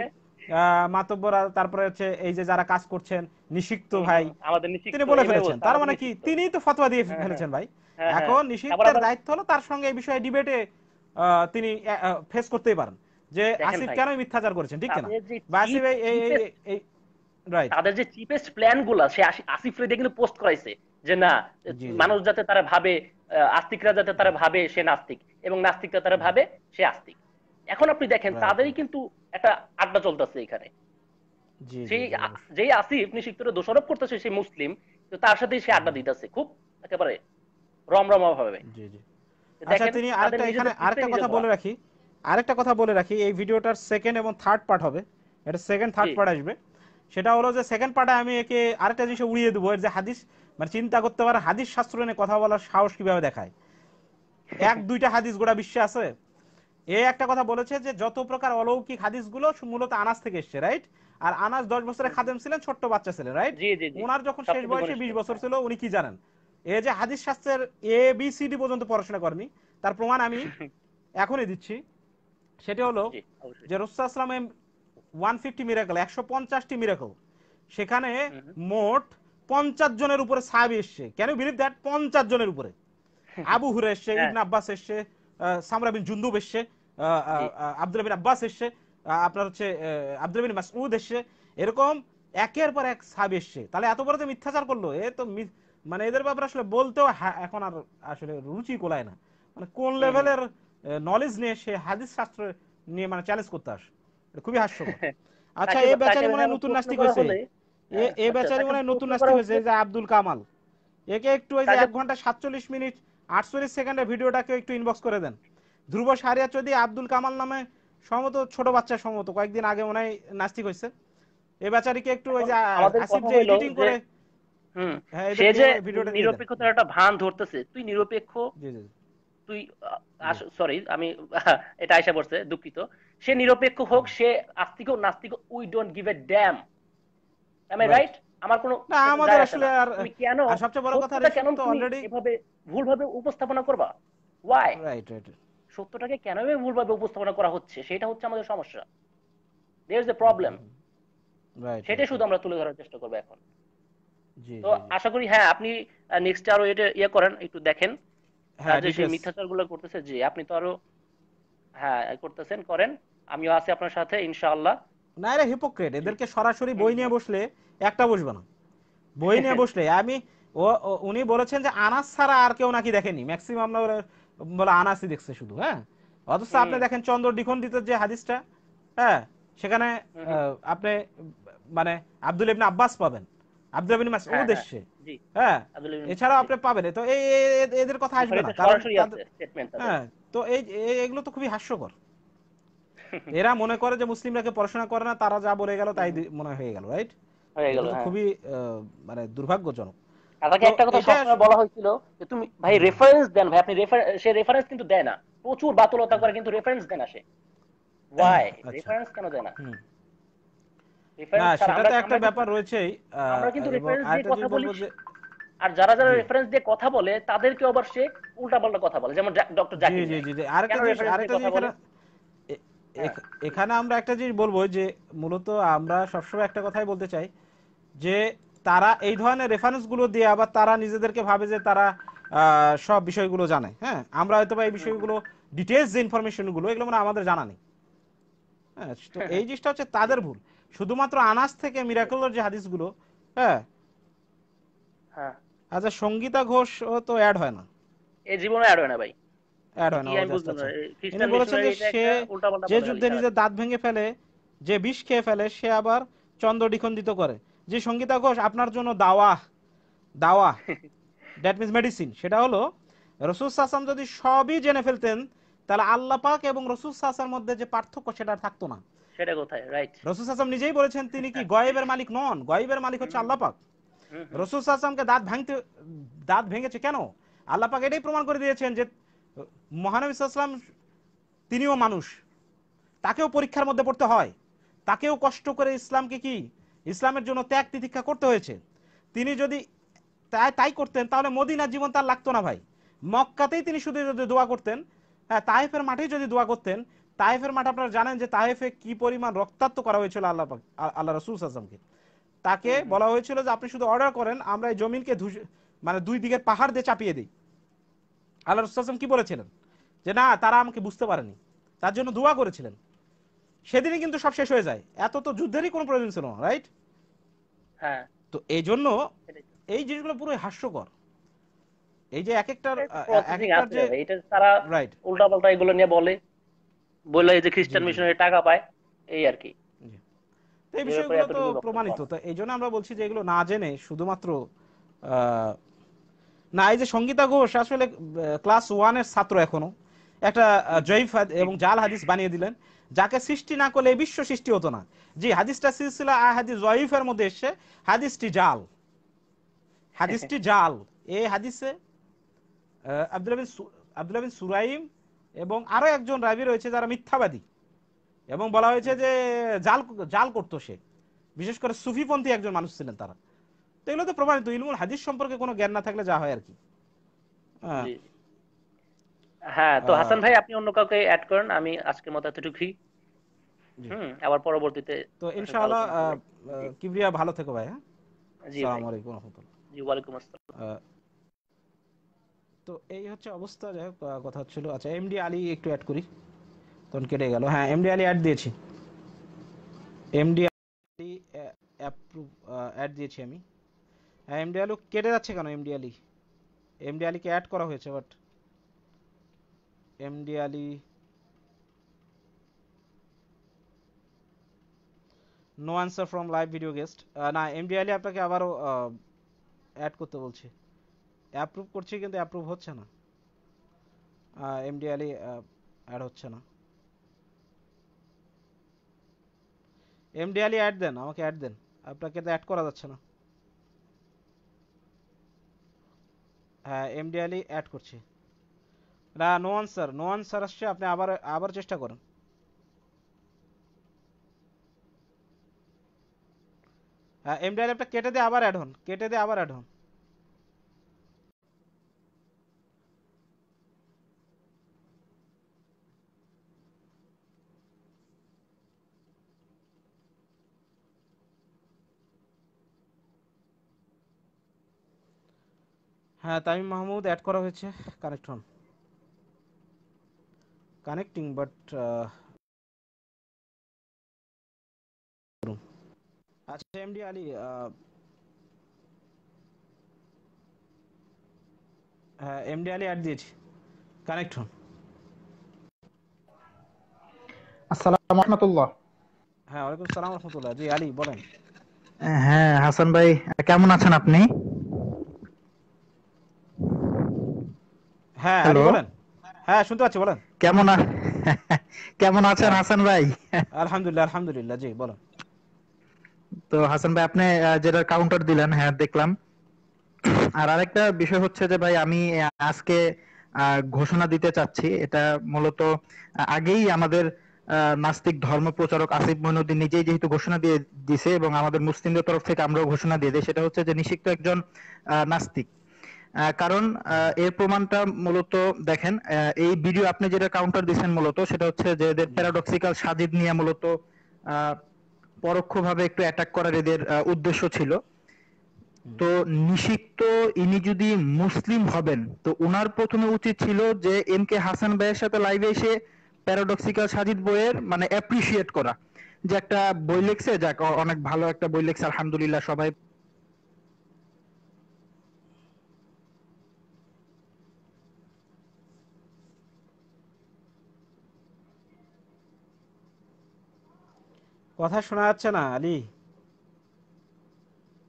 মাতব্বরা, তারপরে হচ্ছে এই যে যারা কাজ করছেন নিষিক্ত হুম, ভাই, হুম। আমাদের তিনি নিষিক্ত বলে এইভাবে ফেলেছেন। বলছে, তার আমাদের মানে কি নিষিক্ত। তিনিই তো ফতোয়া দিয়ে হ্যাঁ, হ্যাঁ। ফেলেছেন ভাই। হ্যাঁ, হ্যাঁ। এখন তারপর নিষিদ্ধের আবার দায়িত্ব হলো তার সঙ্গে এই বিষয়ে ডিবেটে তিনি ফেস করতেই পারেন যে দেখেন আসিফ ভাই, কেন মিথ্যাচার করেছেন, ঠিক কিনা? তাদের যে বা আসিফ চিপেস্ট এই রাইট। তাদের যে চিপেস্ট প্ল্যান গুলা সে আসিফ রেডি কিন্তু পোস্ট করাইছে, যে না জি জি জি মানুষ যাতে তারা ভাবে, আস্তিকরা যাতে তারা ভাবে সে নাস্তিক, এবং নাস্তিকরা তারা জি ভাবে সে আস্তিক। এখন আপনি দেখেন রাইট তাদেরই রাইট কিন্তু একটা আড্ডা চলতেছে এখানে। জি জি সেই জি অবশ্যই। যেই আসিফ নিষিক্তরে দোষারোপ করতেছে সে মুসলিম, তো তার সাথেই সে জি আড্ডা দিতেছে খুব একেবারে রমরমা ভাবে। জি জি। আচ্ছা দেখেন তিনি তাদের আরেকটা এখানে নিজেদের পিছনে আরেকটা নিজে কথা ধরা। বলে রাখি, এই ভিডিওটার সেকেন্ড এবং থার্ড পার্ট হবে, এটা সেকেন্ড জি। থার্ড পার্ট আসবে। সেটা হলো যে সেকেন্ড পার্টে আমি একে আরেকটা জিনিস উড়িয়ে দেবো, এর যে হাদিস, মানে চিন্তা করতে পারে হাদিস শাস্ত্র নিয়ে কথা বলার সাহস কিভাবে দেখায়। 1-2টা হাদিস গোটা বিশ্বে আছে, এ একটা কথা বলেছে যে যত প্রকার অলৌকিক হাদিসগুলো মূলত আনাস থেকে এসছে, রাইট? আর আনাস 10 বছরের খাদেম ছিলেন, ছোট্ট বাচ্চা ছিলেন, রাইট? জি জি জি, ওনার যখন শেষ সবচেয়ে বয়সে ঘনিষ্ঠ। 20 বছর হ্যাঁ। ছিল, উনি কি জানেন? এ যে হাদিস শাস্ত্রের ABCD পর্যন্ত পড়াশোনা করেনি, তার প্রমাণ আমি এখনই দিচ্ছি। সেটা হলো জি অবশ্যই। যে রাসূলুল্লাহ সাল্লাল্লাহু আলাইহি ওয়াসাল্লামের 150 মিরাকল, 150টি মিরাকল, সেখানে হুম, হুম। মোট 50 জনের উপরে সাহাবী এসছে। Can you believe that? 50 জনের উপরে। আবু হুরায়রা এসছে, হ্যাঁ। ইবনে আব্বাস এসছে, সামরা বিন জুনদুব এসছে, জি আব্দুল্লাহ বিন আব্বাস এসছে, আপনার হচ্ছে আব্দুল্লাহ বিন মাসউদ এসছে, এরকম একের পর এক সাহাবী এসছে। তাহলে এত বড় যে মিথ্যাচার করলো, এ তো মানে এদের ব্যাপারে আসলে বলতেও এখন আর আসলে রুচি কোলায় না। মানে কোন হুম হুম। লেভেলের নলেজ নিয়ে সে হাদিস শাস্ত্র নিয়ে মানে চ্যালেঞ্জ করতে আসে, এটা খুবই হাস্যকর। আচ্ছা, তাকে এ তাকে বেচারি মনে হ্যাঁ, হয় নতুন প্রশ্ন নাস্তিক করা হয়েছে। হলে এ আচ্ছা বেচারি তাকে মনে হয় নতুন প্রশ্ন করা নাস্তিক হয়েছে, হচ্ছে এই যে আব্দুল কামাল। একে একটু ওই যে তাকে 1 ঘন্টা 47 মিনিট 48 সেকেন্ডের ভিডিওটাকে একটু ইনবক্স করে দেন। ধ্রুব সারিয়া চৌধুরী আব্দুল কামাল নামে সম্ভবত ছোট বাচ্চা, সম্ভবত কয়েকদিন আগে মনে হয় নাস্তিক হয়েছে। এই বেচারিকে একটু ওই এখন যে আমাদের আসিফ কথা যে হইলো এডিটিং যে করে, হুম, হ্যাঁ, সে এদেরকে যে ভিডিওটা দিয়ে দেন। নিরপেক্ষতার একটা ভান ধরতেছে, তুই নিরপেক্ষ, জি জি তুই জি সরি আমি এটা আইসা পড়ছে, দুঃখিত। সে নিরপেক্ষ হোক, সে আস্তিক হোক নাস্তিক হোক, we don't give a damn. Am I right. Right? আমার কোনো না, এতে আমাদের যায় আসে আসলে না। আর তুমি কেন আর সবচেয়ে বড় কথা, সত্যটা কেন ঋষিফ তো তুমি অলরেডি, এভাবে ভুলভাবে উপস্থাপনা করবা? ওয়াই? রাইট রাইট সত্যটাকে কেন এভাবে ভুলভাবে উপস্থাপনা করা হচ্ছে, সেটা হচ্ছে আমাদের সমস্যা। There is a problem. Right সেটাই রাইট শুধু রাইট আমরা তুলে ধরার চেষ্টা করবো এখন। জি তো জি জি আশা করি হ্যাঁ আপনি নেক্সট আরো এটা ইয়ে করেন, একটু দেখেন হ্যাঁ, যে সেই ডিটেলস। মিথ্যাচার গুলো করতেছে, যে আপনি তো আরো হ্যাঁ করতেছেন, করেন। আমিও আছি আপনার সাথে ইনশাআল্লাহ। না, এরা হিপোক্রেট, জি। এদেরকে সরাসরি হুম বই নিয়ে হুম। বসলে একটা বসবে না। বই নিয়ে বসলে আমি উনি বলেছেন যে আনাস ছাড়া আর কেউ নাকি দেখেনি, ম্যাক্সিমাম না বলে আনাসই দেখছে শুধু, হ্যাঁ। অথচ আপনি হুম দেখেন চন্দ্র দ্বিখণ্ডিত যে হাদিসটা, হ্যাঁ, সেখানে হুম হুম। আপনি মানে আব্দুল ইবনে আব্বাস পাবেন, আব্দুল ইবনে হ্যাঁ মাসউদ হ্যাঁ। এসছে, জি। হ্যাঁ, আব্দুল ইবনে এছাড়াও জি। আপনি পাবেন। তো এদের কথা আসবে না, বুখারীতে কারণ সরাসরি আছে তাদের, স্টেটমেন্ট তাদের। হ্যাঁ, তো এগুলো তো খুবই হাস্যকর। এরা মনে করে যে মুসলিমরা কে পড়াশোনা করে না, তারা যা বলে গেল তাই হুম, মনে হয়ে গেল, রাইট? হয়ে এটা গেল তো হ্যাঁ। খুবই মানে দুর্ভাগ্যজনক। আর তাকে তো একটা কথা এটা সবসময় বলা হয়েছিল যে তুমি ভাই রেফারেন্স দেন, ভাই আপনি সে রেফারেন্স কিন্তু দেয় না, প্রচুর বাতুলতা করে কিন্তু রেফারেন্স দেয় না সে। ওয়াই? আচ্ছা, রেফারেন্স কেন দেয় না? হুম, না, রেফারেন্স ছাড়া সেটা আমরা তো একটা আমরা কিন্তু ব্যাপার রয়েছেই। আমরা কিন্তু এবং রেফারেন্স দিয়ে আরেকটা কথা জিনিস বলি, বলবো যে, আর যারা যারা জি রেফারেন্স দিয়ে কথা বলে তাদেরকে আবার সে উল্টাপাল্টা কথা বলে, যেমন ডক্টর জি জাকির জি নায়েক জি জি কেন রেফারেন্স দিয়ে আরেকটা কথা জিনিস বলে? এখানে, হ্যাঁ। এখানে আমরা একটা জিনিস বলবো যে মূলত আমরা সবসময় একটা কথাই বলতে চাই যে তারা এই ধরনের রেফারেন্স গুলো দিয়ে আবার তারা নিজেদেরকে ভাবে যে তারা সব বিষয়গুলো জানে, হ্যাঁ। আমরা হয়তো বা এই হুম হুম। বিষয়গুলো ডিটেলস যে ইনফরমেশন গুলো, এগুলো মানে আমাদের জানা নেই, হ্যাঁ। তো এই জিনিসটা হচ্ছে জি তাদের ভুল। শুধুমাত্র আনাস থেকে জি। মিরাকলের যে হাদিসগুলো, হ্যাঁ, হ্যাঁ, আচ্ছা, সঙ্গীতা ঘোষ ও তো অ্যাড হয় না, এই জীবনে অ্যাড হয় না ভাই। অ্যাড এ হয় কি না, ও আমি জাস্ট, বুঝলাম না, আচ্ছা। ইনি খ্রিস্টান বলেছেন মিশনারি যে এটা সে একটা উল্টাপাল্টা যে বলে খালি যুদ্ধে নিজের সারাদিন। দাঁত ভেঙে ফেলে, যে বিষ খেয়ে ফেলে, সে আবার চন্দ্র দ্বিখণ্ডিত করে। যে সঙ্গীতা ঘোষ আপনার জন্য দাওয়া, দাওয়া, দ্যাট মিনস মেডিসিন, সেটা হলো রসুল সাসাম যদি সবই জেনে ফেলতেন, তাহলে আল্লাহ পাক এবং রসুল সাসার মধ্যে যে পার্থক্য সেটা আর থাকতো না। সেটা কোথায়? রাইট। রসুল সাসাম নিজেই বলেছেন তিনি কি গয়েবের মালিক নন, গয়েবের মালিক হচ্ছে হুম আল্লাহ পাক। হুম হুম। রসুল সাসামকে দাঁত ভেঙেছে কেন? আল্লাহ পাক এটাই প্রমাণ করে দিয়েছেন যে মহানবী সাল্লাল্লাহু আলাইহি ওয়াসাল্লাম তিনিও মানুষ, তাকেও পরীক্ষার মধ্যে পড়তে হয়, তাকেও কষ্ট করে ইসলামকে কি, ইসলামের জন্য ত্যাগ তিতিক্ষা করতে হয়েছে। তিনি যদি তাই করতেন, তাহলে মদিনার জীবন তার লাগতো না ভাই। মক্কাতেই তিনি শুধু যদি দোয়া করতেন, হ্যাঁ, তায়েফের মাঠেই যদি দোয়া করতেন, তায়েফের মাঠ আপনারা জানেন যে তায়েফে কি পরিমাণ রক্তাক্ত করা হয়েছিল আল্লাহ রাসূল সাল্লাল্লাহু আলাইহি ওয়াসাল্লামকে। তাকে হুম হুম। বলা হয়েছিল যে আপনি শুধু অর্ডার করেন, আমরা এই জমিনকে মানে দুই দিকের পাহাড় দিয়ে চাপিয়ে দিই। আল্লাহ রাসূল সাল্লাল্লাহু আলাইহি ওয়াসাল্লাম কি বলেছিলেন? যে না, তারা আমাকে বুঝতে পারেনি, তার জন্য দোয়া করেছিলেন। সেদিনই কিন্তু সব শেষ হয়ে যায়, এত তো যুদ্ধেরই কোনো প্রয়োজন ছিল না, রাইট? হ্যাঁ, তো এই জন্য সেটাই তো। এই জিনিসগুলো পুরো হাস্যকর। এই যে এটা প্রসেসিং আছে যে, ভাই, এটা তারা রাইট, উল্টাপাল্টা এগুলো নিয়ে বলে, বলে এই যে জি খ্রিস্টান জি জি মিশনারি টাকা পায়, এই আর কি। জি। তো এই এর উপরে বিষয়গুলো তো এতটুকু বক্তব্য প্রমাণিত। আমার। তো এই জন্য আমরা বলছি যে এগুলো না জেনে শুধুমাত্র আহ, না, এই যে সঙ্গীতা ঘোষ আসলে ক্লাস 1-এর ছাত্র এখনো, একটা জয়ীফ এবং জাল হাদিস বানিয়ে দিলেন, যাকে সৃষ্টি না করলে এই বিশ্ব সৃষ্টি হতো না। যে হাদিসটা সিলসিলা আহাদিস জয়ীফের মধ্যে এসে, হাদিসটি জাল, হাদিসটি জাল। এই হাদিসে আব্দুল্লাহ বিন সুরাইম এবং আরো একজন রাবি রয়েছে যারা মিথ্যাবাদী, এবং বলা হয়েছে যে জাল জাল করতো সে, বিশেষ করে সুফিপন্থী একজন মানুষ ছিলেন তারা। তো এগুলো তো প্রমাণিত, ইলমুল হাদিস সম্পর্কে কোনো জ্ঞান না থাকলে যা হয় আর কি। হ্যাঁ, জি জি। হ্যাঁ, তো আহ, হাসান ভাই আপনি অন্য কাউকে অ্যাড করেন, আমি আজকের মতো এতটুকুই। জি। আবার পরবর্তীতে তো আপনার সাথে ইনশাআল্লাহ আলোচনা হবে। জি কিবরিয়া ভালো থেকো ভাই। হ্যাঁ, জি ভাই। আসসালামু আলাইকুম রহমতুল্লাহ। জি, ওয়ালাইকুম আসসালাম। তো এই হচ্ছে অবস্থা। যাই হোক, কথা হচ্ছিল, আচ্ছা এমডি আলী একটু অ্যাড করি, তখন কেটে গেল। হ্যাঁ, এমডি আলী অ্যাড দিয়েছি, এমডি আলী অ্যাপ্রুভ অ্যাড দিয়েছি আমি। হ্যাঁ, এমডি আলু কেটে যাচ্ছে কেন? এমডি আলী, এমডি আলীকে অ্যাড করা হয়েছে, but MD Ali no answer from live video guest. না, এমডি আলী আপনাকে আবারও অ্যাড করতে বলছি, অ্যাপ্রুভ করছি কিন্তু অ্যাপ্রুভ হচ্ছে না। এমডি আলী অ্যাড হচ্ছে না। এমডি আলী অ্যাড দেন, আমাকে অ্যাড দেন, আপনাকে তো অ্যাড করা যাচ্ছে না। হ্যাঁ, এমডি আলী অ্যাড করছি। না, নো আনসার, নো আনসার আসছে, আপনি আবার আবার চেষ্টা করেন। হ্যাঁ, এমডি আলী আপনি কেটে দিয়ে আবার অ্যাড হন, কেটে দিয়ে আবার অ্যাড হন। হ্যাঁ, তামিম মাহমুদ অ্যাড করা হয়েছে, কানেক্ট হন, কানেক্টিং বাট। আচ্ছা এমডি আলী, হ্যাঁ এমডি আলী অ্যাড দিয়েছি, কানেক্ট হন। আসসালামু রহমতুল্লাহ। হ্যাঁ, ওয়ালাইকুম সালাম রহমতুল্লাহ। জি আলী বলেন। হ্যাঁ হাসান ভাই, কেমন আছেন আপনি? হ্যাঁ আলী হ্যালো, বলেন। হ্যাঁ, শুনতে পাচ্ছি, বলেন। কেমন কেমন আছেন হ্যাঁ, হাসান ভাই? আলহামদুলিল্লাহ আলহামদুলিল্লাহ, জি বলেন। তো হাসান ভাই আপনি যেটা কাউন্টার দিলেন, হ্যাঁ দেখলাম। আর আরেকটা বিষয় হচ্ছে যে ভাই আমি আজকে ঘোষণা দিতে চাচ্ছি, এটা মূলত আগেই আমাদের নাস্তিক ধর্ম প্রচারক আসিফ মঈনুদ্দিন নিজেই যেহেতু ঘোষণা দিয়ে দিছে এবং আমাদের মুসলিমদের তরফ থেকে আমরাও ঘোষণা দিয়ে দিই, সেটা হচ্ছে যে নিষিক্ত একজন নাস্তিক। কারণ এর প্রমাণটা মূলত দেখেন, এই ভিডিও আপনি যেটা কাউন্টার দিচ্ছেন মূলত সেটা হচ্ছে যে এদের জি প্যারাডক্সিক্যাল সাজিদ নিয়ে মূলত আহ, পরোক্ষভাবে একটু অ্যাটাক করার এদের উদ্দেশ্য ছিল। হুম। তো নিষিক্ত ইনি যদি মুসলিম হবেন তো উনার প্রথমে উচিত ছিল যে এম কে হাসান ভাইয়ের সাথে লাইভে এসে প্যারাডক্সিক্যাল সাজিদ বইয়ের মানে অ্যাপ্রিসিয়েট করা, যে একটা বই লিখছে, যাক অনেক ভালো একটা বই লিখছে আলহামদুলিল্লাহ সবাই। কথা শোনা যাচ্ছে না আলী,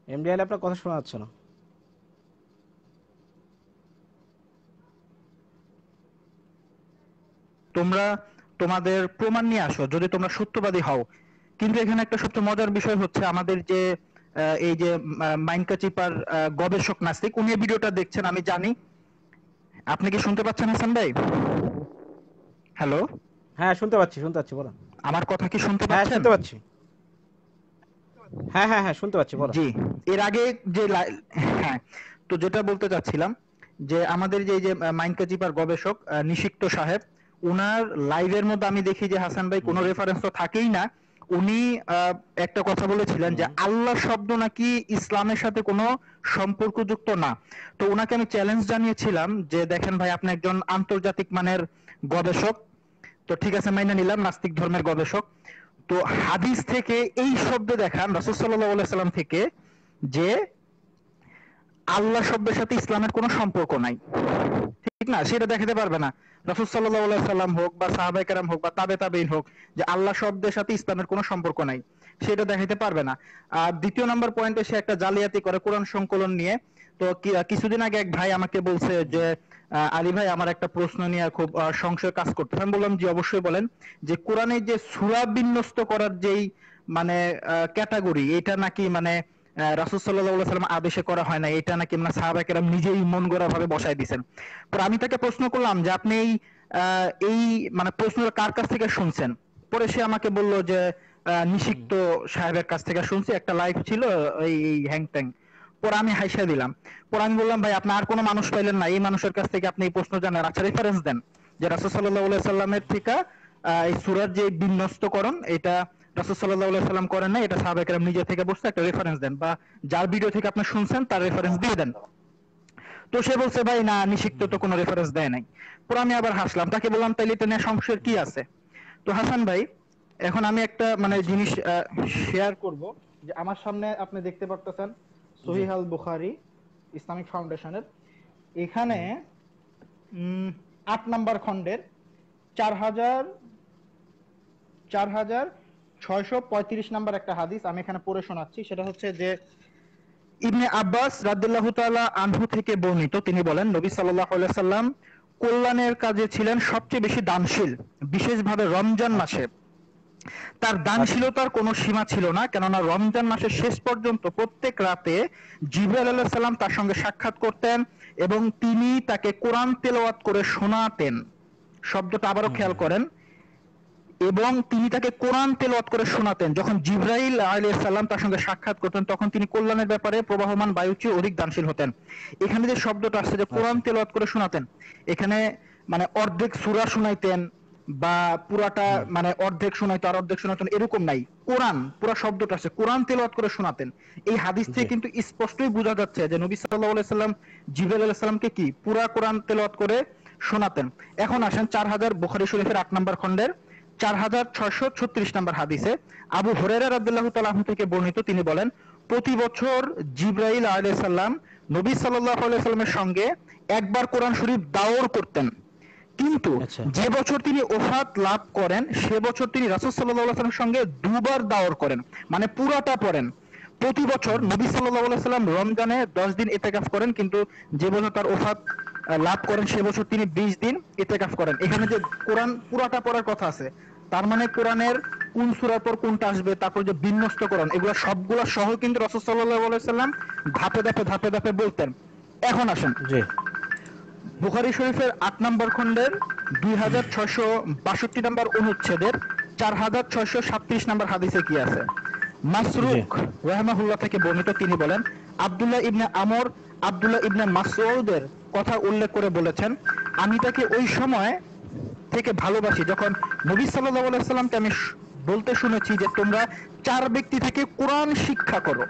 এমডি আলী আপনার কথা শোনা যাচ্ছে না। তোমরা তোমাদের প্রমাণ নিয়ে আসো যদি তোমরা সত্যবাদী হও। কিন্তু এখানে একটা সবচেয়ে মজার বিষয় হচ্ছে আমাদের যে এই যে মাইনকা চিপার গবেষক নাস্তিক, উনি এই ভিডিওটা দেখছেন আমি জানি। আপনি কি শুনতে পাচ্ছেন হাসান ভাই? হ্যালো, হ্যাঁ, শুনতে পাচ্ছি, শুনতে পাচ্ছি, বলেন। আমার কথা কি শুনতে হ্যাঁ, পাচ্ছেন? শুনতে পাচ্ছি। হ্যাঁ হ্যাঁ হ্যাঁ, শুনতে পাচ্ছি, বলেন। জি। এর আগে যে হ্যাঁ, তো যেটা বলতে চাচ্ছিলাম যে আমাদের যে এই যে মাইনকা চিপার গবেষক নিষিক্ত সাহেব, উনার লাইভের মধ্যে আমি দেখি যে হাসান ভাই কোনো হুম রেফারেন্স তো থাকেই না। উনি একটা কথা বলেছিলেন যে হুম আল্লাহ শব্দ নাকি ইসলামের সাথে কোনো সম্পর্কযুক্ত না। তো উনাকে আমি চ্যালেঞ্জ জানিয়েছিলাম যে দেখেন ভাই, আপনি একজন আন্তর্জাতিক মানের গবেষক, তো ঠিক আছে মাইনে নিলাম নাস্তিক ধর্মের গবেষক, তো হাদিস থেকে এই শব্দ দেখান রাসূল সাল্লাল্লাহু আলাইহি সাল্লাম থেকে যে আল্লাহ শব্দের সাথে ইসলামের কোনো সম্পর্ক নাই, ঠিক না? সেটা দেখাতে পারবে না। রাসূল সাল্লাল্লাহু আলাইহি সাল্লাম হোক বা সাহাবায়ে কেরাম হোক বা তাবেঈন হোক, যে আল্লাহ শব্দের সাথে ইসলামের কোনো সম্পর্ক নাই, সেটা দেখাতে পারবে না। আর দ্বিতীয় নাম্বার পয়েন্টে সে একটা জালিয়াতি করে কোরআন সংকলন নিয়ে। তো কিছুদিন আগে এক ভাই আমাকে বলছে যে আলী ভাই, আমার একটা প্রশ্ন নিয়ে খুব সংশয় কাজ করতে। আমি বললাম জি অবশ্যই বলেন, যে কোরআনে যে সূরা বিন্যস্ত করার যেই মানে ক্যাটাগরি, এটা নাকি মানে রাসূল সাল্লাল্লাহু আলাইহি সাল্লাম আদেশে করা হয় না, এটা নাকি মানে সাহাবায়ে কেরাম নিজেই মন গড়া ভাবে বসায় দিয়েছেন। তো আমি তাকে প্রশ্ন করলাম যে আপনি এই এই মানে প্রশ্নটা কার কাছ থেকে শুনছেন? পরে সে আমাকে বলল যে নিষিক্ত সাহেবের কাছ থেকে শুনছি, একটা লাইভ ছিল এই হ্যাং ট্যাং। পরে আমি হাইসা দিলাম। পরে আমি বললাম, ভাই আপনি আর কোনো মানুষ পাইলেন না এই মানুষের কাছ থেকে আপনি এই প্রশ্ন জানেন? আচ্ছা রেফারেন্স দেন যে রাসূল সাল্লাল্লাহু আলাইহি সাল্লামের থেকে এই সূরার যে বিন্যস্তকরণ এটা রাসূল সাল্লাল্লাহু আলাইহি সাল্লাম করেন না, এটা সাহাবায়ে কেরাম নিজে থেকে বলছে, একটা রেফারেন্স দেন, বা যার ভিডিও থেকে আপনি শুনছেন তার রেফারেন্স দিয়ে দেন। তো সে বলছে, ভাই না, নিষিক্ত তো কোনো রেফারেন্স দেয় নাই। পরে আমি আবার হাসলাম, তাকে বললাম তাইলে এটা নিয়ে সংশয়ের কি আছে? তো হাসান ভাই, এখন আমি একটা মানে জিনিস শেয়ার করব, যে আমার সামনে আপনি দেখতে পারতেছেন সহিহ আল বুখারী ইসলামিক ফাউন্ডেশনের, এখানে 8 নাম্বার খণ্ডের 4635 নাম্বার একটা হাদিস আমি এখানে পড়ে শোনাচ্ছি। সেটা হচ্ছে যে ইবনে আব্বাস রাদিয়াল্লাহু তাআলা আনহু থেকে বর্ণিত, তিনি বলেন নবী সাল্লাল্লাহু আলাইহি সাল্লাম কল্যাণের কাজে ছিলেন সবচেয়ে বেশি দানশীল, বিশেষভাবে রমজান মাসে। তার দানশীলতার কোনো সীমা ছিল না, কেননা রমজান মাসের শেষ পর্যন্ত প্রত্যেক রাতে জিবরাইল আলাইহিস সালাম তার সঙ্গে সাক্ষাৎ করতেন এবং তিনি তাকে কোরআন তেলাওয়াত করে শোনাতেন। শব্দটা আবারও খেয়াল করেন, এবং তিনি তাকে কোরআন তেলাওয়াত করে শোনাতেন। যখন জিবরাইল আলাইহিস সালাম তার সঙ্গে সাক্ষাৎ করতেন তখন তিনি কল্যাণের ব্যাপারে প্রবাহমান বায়ুর চেয়ে অধিক দানশীল হতেন। এখানে যে শব্দটা আসছে যে কোরআন তেলাওয়াত করে শোনাতেন, এখানে মানে অর্ধেক সূরা শোনাইতেন বা পুরাটা মানে অর্ধেক শোনাইতো আর অর্ধেক শোনাতেন এরকম নাই, কোরআন পুরো শব্দটা আছে কোরআন তেলাওয়াত করে শোনাতেন। এই হাদিস থেকে কিন্তু স্পষ্টই বোঝা যাচ্ছে যে নবী সাল্লাল্লাহু আলাইহি সাল্লাম জিবরাইল আলাইহিস সালামকে কি পুরা কোরআন তেলাওয়াত করে শোনাতেন। এখন আসেন 4000 বুখারী শরীফের 8 নম্বর খণ্ডের 4636 নম্বর হাদিসে আবু হুরায়রা রাদিয়াল্লাহু তাআলা আনহু থেকে বর্ণিত, তিনি বলেন প্রতি বছর জিবরাইল আলাইহিস সালাম নবী সাল্লাল্লাহু আলাইহি সাল্লামের সঙ্গে একবার কোরআন শরীফ দাওর করতেন, কিন্তু যে বছর তিনি ওফাত লাভ করেন সে বছর তিনি রাসূল সাল্লাল্লাহু আলাইহি সাল্লামের সঙ্গে দুবার দাওর করেন, মানে পুরাটা পড়েন। প্রতি বছর নবী সাল্লাল্লাহু আলাইহি সাল্লাম রমজানে 10 দিন ইতিকাফ করেন, কিন্তু যে বছর তার ওফাত লাভ করেন সে বছর তিনি 20 দিন ইতিকাফ করেন। এখানে যে কোরআন পুরাটা পড়ার কথা আছে, তার মানে কোরআনের কোন সূরার পর কোনটা আসবে, তারপর যে বিন্যস্তকরণ, এগুলো সবগুলা সহ কিন্তু রাসূল সাল্লাল্লাহু আলাইহি সাল্লাম ধাপে ধাপে বলতেন। এখন আসেন বুখারী শরীফের 8 নম্বর খণ্ডের 2662 নম্বর অনুচ্ছেদের 4637 নম্বর হাদিসে কি আছে? মাসরুক রাহমাহুল্লাহ থেকে বর্ণিত, তিনি বলেন আব্দুল্লাহ ইবনে আমর আব্দুল্লাহ ইবনে মাসউদের কথা উল্লেখ করে বলেছেন, আমি তাকে ওই সময় থেকে ভালোবাসি যখন নবী সাল্লাল্লাহু আলাইহি সাল্লামকে আমি বলতে শুনেছি যে তোমরা 4 ব্যক্তি থেকে কোরআন শিক্ষা করো।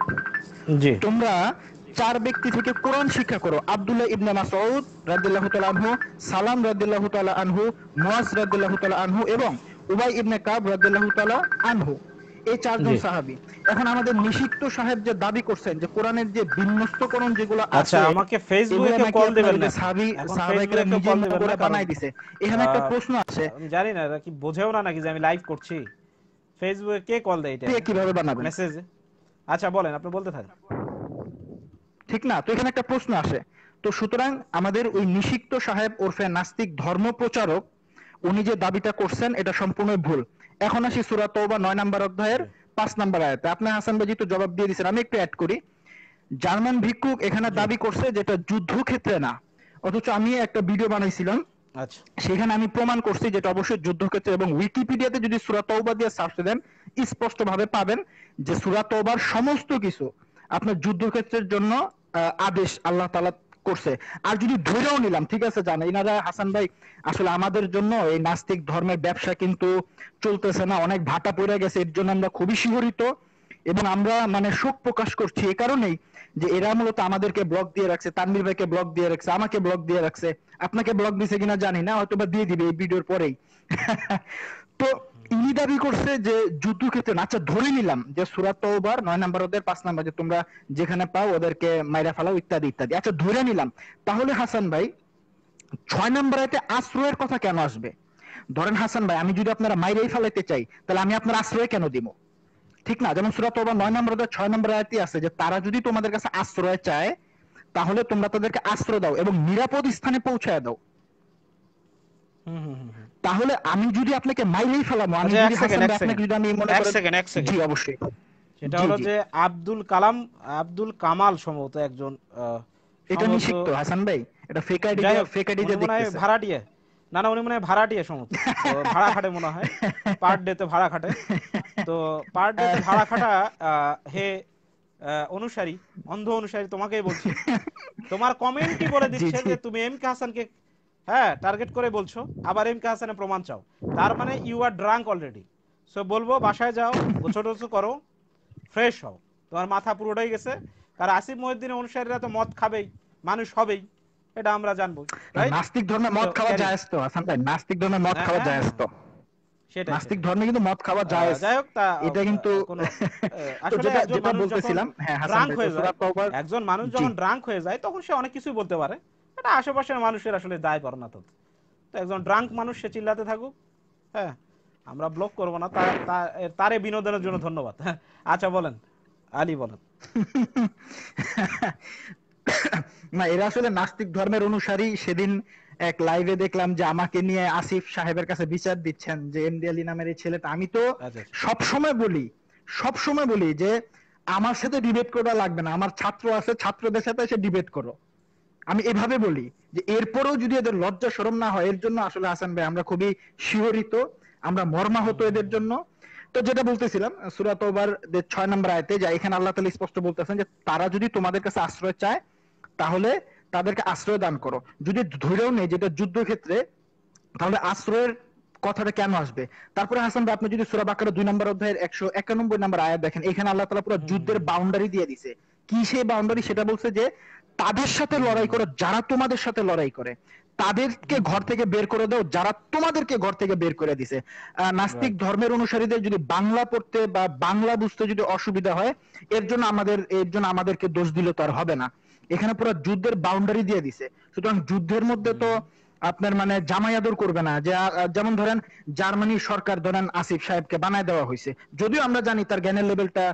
তোমরা 4 ব্যক্তি থেকে কোরআন শিক্ষা করো, আব্দুল্লাহ ইবনে মাসউদ রাদিয়াল্লাহু তাআলা আনহু, সালাম রাদিয়াল্লাহু তাআলা আনহু, মুয়াজ রাদিয়াল্লাহু তাআলা আনহু এবং উবাই ইবনে কাব রাদিয়াল্লাহু তাআলা আনহু, এই 4 জন সাহাবী। এখন আমাদের নিষিক্ত সাহেব যে দাবি করছেন যে কোরআনের যে বিন্যস্তকরণ যেগুলো আছে, আচ্ছা আমাকে ফেসবুকে কল দিবেন না, সাহাবায়ে নিজে মনে করে বানাই দিয়েছে। এখানে একটা প্রশ্ন আছে, আমি জানি না এরা কি বোঝেও না নাকি যে আমি লাইভ করছি। ফেসবুকে কে কল দেয় এটা কিভাবে বানাবেন মেসেজে? আচ্ছা বলেন, আপনি বলতে থাকেন। ঠিক না? তো এখানে একটা প্রশ্ন আসে। তো সুতরাং আমাদের ওই নিষিক্ত সাহেব ওরফে নাস্তিক ধর্ম প্রচারক উনি যে দাবিটা করছেন এটা সম্পূর্ণ ভুল। এখন আসি সূরা তাওবা 9 নম্বর অধ্যায়ের 5 নম্বর আয়াতে। আপনি হাসান ভাই তো জবাব দিয়ে দিয়েছেন, আমি একটু অ্যাড করি। জার্মান ভিক্ষুক এখানে দাবি করছে যেটা যুদ্ধক্ষেত্রে না, অথচ আমি একটা ভিডিও বানাইছিলাম, আচ্ছা সেখানে আমি প্রমাণ করছি যেটা অবশ্যই যুদ্ধক্ষেত্রে, এবং উইকিপিডিয়াতে যদি সূরা তাওবা দিয়ে সার্চ দেন স্পষ্ট ভাবে পাবেন যে সূরা তাওবার সমস্ত কিছু আপনার যুদ্ধক্ষেত্রের জন্য আদেশ আল্লাহ তাআলা করছে। আর যদি ধরেও নিলাম, ঠিক আছে জান ইনারা হাসান ভাই আসলে আমাদের জন্য এই নাস্তিক ধর্মের ব্যবসা কিন্তু চলতেছে না, অনেক ভাটা পড়ে গেছে, এর জন্য আমরা খুবই শিহরিত এবং আমরা মানে শোক প্রকাশ করছি এই কারণেই যে এরা মূলত আমাদেরকে ব্লক দিয়ে রাখছে, তানভীর ভাইকে ব্লক দিয়ে রাখছে, আমাকে ব্লক দিয়ে রাখছে, আপনাকে ব্লক দিছে কিনা জানি না, হয়তো বা দিয়ে দিবে এই ভিডিওর পরেই। তো ইনি দাবি করছে যে যুদ্ধক্ষেত্রে, আচ্ছা ধরে নিলাম যে সূরা তাওবার 9 নম্বর অধ্যায়ের 5 নম্বর যে তোমরা যেখানে পাও ওদেরকে মাইরা ফেলাও ইত্যাদি ইত্যাদি, আচ্ছা ধরে নিলাম, তাহলে হাসান ভাই 6 নম্বর আয়াতে আশ্রয়ের কথা কেন আসবে? ধরেন হাসান ভাই আমি যদি আপনারা মাইরাই ফেলাইতে চাই তাহলে আমি আপনার আশ্রয় কেন দিব? ঠিক না? যেমন সূরা তাওবা 9 নম্বর অধ্যায় 6 নম্বর আয়াতে আছে যে তারা যদি তোমাদের কাছে আশ্রয় চায় তাহলে তোমরা তাদেরকে আশ্রয় দাও এবং নিরাপদ স্থানে পৌঁছায় দাও। তাহলে আমি যদি আপনাকে মাইলেই ফেলামো, আমি যদি হাসান ভাই আপনাকে যদি আমি মনে করি, এক সেকেন্ড জি অবশ্যই, সেটা হলো যে আব্দুল কামাল সম্ভবত একজন, এটা নিষিদ্ধ হাসান ভাই, এটা ফেক আইডি দিয়ে দেখতেছে ভাড়াটিয়া না না, উনি মনে হয় ভাড়াটিয়া সমত, তো ভাড়া খাটে মনে হয়, পার ডেতে ভাড়া খাটে। তো পার ডেতে ভাড়া খাটা হে অনুসারী, অন্ধ অনুসারী, তোমাকেই বলছি, তোমার কমেন্টই বলে জি দিচ্ছে জি। যে তুমি এম কে হাসানকে হ্যাঁ টার্গেট করে বলছো, আবার এম কে হাসানের প্রমাণ চাও, তার মানে you are drunk already. So বলবো বাসায় যাও, গোছল টোছল করো, ফ্রেশ হও, তোমার মাথা পুরোটাই গেছে। কারণ আসিফ মহিউদ্দিনের অনুসারীরা তো মদ খাবেই, মানুষ হবেই, এটা আমরা জানবো, রাইট? নাস্তিক ধর্মে তো মদ খাওয়া ক্যারি, জায়েজ তো হাসান ভাই, নাস্তিক ধর্মে মদ হ্যাঁ খাওয়া হ্যাঁ জায়েজ হ্যাঁ, তো, সেটাই নাস্তিক সেটাই। ধর্মে কিন্তু মদ খাওয়া জায়েজ। যাই হোক, তা এটা কিন্তু কোনো তো আসলে যেটা একজন যেটা মানুষ যখন বলতেছিলাম, হ্যাঁ হাসান ড্রাঙ্ক ভাই, তো হয়ে সূরা যায়, তাওবার। একজন মানুষ জি যখন ড্রাঙ্ক হয়ে যায় তখন সে অনেক কিছুই বলতে পারে, এটা আশেপাশের মানুষের আসলে দায় করে না। তো তো একজন ড্রাঙ্ক মানুষ সে চিল্লাতে থাকুক, হ্যাঁ, আমরা ব্লক করবো না, তারে বিনোদনের জন্য ধন্যবাদ। হ্যাঁ, আচ্ছা বলেন, আলী বলেন। না, এরা আসলে নাস্তিক ধর্মের অনুসারী। সেদিন এক লাইভে দেখলাম যে আমাকে নিয়ে আসিফ সাহেবের কাছে বিচার দিচ্ছেন যে এমডি আলী নামের এই ছেলেটা। আমি তো আচ্ছা আচ্ছা। সব সময় বলি যে আমার সাথে ডিবেট করা লাগবে না, আমার ছাত্র আছে, ছাত্রদের সাথে এসে ডিবেট করো। আমি এভাবে বলি যে এরপরেও যদি এদের লজ্জা শরম না হয়, এর জন্য আসলে হাসান ভাই আমরা খুবই শিহরিত, আমরা মর্মাহত এদের জন্য। তো যেটা বলতেছিলাম, সূরা তাওবার 6 নম্বর আয়াতে, যে এখানে আল্লাহ তাআলা স্পষ্ট বলতেছেন যে তারা যদি তোমাদের কাছে আশ্রয় চায় তাহলে তাদেরকে আশ্রয় দান করো। যদি ধরেও নেই যেটা যুদ্ধক্ষেত্রে, তাহলে আশ্রয়ের কথাটা কেন আসবে? তারপরে হাসান ভাই, আপনি যদি সূরা বাকারা 2 নম্বর অধ্যায়ের 191 নম্বর আয়াত দেখেন, এখানে আল্লাহ তাআলা পুরো যুদ্ধের বাউন্ডারি দিয়ে দিছে। কি সেই বাউন্ডারি? সেটা বলছে যে তাদের সাথে লড়াই করো যারা তোমাদের সাথে লড়াই করে, তাদেরকে ঘর থেকে বের করে দাও যারা তোমাদেরকে ঘর থেকে বের করে দিছে। নাস্তিক রাইট। ধর্মের অনুসারীদের যদি বাংলা পড়তে বা বাংলা বুঝতে যদি অসুবিধা হয়, এর জন্য আমাদেরকে দোষ দিলে তো আর হবে না। এখানে পুরো যুদ্ধের বাউন্ডারি দিয়ে দিছে। সুতরাং যুদ্ধের মধ্যে তো আপনার মানে জামাই আদর করবে না। যে যেমন ধরেন জার্মানির সরকার ধরেন আসিফ সাহেবকে বানায় দেওয়া হয়েছে, যদিও আমরা জানি তার জ্ঞানের লেভেলটা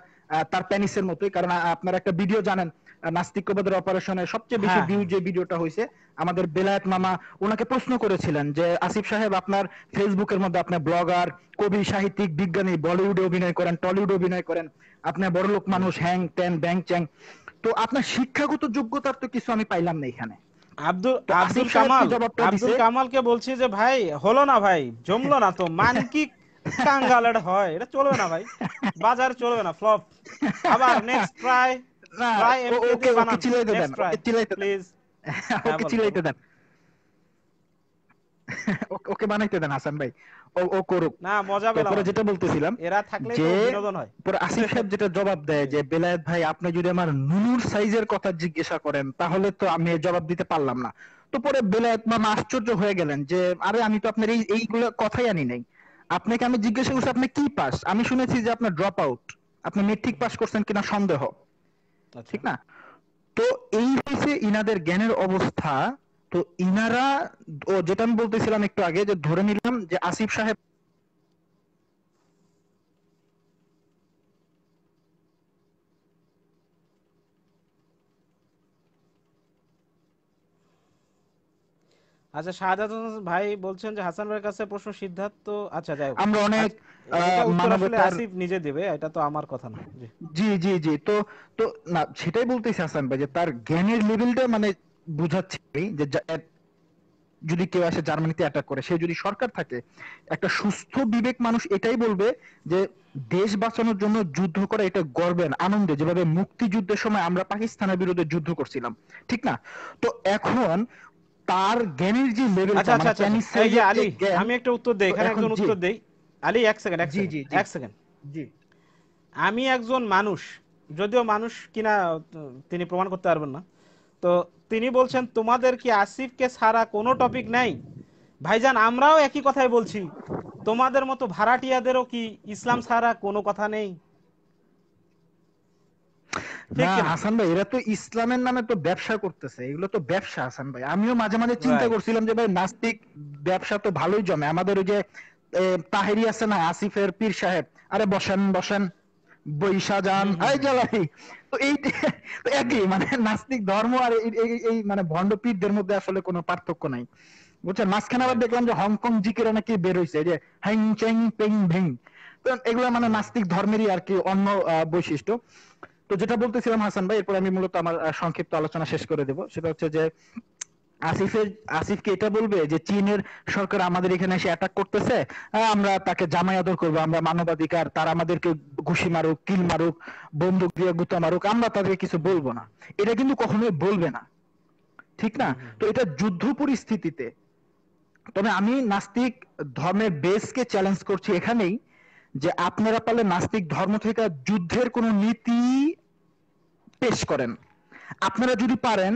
তার প্যানিসের মতোই। কারণ আপনার একটা ভিডিও জানেন, নাস্তিকবাদের অপারেশনের সবচেয়ে বেশি হ্যাঁ ভিউ হ্যাঁ। যে ভিডিওটা হয়েছে, আমাদের বেলায়েত মামা ওনাকে প্রশ্ন করেছিলেন যে আসিফ সাহেব, আপনার ফেসবুকের মধ্যে আপনি ব্লগার, কবি, সাহিত্যিক, বিজ্ঞানী, বলিউডে অভিনয় করেন, টলিউডে অভিনয় করেন, আপনি বড়লোক মানুষ, হ্যাং ট্যান ব্যাং চ্যাং, তো আপনার শিক্ষাগত যোগ্যতার তো কিছু আমি পাইলাম না এখানে। আব্দুল তো আসিফ আব্দুল সাহেব কি কামাল, জবাবটা আব্দুল দিছে? কামালকে বলছি যে ভাই হলো না ভাই, জমলো না তো, মান কি কাঙ্গাল, এটা হয়, এটা চলবে না ভাই, বাজার চলবে না, ফ্লপ। আবার নেক্সট ট্রাই, না, ট্রাই এমকে ওকে দিয়ে ওকে বানান, চিল্লাইতে দেন, নেক্সট ট্রাই ওকে চিল্লাইতে দেন, প্লিজ। হ্যাঁ ওকে বলেন চিল্লাইতে বলেন। দেন, ওকে বানাইতে দেন হাসান ভাই, ও করুক। না, মজা পেলাম তারপরে আমি, যেটা বলতেছিলাম এরা থাকলেই যে তো বিনোদন হয়। পরে আসিফ সাহেব যেটা জবাব দেয় যে বেলায়েত ভাই, আপনি যদি আমার নুনুর সাইজের কথা জিজ্ঞাসা করেন তাহলে তো আমি এর জবাব দিতে পারলাম না। তো পরে বেলায়েত মামা আশ্চর্য হয়ে গেলেন যে আরে আমি তো আপনার এইগুলো কথাই আনি নাই, আপনাকে আমি জিজ্ঞাসা করছি আপনি কি পাস, আমি শুনেছি যে আপনার ড্রপ আউট, আপনি মেট্রিক পাস করছেন কিনা সন্দেহ, আচ্ছা। ঠিক না? তো এই হচ্ছে ইনাদের জ্ঞানের অবস্থা। তো ইনারা, ও যেটা আমি বলতেছিলাম একটু আগে, যে ধরে নিলাম যে আসিফ সাহেব আচ্ছা, শাহাদাত হোসেন ভাই বলছেন যে হাসান ভাইয়ের কাছে প্রশ্ন সিদ্ধার্থ, আচ্ছা যাই হোক। আমরা অনেক আচ্ছা, এটা উত্তর আসলে মানবতার, আসিফ নিজে দেবে, এটা তো আমার কথা না। জি। জি জি জি, তো তো না, সেটাই বলতেছি হাসান ভাই যে তার জ্ঞানের লেভেলটা মানে বুঝাচ্ছি আমি, যে যদি কেউ আসে জার্মানিতে অ্যাটাক করে, সে যদি সরকার থাকে, একটা সুস্থ বিবেক মানুষ এটাই বলবে যে দেশ বাঁচানোর জন্য যুদ্ধ করা এটা গর্বের আনন্দে, যেভাবে মুক্তিযুদ্ধের সময় আমরা পাকিস্তানের বিরুদ্ধে যুদ্ধ করছিলাম, ঠিক না? তো এখন তার জ্ঞানের যে লেভেলটা, আচ্ছা আচ্ছা মানে আচ্ছা প্যানিস আচ্ছা। এই যে সাইজের যে আলী, জ্ঞান। আমি একটা উত্তর দেই, তো এখানে এখন একজন জি উত্তর দেই। আলী এক সেকেন্ড, এক জি সেকেন্ড, জি জি এক সেকেন্ড। জি আমি একজন মানুষ, যদিও মানুষ কিনা তিনি প্রমাণ করতে পারবেন না, তো তিনি বলছেন তোমাদের কি আসিফকে ছাড়া কোনো টপিক নাই? ভাইজান, আমরাও একই কথাই বলছি, তোমাদের মতো ভাড়াটিয়াদেরও কি ইসলাম ছাড়া কোনো কথা নেই? ঠিক না কিনা? হাসান ভাই, এরা তো ইসলামের নামে তো ব্যবসা করতেছে, এগুলো তো ব্যবসা হাসান ভাই। আমিও মাঝে মাঝে চিন্তা রাইট। করছিলাম যে ভাই নাস্তিক ব্যবসা তো ভালোই জমে। আমাদের ওই যে তাহেরি আছে না, আসিফের পীর সাহেব, আরে বসেন বসেন, বৈশা যান, হুম হুম এই হুম। জ্বালাই, তো এই তো একই মানে নাস্তিক ধর্ম আর এই মানে ভণ্ড পীরদের মধ্যে আসলে কোনো পার্থক্য নাই, বুঝছেন? মাঝখানে আবার রাইট দেখলাম যে হংকং জিকেরা নাকি বের হইছে, যে হ্যাং চ্যাং পেং ভেং, তো এগুলো মানে রাইট। নাস্তিক ধর্মেরই আর কি অন্য বৈশিষ্ট্য। তো যেটা বলতেছিলাম হাসান ভাই, এরপর আমি মূলত আমার সংক্ষিপ্ত আলোচনা শেষ করে দেব, সেটা হচ্ছে যে আসিফের আসিফকে এটা বলবে যে চীনের সরকার আমাদের এখানে এসে অ্যাটাক করতেছে, আমরা তাকে জামাই আদর করবো, আমরা মানবাধিকার, তারা আমাদেরকে ঘুষি মারুক, কিল মারুক, বন্দুক দিয়ে গুতা মারুক, আমরা তাদেরকে কিছু বলবো না। এটা কিন্তু কখনোই বলবে না, ঠিক না? তো এটা যুদ্ধ পরিস্থিতিতে। তবে আমি নাস্তিক ধর্মের বেসকে চ্যালেঞ্জ করছি এখানেই, যে আপনারা পারলে নাস্তিক ধর্ম থেকে যুদ্ধের কোন নীতি পেশ করেন। আপনারা যদি পারেন,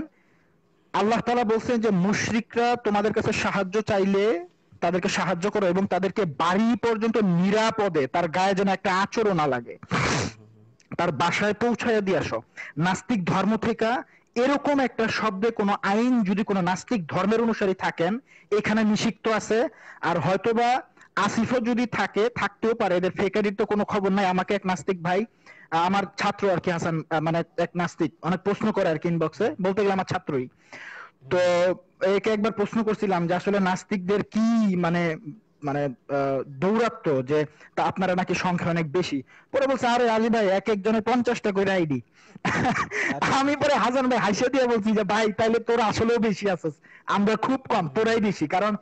আল্লাহ তাআলা বলছেন যে মুশরিকরা তোমাদের কাছে সাহায্য চাইলে তাদেরকে সাহায্য করো এবং তাদেরকে বাড়ি পর্যন্ত নিরাপদে, তার গায়ে যেন একটা আঁচড়ও না লাগে, তার বাসায় পৌঁছায় দিয়ে আসো। নাস্তিক ধর্ম থেকে এরকম একটা শব্দে কোনো আইন যদি কোনো নাস্তিক ধর্মের অনুসারী থাকেন এখানে নিষিদ্ধ আছে। আর হয়তোবা আসিফও যদি থাকে, থাকতেও পারে, এদের ফেকারির তো কোনো খবর নাই। আমাকে এক নাস্তিক ভাই, আমার ছাত্র আর কি, হাসান, মানে এক নাস্তিক অনেক প্রশ্ন করে আর কি ইনবক্সে, বলতে গেলে আমার ছাত্রই। তো একে একবার প্রশ্ন করছিলাম যে আসলে নাস্তিকদের কি মানে মানে দৌরাত্ম, যে তা আপনারা নাকি সংখ্যা অনেক বেশি। পরে বলছে, আরে আলী ভাই, এক একজনের 50টা করে আইডি। আমি পরে হাসান ভাই হাসিয়ে দিয়ে বলছি যে ভাই তাইলে তোরা আসলেও বেশি আছিস, আমরা খুব কম, তোরাই বেশি। কারণ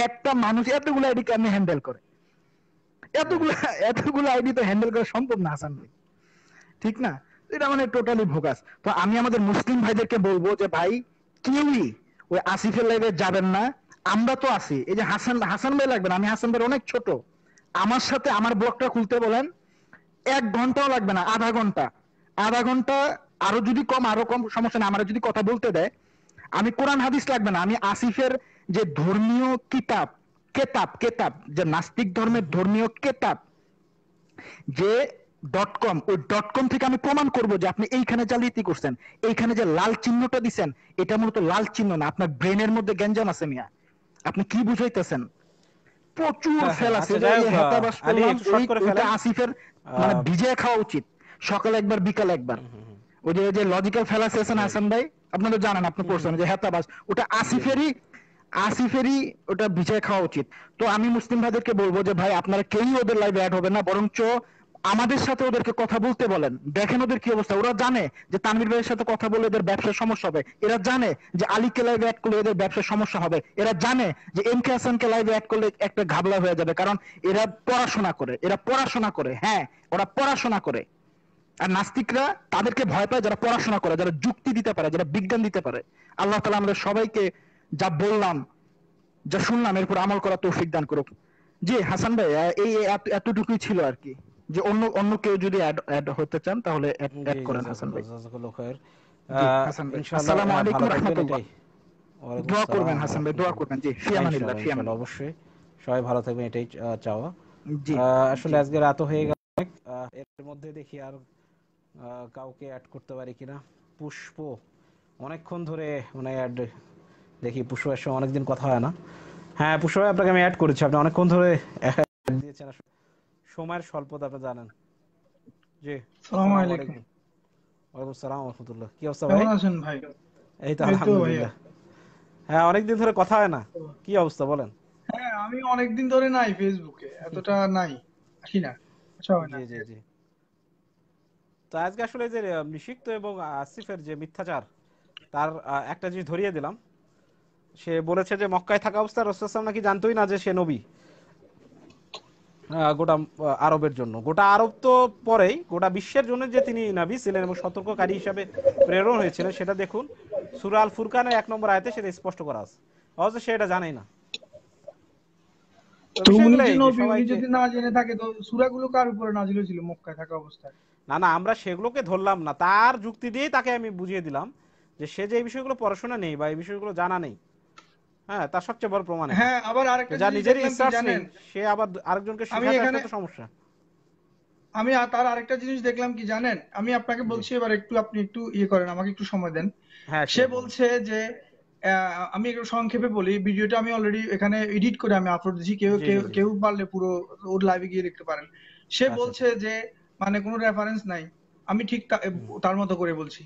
একটা মানুষ এতগুলো আইডি কেমনে হ্যান্ডেল করে? এতগুলো এতগুলো আইডি তো হ্যান্ডেল করা সম্ভব না হাসান ভাই, ঠিক না? এটা মানে টোটালি ভোগাস। তো আমি আমাদের মুসলিম ভাইদেরকে বলবো যে ভাই কেউই ওই আসিফের লাইভে যাবেন না। আমরা তো আছি, এই যে হাসান ভাই লাগবে না, আমি হাসান ভাই অনেক ছোট, আমার সাথে আমার ব্লগটা খুলতে বলেন, 1 ঘন্টাও লাগবে না, আধা ঘন্টা, আরো যদি কম আরো কম, সমস্যা নেই। আমার যদি কথা বলতে দেয়, আমি কোরআন হাদিস লাগবে না, আমি আসিফের যে ধর্মীয় কিতাব, কেতাব যে নাস্তিক ধর্মের ধর্মীয় কেতাব যে .com, ওই .com থেকে আমি প্রমাণ করব যে আপনি এইখানে জালিয়াতি করছেন। এইখানে যে লাল চিহ্নটা দিছেন, এটা মূলত লাল চিহ্ন না, আপনার ব্রেনের মধ্যে গ্যাঞ্জাম আছে মিয়া, আপনি কি বুঝাইতেছেন? প্রচুর ফেল আছে। আচ্ছা, যাই হোক, হেতাবাস আলী করলাম, একটু শর্ট করে ওইটা ফেলেন। আসিফের মানে ভিজে খাওয়া উচিত, সকালে একবার বিকালে একবার। ওই যে লজিক্যাল ফেলাসি আছে না হাসান ভাই, আপনারা জানেন, আপনি পড়ছেন, যে হেতাবাস, ওটা আসিফেরই ওটা ভিজে খাওয়া উচিত। তো আমি মুসলিম ভাইদেরকে বলবো যে ভাই আপনারা কেউই ওদের লাইভে অ্যাড হবে না, বরঞ্চ আমাদের সাথে ওদেরকে কথা বলতে বলেন। দেখেন ওদের কি অবস্থা, ওরা জানে যে তানভীর ভাইয়ের সাথে কথা বলে এদের ব্যবসার সমস্যা হবে, এরা জানে যে আলীকে লাইভে অ্যাড করলে এদের ব্যবসার সমস্যা হবে, এরা জানে যে এম কে হাসানকে লাইভে অ্যাড করলে একটা ঘাবলা হয়ে যাবে, কারণ এরা পড়াশোনা করে, হ্যাঁ ওরা পড়াশোনা করে। আর নাস্তিকরা তাদেরকে ভয় পায় যারা পড়াশোনা করে, যারা যুক্তি দিতে পারে, যারা বিজ্ঞান দিতে পারে। আল্লাহ তাআলা আমাদের সবাইকে যা বললাম, যা শুনলাম, এরপর আমল করা তৌফিক দান করুক। জি হাসান ভাই, এই এতটুকুই ছিল আর কি, যে অন্য কেউ যদি অ্যাড হতে চান তাহলে অ্যাড করেন হাসান ভাই। জাযাকাল্লাহু খায়ের। জি হাসান ভাই, ইনশাআল্লাহ আসসালামু আলাইকুম ভালো থাকবেন, রাহমাতুল্লাহ। এটাই। ওয়ালাইকুম দোয়া আসসালাম করবেন ওয়া হাসান ভাই, দোয়া রাহমাতুল্লাহ। করবেন। জি, ফি ইনশাআল্লাহ আমানিল্লাহ। ইনশাআল্লাহ অবশ্যই সবাই ভালো থাকবেন, এটাই চাওয়া। জি আসলে জি আজকে রাত হয়ে গেল অনেক। এর মধ্যে দেখি আর কাউকে অ্যাড করতে পারি কিনা। পুষ্প অনেকক্ষণ ধরে মানে অ্যাড, দেখি পুষ্পের সঙ্গে অনেকদিন কথা হয় না। হ্যাঁ পুষ্প ভাই, আপনাকে আমি অ্যাড করেছি, আপনি অনেকক্ষণ ধরে অ্যাড দিয়েছেন। আসলে সময়ের স্বল্পতা আপনি জানেন। জি, সালামু আসসালামু আলাইকুম। আলাইকুম। ওয়ালাইকুম আসসালাম ওয়া রাহমাতুল্লাহ। কি অবস্থা ভাই? কেমন আছেন ভাই? এই তো এই তো ভাইয়া। আলহামদুলিল্লাহ। হ্যাঁ অনেকদিন ধরে কথা হয় না, কি অবস্থা বলেন? হ্যাঁ, আমি অনেকদিন ধরে নাই ফেসবুকে, এতটা নাই, আসি না, আসা হয় না। জি জি জি। তো আজকে আসলে যে নিষিক্ত এবং আসিফের যে মিথ্যাচার, তার একটা জিনিস ধরিয়ে দিলাম। সে বলেছে যে মক্কায় থাকা অবস্থায় রাসূল সাল্লাল্লাহু আলাইহি ওয়াসাল্লাম নাকি জানতোই না যে সে নবী। গোটা আরবের জন্য, গোটা আরব তো পরেই, গোটা বিশ্বের জন্য যে তিনি নবী ছিলেন এবং সতর্ককারী হিসাবে প্রেরণ হয়েছিলেন, সেটা দেখুন সূরা আল ফুরকানের 1 নম্বর আয়াতে সেটা স্পষ্ট করা আছে। অথচ সে এটা জানেই না। তো তো উনি বিষয়গুলো যে এই যে নবী, উনি সবাইকে, যদি না জেনে থাকে তো সূরাগুলো কার উপরে নাযিল হয়েছিল মক্কায় থাকা অবস্থায়? না না আমরা সেগুলোকে ধরলাম না, তার যুক্তি দিয়েই তাকে আমি বুঝিয়ে দিলাম যে সে যে এই বিষয়গুলো পড়াশোনা নেই বা এই বিষয়গুলো জানা নেই। হ্যাঁ, তার সবচেয়ে বড় প্রমাণ এটা। হ্যাঁ, আবার যে আরেকটা যার জিনিস নিজেরই দেখলাম কি রিসার্চ নেই, জানেন? সে আবার আরেকজনকে আমি শেখাতে এখানে আসলে তো সমস্যা। তার আরেকটা জিনিস দেখলাম কি জানেন? আমি আপনাকে জি, বলছি, এবার একটু আপনি একটু ইয়ে করেন, আমাকে একটু সময় দেন। হ্যাঁ সে শিওর বলুন। বলছে যে আমি একটু সংক্ষেপে বলি, ভিডিওটা আমি অলরেডি এখানে এডিট করে আমি আপলোড দিয়েছি, কেউ জি কেউ জি জি জি। কেউ পারলে পুরো ওর লাইভে গিয়ে দেখতে পারেন। সে আচ্ছা আচ্ছা। বলছে যে মানে কোনো রেফারেন্স নাই, আমি ঠিক হুম, তার মতো করে বলছি।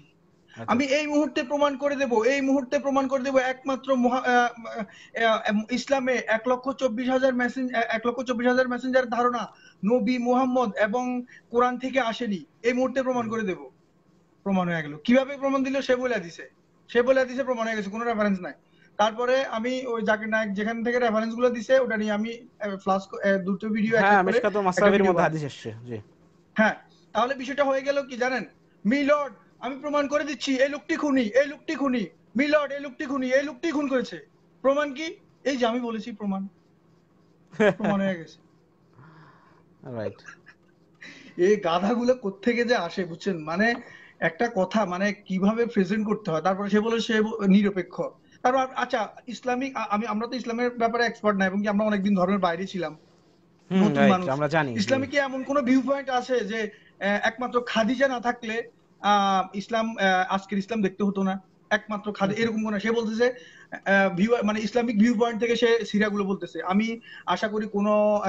আচ্ছা আমি আচ্ছা। এই মুহূর্তে প্রমাণ করে দেব, একমাত্র ইসলামে 1,24,000 মেসেঞ্জার ধারণা নবী মুহাম্মদ এবং কোরআন থেকে আসেনি, এই মুহূর্তে প্রমাণ হুম, করে দেব। প্রমাণ হয়ে গেল। কিভাবে প্রমাণ দিল? সে বলে দিছে, প্রমাণ হয়ে গেছে, কোনো রেফারেন্স নাই। তারপরে আমি ওই জাকির নায়ক যেখান থেকে রেফারেন্স গুলো দিছে ওটা নিয়ে আমি ফ্লাশ দুটো ভিডিও এক হ্যাঁ, এক করে মিশকাতুল একটা মাসাবির ভিডিও মধ্যে বানাইছি। হাদিস এসছে, জি। হ্যাঁ, তাহলে বিষয়টা হয়ে গেল কি জানেন, মিলর্ড আমি প্রমাণ করে দিচ্ছি এই লোকটি খুনি, এই লোকটি খুনি, মিলর্ড এই লোকটি খুনি, এই লোকটি খুন করেছে। প্রমাণ কি? এই যে আমি বলেছি প্রমাণ, প্রমাণ হয়ে গেছে। রাইট। এই গাধাগুলো কোত্থেকে যে আসে বুঝছেন, মানে একটা কথা মানে কিভাবে প্রেজেন্ট করতে হয়, তারপরে সে বলে সে নিরপেক্ষ। তারপর আচ্ছা ইসলামিক আমরা তো ইসলামের ব্যাপারে এক্সপার্ট না এবং কি আমরা অনেকদিন ধর্মের বাইরে ছিলাম, নতুন রাইট, মানুষ। আমরা জানি, জি। ইসলামে কি এমন কোনো ভিউ পয়েন্ট আছে যে একমাত্র খাদিজা না থাকলে ইসলাম আজকের ইসলাম দেখতে হতো না? একমাত্র খাদি এরকম কোন, সে বলতেছে ভিউ মানে ইসলামিক ভিউ পয়েন্ট থেকে সে সিরাগুলো বলতেছে। আমি আশা করি কোন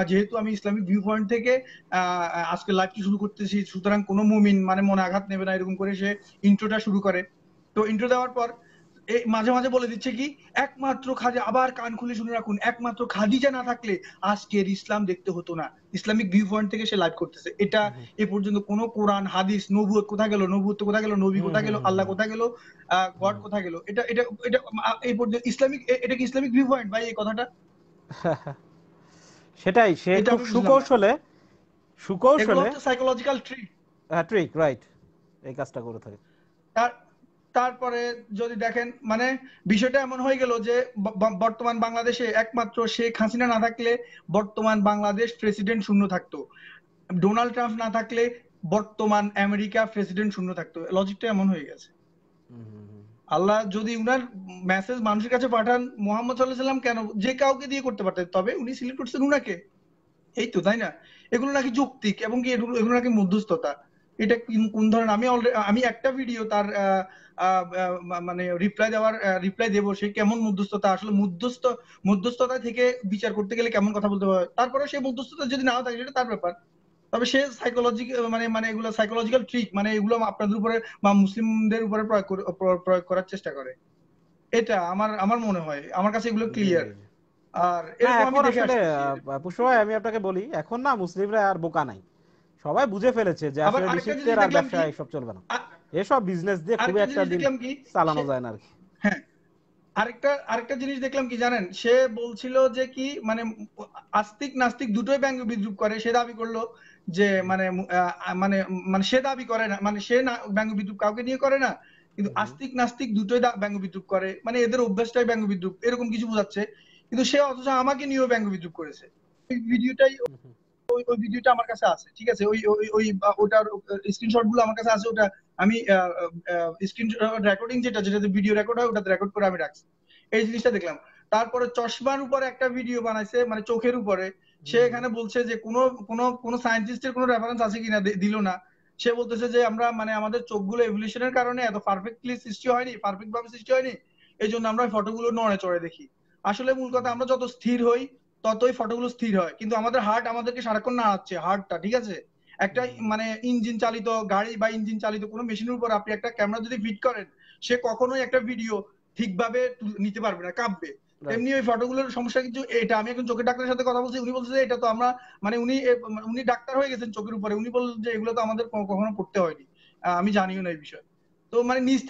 যেহেতু আমি ইসলামিক ভিউ পয়েন্ট থেকে আজকে লাইভটি শুরু করতেছি, সুতরাং কোনো মুমিন মানে মনে আঘাত নেবে না, এরকম করে সে ইন্ট্রোটা শুরু করে। তো ইন্ট্রো দেওয়ার পর মাঝে মাঝে বলে দিচ্ছে কি একমাত্র খাদিজা, আবার কান খুলে শুনে রাখুন, একমাত্র খাদিজা না থাকলে আজকের ইসলাম দেখতে হতো না। ইসলামিক ভিউ পয়েন্ট থেকে সে লাইভ করতেছে। এটা এ পর্যন্ত কোন কোরআন হাদিস নবুয়ত কোথায় গেল, নবুয়ত কোথায় গেল, নবী কোথায় গেল, আল্লাহ কোথায় গেল, গড কোথায় গেল? এটা এটা এটা এই পর্যন্ত ইসলামিক, এটা কি ইসলামিক ভিউ পয়েন্ট ভাই এই কথাটা? সেটাই, সে এটা খুব আমি বুঝলাম না। এগুলো হচ্ছে সাইকোলজিক্যাল ট্রিক। ট্রিক, রাইট, এই কাজটা করে থাকে। তারপরে যদি দেখেন মানে বিষয়টা এমন হয়ে গেল যে বর্তমান বাংলাদেশে একমাত্র শেখ হাসিনা না থাকলে বর্তমান বাংলাদেশ প্রেসিডেন্ট শূন্য থাকতো, ডোনাল্ড ট্রাম্প না থাকলে বর্তমান আমেরিকা প্রেসিডেন্ট শূন্য থাকতো। লজিকটা এমন হয়ে গেছে। আল্লাহ যদি উনার মেসেজ মানুষের কাছে পাঠান, মোহাম্মদ সাল্লাল্লাহু আলাইহি সাল্লাম কেন যে কাউকে দিয়ে করতে পারতেন, তবে উনি সিলেক্ট করছেন উনাকে, এই তো, তাই না? এগুলো নাকি যৌক্তিক এবং কি এগুলো নাকি মধ্যস্থতা। এটা কোন ধরনের, আমি একটা ভিডিও তার মানে রিপ্লাই দেবো, সে কেমন মধ্যস্থতা, আসলে মধ্যস্থতা থেকে বিচার করতে গেলে কেমন কথা বলতে হয়। তারপরে সে মধ্যস্থতা যদি নাও থাকে সেটা তার ব্যাপার, তবে সে মানে এগুলো সাইকোলজিক্যাল ট্রিক, মানে এগুলো আপনাদের উপরে বা মুসলিমদের উপরে প্রয়োগ করার চেষ্টা করে। এটা আমার মনে হয়, আমার কাছে এগুলো ক্লিয়ার। আর এরকম আমি এখন দেখে আসলে আসছি। পুষ্প ভাই, আমি আপনাকে বলি, এখন না মুসলিমরা আর বোকা নাই, সবাই বুঝে ফেলেছে যে আবার আসলে আরেকটা জিনিস রিসিপ্টের আর দেখলাম ব্যবসা কি, এসব চলবে না, এসব বিজনেস দিয়ে খুবই আরেকটা একটা জিনিস দিন দেখলাম কি চালানো যায় না আর কি। হ্যাঁ, আরেকটা জিনিস দেখলাম কি জানেন, সে বলছিল যে কি মানে আস্তিক নাস্তিক দুটোই ব্যঙ্গ বিদ্রুপ করে। সে দাবি করলো যে মানে মানে মানে সে দাবি করে না, মানে সে না ব্যঙ্গ বিদ্রুপ কাউকে নিয়ে করে না, কিন্তু আস্তিক নাস্তিক দুটোই ব্যঙ্গ বিদ্রুপ করে, মানে এদের অভ্যাসটাই ব্যঙ্গ বিদ্রুপ এরকম কিছু বোঝাচ্ছে। কিন্তু সে অথচ আমাকে নিয়েও ব্যঙ্গ বিদ্রুপ করেছে। ওই ভিডিওটাই ওই ভিডিওটা আমার কাছে আছে, ঠিক আছে, ওই ওই ওই ওটার স্ক্রিনশট গুলো আমার কাছে আছে। ওটা আমি স্ক্রিন রেকর্ডিং যেটাতে ভিডিও রেকর্ড হয় ওটাতে রেকর্ড করে আমি রাখছি। এই জিনিসটা দেখলাম। তারপরে চশমার উপরে একটা ভিডিও বানাইছে, মানে চোখের উপরে। সে এখানে বলছে যে কোন সায়েন্টিস্টের কোন রেফারেন্স আছে কিনা, দিল না। সে বলতেছে যে আমরা মানে আমাদের চোখগুলো এভলিউশনের কারণে এত পারফেক্টলি সৃষ্টি হয়নি, পারফেক্ট ভাবে সৃষ্টি হয়নি, এই জন্য আমরা ফটোগুলো নড়ে চড়ে দেখি। আসলে মূল কথা, আমরা যত স্থির হই ততই ফটোগুলো স্থির হয়, কিন্তু আমাদের হার্ট আমাদেরকে সারাক্ষণ নাড়াচ্ছে, হার্টটা, ঠিক আছে। একটা মানে ইঞ্জিন চালিত গাড়ি বা ইঞ্জিন চালিত কোনো মেশিনের উপর আপনি একটা ক্যামেরা যদি ফিট করেন, সে কখনোই একটা ভিডিও ঠিকভাবে নিতে পারবে না, কাঁপবে। তেমনি ওই ফটোগুলোর সমস্যা কিছু এটা। আমি এখন চোখের ডাক্তারের সাথে কথা বলছি, উনি বলছে যে এটা তো আমরা মানে উনি ডাক্তার হয়ে গেছেন চোখের উপরে, উনি বললেন যে এগুলো তো আমাদের কখনো পড়তে হয়নি। আমি জানিও না এই বিষয়। তো মানে নিজ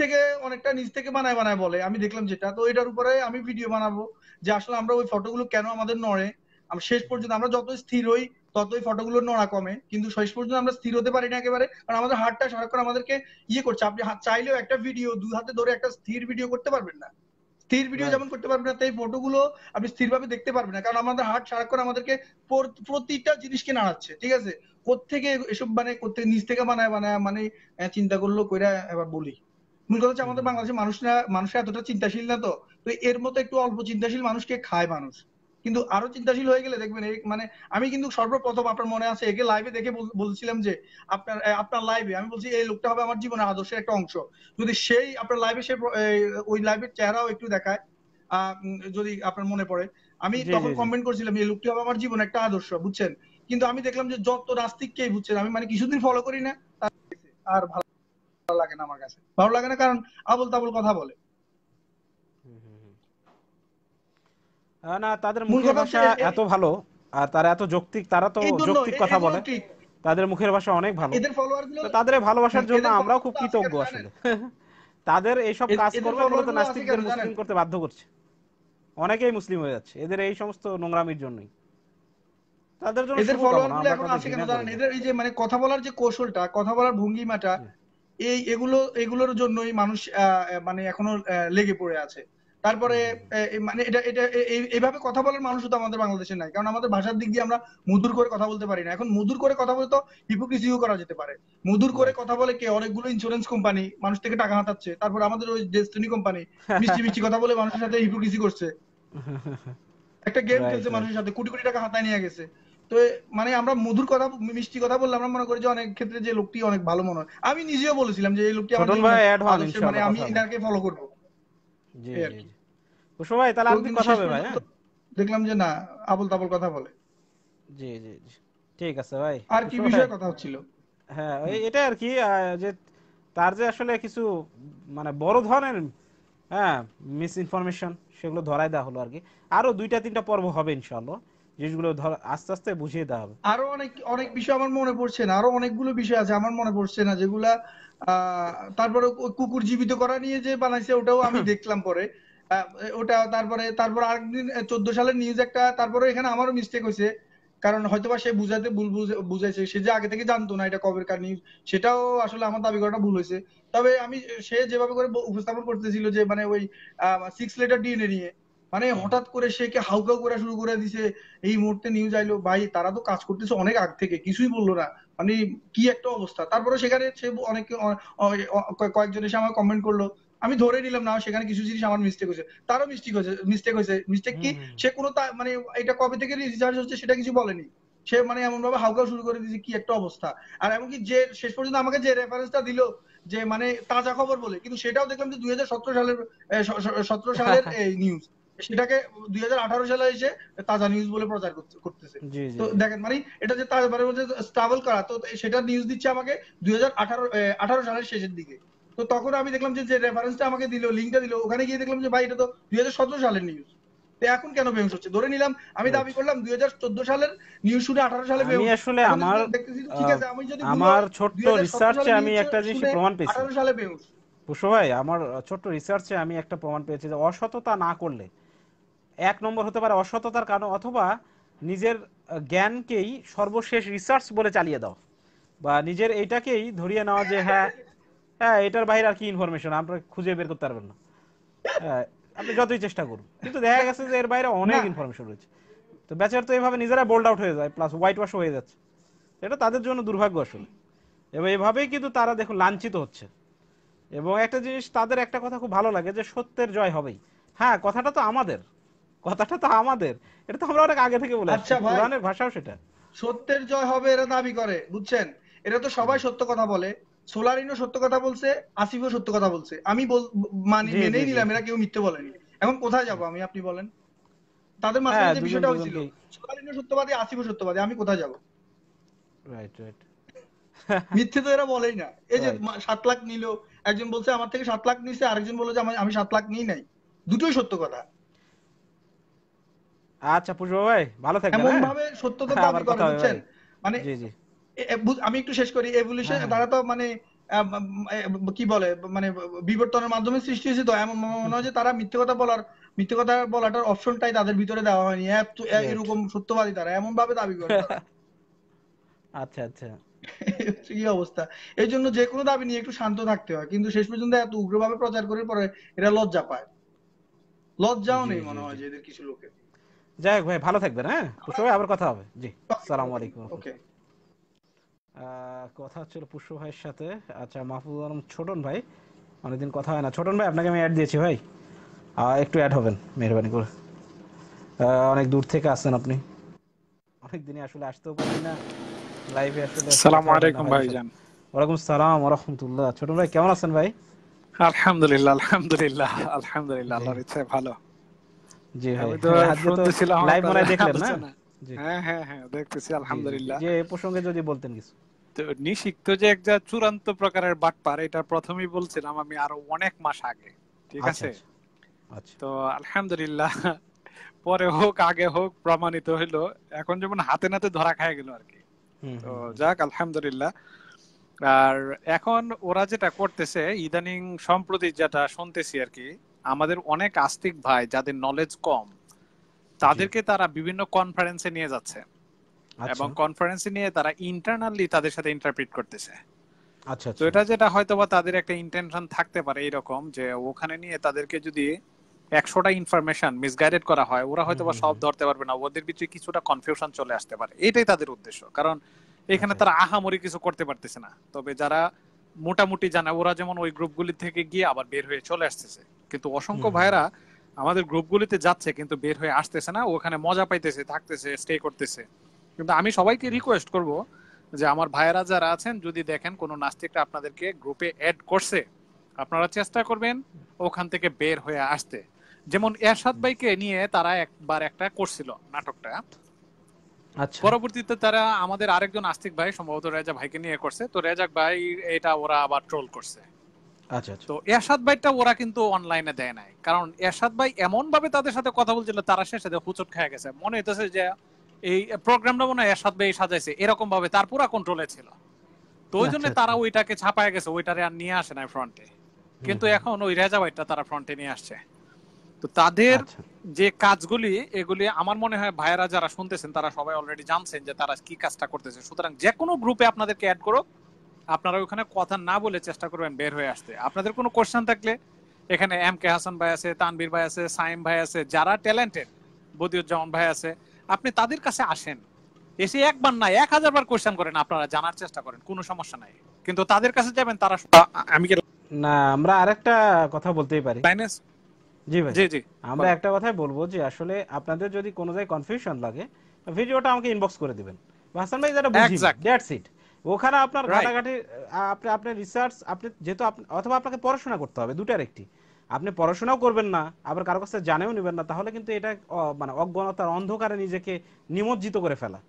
থেকে বানায় বানায় বলে, আমি দেখলাম যেটা। তো এটার উপরে আমি ভিডিও বানাবো যে আসলে আমরা ওই ফটোগুলো কেন আমাদের নড়ে। আমরা শেষ পর্যন্ত আমরা যত স্থির হই ততই ফটোগুলোর নড়া কমে, কিন্তু শেষ পর্যন্ত আমরা স্থির হতে পারি না একেবারে, কারণ আমাদের হাতটা সারাক্ষণ আমাদেরকে করছে। আপনি চাইলেও একটা ভিডিও দুই হাতে ধরে একটা স্থির ভিডিও করতে পারবেন না। স্থির ভিডিও যেমন করতে পারবেন না, তাই ফটোগুলো আপনি স্থিরভাবে দেখতে পারবেন না, কারণ আমাদের হাত সারাক্ষণ আমাদেরকে প্রতিটা জিনিসকে নাড়াচ্ছে, ঠিক আছে। কোত্থেকে এসব মানে কোত্থেকে নিজ থেকে বানায় বানায় মানে চিন্তা করলো কইরা এবার বলি। মূল কথা হচ্ছে আমাদের বাংলাদেশের মানুষরা এতটা চিন্তাশীল না। তো এর মতো একটু অল্প চিন্তাশীল মানুষকে খায় মানুষ, কিন্তু আরো চিন্তাশীল হয়ে গেলে দেখবেন মানে আমি কিন্তু সর্বপ্রথম আপনার মনে আছে একে লাইভে দেখে বলছিলাম যে আপনার লাইভে আমি বলছি এই লোকটা হবে আমার জীবনের আদর্শের একটা অংশ। যদি সেই আপনার লাইভে সে ওই লাইভের চেহারাও একটু দেখায়, যদি আপনার মনে পড়ে, আমি তখন কমেন্ট করছিলাম এই লোকটি হবে আমার জীবনের একটা আদর্শ, বুঝছেন। কিন্তু আমি দেখলাম যে যত নাস্তিককেই, বুঝছেন, আমি মানে কিছুদিন ফলো করি না, আর ভালো লাগে না, আমার কাছে ভালো লাগে না, কারণ আবল তাবল কথা বলে। না, তাদের মুখের ভাষা এত ভালো আর তারা এত যৌক্তিক, তারা তো যৌক্তিক কথা বলে, তাদের মুখের ভাষা অনেক ভালো। এদের ফলোয়ার গুলো, তাদের ভালোবাসার জন্য আমরাও খুব কৃতজ্ঞ আসলে। তাদের এইসব কাজকর্মগুলো তো নাস্তিকদের মুসলিম করতে বাধ্য করছে। অনেকেই মুসলিম হয়ে যাচ্ছে এদের এই সমস্ত নোংরামির জন্যই। তাদের জন্য এদের ফলোয়ার শুভকামনা, গুলো আমরা এখন তাদের আছে কেন ঘৃণা করি জানেন? না। এদের এই যে মানে কথা বলার যে কৌশলটা, কথা বলার ভঙ্গিমাটা, জি এগুলোর জন্যই মানুষ মানে এখনো লেগে পড়ে আছে। তারপরে জি জি মানে এটা এটা এইভাবে কথা বলার মানুষও তো আমাদের বাংলাদেশে নাই, কারণ আমাদের ভাষার দিক দিয়ে আমরা মধুর করে কথা বলতে পারি না। এখন মধুর করে কথা বলে তো হিপোক্রিসিও করা যেতে পারে। মধুর করে রাইট। কথা বলে কে? অনেকগুলো ইন্স্যুরেন্স কোম্পানি মানুষ থেকে টাকা হাতাচ্ছে, তারপর আমাদের ওই ডেস্টিনি কোম্পানি মিষ্টি মিষ্টি কথা বলে মানুষের সাথে হিপোক্রিসি করছে, একটা গেম রাইট খেলছে রাইট। মানুষের সাথে, কোটি কোটি টাকা হাতায় নিয়ে গেছে। তো মানে আমরা মধুর কথা মিষ্টি কথা বললে আমরা মনে করি যে অনেক ক্ষেত্রে যে লোকটি অনেক ভালো মনে হয়। আমি নিজেও বলেছিলাম যে এই লোকটি আমার ছোটন ভাই জীবনের অ্যাড হন আদর্শের, মানে ইনশাআল্লাহ, আমি কথা হবে। ইনাকে ফলো করবো, জি এই আর জি কি। জি। কুশো ভাই তাহলে তো আরেকদিন কিন্তু কথা শেষ হবে ভাই, পর্যন্ত হ্যাঁ। দেখলাম যে না, আবল তাবল কথা বলে। জি জি জি, ঠিক আছে ভাই। আর কি কুশো ভাই, বিষয়ে কথা হচ্ছিল? হ্যাঁ হুম। এটা আর কি যে তার যে আসলে কিছু মানে বড় ধরনের, হ্যাঁ, মিস ইনফরমেশন, সেগুলো ধরাই দেওয়া হলো আর কি। আরো 2-3টা পর্ব হবে ইনশাআল্লাহ, জিনিসগুলো আস্তে আস্তে বুঝিয়ে দেওয়া হবে। আরো অনেক অনেক বিষয় আমার মনে পড়ছে না, আরো অনেকগুলো বিষয় আছে আমার মনে পড়ছে না যেগুলা তারপরে কুকুর জীবিত করা নিয়ে যে বানাইছে ওটাও আমি দেখলাম পরে। আহ, ওটা তারপর আরেকদিন 14 সালের নিউজ একটা, তারপরে এখানে আমারও মিস্টেক হয়েছে, কারণ হয়তোবা সে বুঝাতে ভুল বুঝাইছে, সে যে আগে থেকে জানতো না এটা কবেরকার নিউজ, সেটাও আসলে আমার দাবি করাটা ভুল হয়েছে। তবে আমি, সে যেভাবে করে উপস্থাপন করতেছিল যে মানে ওই 6 লেটার ডিএনএ নিয়ে, মানে হঠাৎ করে সে কে হাউকাউ করা শুরু করে দিছে, এই মুহূর্তে নিউজ আইলো। ভাই তারা তো কাজ করতেছে অনেক আগ থেকে, কিছুই বললো না, মানে কি একটা অবস্থা। তারপরে সেখানে সে অনেকে কয়েকজন এসে আমার কমেন্ট করলো, আমি ধরে নিলাম না সেখানে কিছু জিনিস আমার মিস্টেক হয়েছে, তারও মিস্টেক কি, হুম হুম সে কোনো মানে এটা কবে থেকে রিসার্চ হচ্ছে সেটা কিছু বলেনি। সে মানে এমন ভাবে হাউকাউ শুরু করে দিয়েছে, কি একটা অবস্থা। আর এমনকি যে শেষ পর্যন্ত আমাকে যে রেফারেন্সটা দিল যে মানে তাজা খবর বলে, কিন্তু সেটাও দেখলাম যে 2017 সালের 17 সালের এই নিউজ, সেটাকে 2018 সালে এসে তাজা নিউজ বলে প্রচার করতেছে। জি তো জি জি। দেখেন মানে এটা যে তাজা মানে ট্রাভেল করা, তো সেটা নিউজ দিচ্ছে আমাকে 2018 সালের শেষের দিকে। তো তখন আমি দেখলাম যে যে রেফারেন্সটা আমাকে দিল, লিঙ্কটা দিল, ওখানে গিয়ে দেখলাম যে ভাই এটা তো 2017 সালের নিউজ। তো এখন কেন বেউন্স হচ্ছে? ধরে নিলাম, আমি রাইট। দাবি করলাম 2014 সালের নিউজ শুনে 18 সালে আমি বেউন্স। আসলে এখন আমার দেখতেছি তো ঠিক আহ, আছে, আমি যদি ভুল আমার হয়, ছোট্ট 2017 রিসার্চে সালের আমি নিউজ একটা জিনিস শুনে প্রমাণ পেয়েছি। 18 সালে বেউন্স। কুশো ভাই, আমার ছোট্ট রিসার্চে আমি একটা প্রমাণ পেয়েছি যে অসততা না করলে, এক নম্বর হতে পারে অসততার কারণ, অথবা নিজের জ্ঞানকেই সর্বশেষ রিসার্চ বলে চালিয়ে দাও, বা নিজের এইটাকেই ধরিয়ে নেওয়া যে হ্যাঁ, হ্যাঁ এটার বাইরে আর কি ইনফরমেশন আপনারা খুঁজে বের করতে পারবেন না, হ্যাঁ, আপনি যতই চেষ্টা করুন। কিন্তু দেখা না গেছে যে এর বাইরে অনেক না ইনফরমেশন রয়েছে। তো বেচার তো এইভাবে নিজেরা বোল্ড আউট হয়ে যায়, প্লাস হোয়াইট ওয়াশ হয়ে যাচ্ছে। এটা তাদের জন্য দুর্ভাগ্য আসলে। এবং এভাবেই কিন্তু তারা দেখুন লাঞ্ছিত হচ্ছে। এবং একটা জিনিস তাদের একটা কথা খুব ভালো লাগে যে সত্যের জয় হবেই। হ্যাঁ, কথাটা তো আমাদের, কথাটা তো আমাদের, এটা তো আমরা অনেক আগে থেকে বলে আসছি, আচ্ছা ভাই, কোরআনের ভাষাও সেটা। সত্যের জয় হবে এরা দাবি করে, বুঝছেন? এরা তো সবাই সত্য কথা বলে। সোলারিনও সত্য কথা বলছে, আসিফও সত্য কথা বলছে, আমি মানি, জি জি মেনেই জি। নিলাম এরা কেউ মিথ্যে বলেনি। এখন কোথায় যাব আমি, আপনি বলেন? তাদের হ্যাঁ, মাঝখানে যে দুজন বিষয়টা হয়েছিল, দুজনকেই। সোলারিনও সত্যবাদী, আসিফও সত্যবাদী, আমি কোথায় যাব? Right right. মিথ্যে তো এরা বলেই না। এই যে রাইট। 7 লাখ নিল, একজন বলছে আমার থেকে 7 লাখ নিছে, আরেকজন বললো যে আমি 7 লাখ নিই নাই। দুটোই সত্য কথা। আচ্ছা পুষ্প ভাই, ভালো থাকবেন, এমন হ্যাঁ। ভাবে সত্যতার হ্যাঁ, দাবি আবার করে, কথা হবে ভাই। বুঝছেন? মানে জি জি। আমি একটু শেষ করি। এভলিউশন হ্যাঁ হ্যাঁ তারা হ্যাঁ। তো মানে কি বলে, মানে বিবর্তনের মাধ্যমে সৃষ্টি হয়েছে, তো এমন মনে হয় যে তারা মিথ্যে কথা বলাটার অপশনটাই তাদের ভিতরে দেওয়া হয়নি, রাইট। এরকম সত্যবাদী তারা, এমন ভাবে দাবি করে তারা। আচ্ছা আচ্ছা। কি অবস্থা! এই জন্য যে কোনো দাবি নিয়ে একটু শান্ত থাকতে হয়, কিন্তু শেষ পর্যন্ত এত উগ্রভাবে প্রচার করে পরে এরা লজ্জা পায়। লজ্জাও জি নেই জি মনে হয় জি। যে এদের কিছু লোকের। যাই হোক ভাই, ভালো থাকবেন, হ্যাঁ পুষ্প ভাই, আবার কথা হবে। জি। আসসালামু আলাইকুম ওকে। রহমতুল্লাহ। কথা হচ্ছিল পুষ্প ভাইয়ের সাথে। আচ্ছা, মাহফুজ আলম ছোটন ভাই, অনেকদিন কথা হয় না। ছোটন ভাই, আপনাকে আমি অ্যাড দিয়েছি ভাই, একটু অ্যাড হবেন মেহরবানি করে। অনেক দূর থেকে আসছেন আপনি, অনেকদিনই আসলে আসতেও পারছি না লাইভে, আসলে আসসালামু কথাও হয় না আলাইকুম ভাইদের সাথে। ভাইজান। ওয়ালাইকুম সালাম ওয়া রাহমাতুল্লাহ। ছোটন ভাই কেমন আছেন ভাই? আলহামদুলিল্লাহ আলহামদুলিল্লাহ আলহামদুলিল্লাহ, জি আল্লাহর ইচ্ছায় ভালো। জি ভাই। আমি তো আজকে তো শুনতেছিলাম লাইভ মনে আপনাদের হয় দেখলেন না? আলোচনা। জি হ্যাঁ হ্যাঁ হ্যাঁ, দেখতেছি জি জি জি। আলহামদুলিল্লাহ। যে এ প্রসঙ্গে যদি বলতেন কিছু। তো নিষিক্ত যে একটা চূড়ান্ত প্রকারের বাটপার, এটা প্রথমেই বলছিলাম আমি আরো অনেক মাস আগে, ঠিক আচ্ছা আছে? আচ্ছা আচ্ছা। তো আলহামদুলিল্লাহ, পরে হোক আগে হোক প্রমাণিত হইলো, এখন যেমন হাতে নাতে ধরা খায় গেল আর কি। হুম তো হুম হুম। যাক আলহামদুলিল্লাহ। আর এখন ওরা যেটা করতেছে ইদানিং সম্প্রতি যেটা শুনতেছি আর কি, আমাদের অনেক আস্তিক ভাই যাদের নলেজ কম তাদেরকে তারা বিভিন্ন কনফারেন্সে নিয়ে যাচ্ছে এবং কনফারেন্সে নিয়ে তারা ইন্টারনালি তাদের সাথে ইন্টারপ্রিট করতেছে। আচ্ছা তো এটা যেটা হয়তোবা তাদের একটা ইন্টেনশন থাকতে পারে এরকম যে ওখানে নিয়ে তাদেরকে যদি 100টা ইনফরমেশন মিসগাইডেড করা হয়, ওরা হয়তোবা সব ধরতে পারবে না, ওদের ভিতরে কিছুটা কনফিউশন চলে আসতে পারে, এটাই তাদের উদ্দেশ্য। কারণ এখানে তারা আহামরি কিছু করতে পারতেছে না। তবে যারা মোটামুটি জানে ওরা যেমন ওই গ্রুপগুলি থেকে গিয়ে আবার বের হয়ে চলে আসতেছে, কিন্তু অসংখ্য ভাইরা আমাদের গ্রুপগুলিতে যাচ্ছে কিন্তু বের হয়ে আসতেছে না, ওখানে মজা পাইতেছে, থাকতেছে, স্টে করতেছে। কিন্তু আমি সবাইকে রিকোয়েস্ট করব যে আমার ভাইয়েরা যারা আছেন যদি দেখেন কোনো নাস্তিকরা আপনাদেরকে গ্রুপে অ্যাড করছে, আপনারা চেষ্টা করবেন ওখান থেকে বের হয়ে আসতে। যেমন এরশাদ ভাইকে নিয়ে তারা একবার একটা করছিল নাটকটা, পরবর্তীতে তারা আমাদের আরেকজন আস্তিক ভাই সম্ভবত রেজা ভাইকে নিয়ে করছে, তো রেজাক ভাই এটা ওরা আবার ট্রোল করছে। তো এরশাদ ভাইটা ওরা কিন্তু অনলাইনে দেয় নাই, কারণ এরশাদ ভাই এমন ভাবে তাদের সাথে কথা বলছিল তারা শেষে হুচট খেয়ে গেছে, মনে হইতেছে যে এই প্রোগ্রামটা মনে হয় এরশাদ ভাই সাজাইছে, এরকম ভাবে তার পুরা কন্ট্রোলে ছিল। তো ওই জন্য তারা ওইটাকে ছাপায় গেছে, ওইটারে আর নিয়ে আসে নাই ফ্রন্টে, কিন্তু এখন ওই রেজা ভাইটা তারা ফ্রন্টে নিয়ে আসছে। তো তাদের যে কাজগুলি এগুলি আমার মনে হয় ভাইয়েরা যারা শুনতেছেন তারা সবাই অলরেডি জানছেন যে তারা কি কাজটা করতেছে। সুতরাং যে কোনো গ্রুপে আপনাদেরকে অ্যাড করো, আপনারা ওখানে কথা না বলে চেষ্টা করবেন বের হয়ে আসতে। আপনাদের কোনো কোশ্চেন থাকলে এখানে এম কে হাসান ভাই আছে, তানভীর ভাই আছে, সাইম ভাই আছে, যারা ট্যালেন্টেড, বদিউজ্জামান ভাই আছে, আপনি তাদের কাছে আসেন, এসে একবার না 1000 বার কোশ্চেন করেন, আপনারা জানার চেষ্টা করেন, কোনো সমস্যা নাই। কিন্তু তাদের কাছে যাবেন তারা আমি না, আমরা আরেকটা কথা বলতেই পারি। জি ভাই, জি আমরা একটা কথাই বলবো যে আসলে আপনাদের যদি কোনো জায়গায় কনফিউশন লাগে ভিডিওটা আমাকে ইনবক্স করে দিবেন, হাসান ভাই যেটা বুঝি দ্যাটস ইট। ওখানে আপনার ঘাটাঘাটি আপনি রিসার্চ আপনি যেহেতু অথবা আপনাকে পড়াশোনা করতে হবে, দুটার একটি। আপনি পড়াশোনাও করবেন না আবার কারো কাছে জানেও নেবেন না, তাহলে কিন্তু এটা মানে অজ্ঞানতার অন্ধকারে নিজেকে নিমজ্জিত করে ফেলা।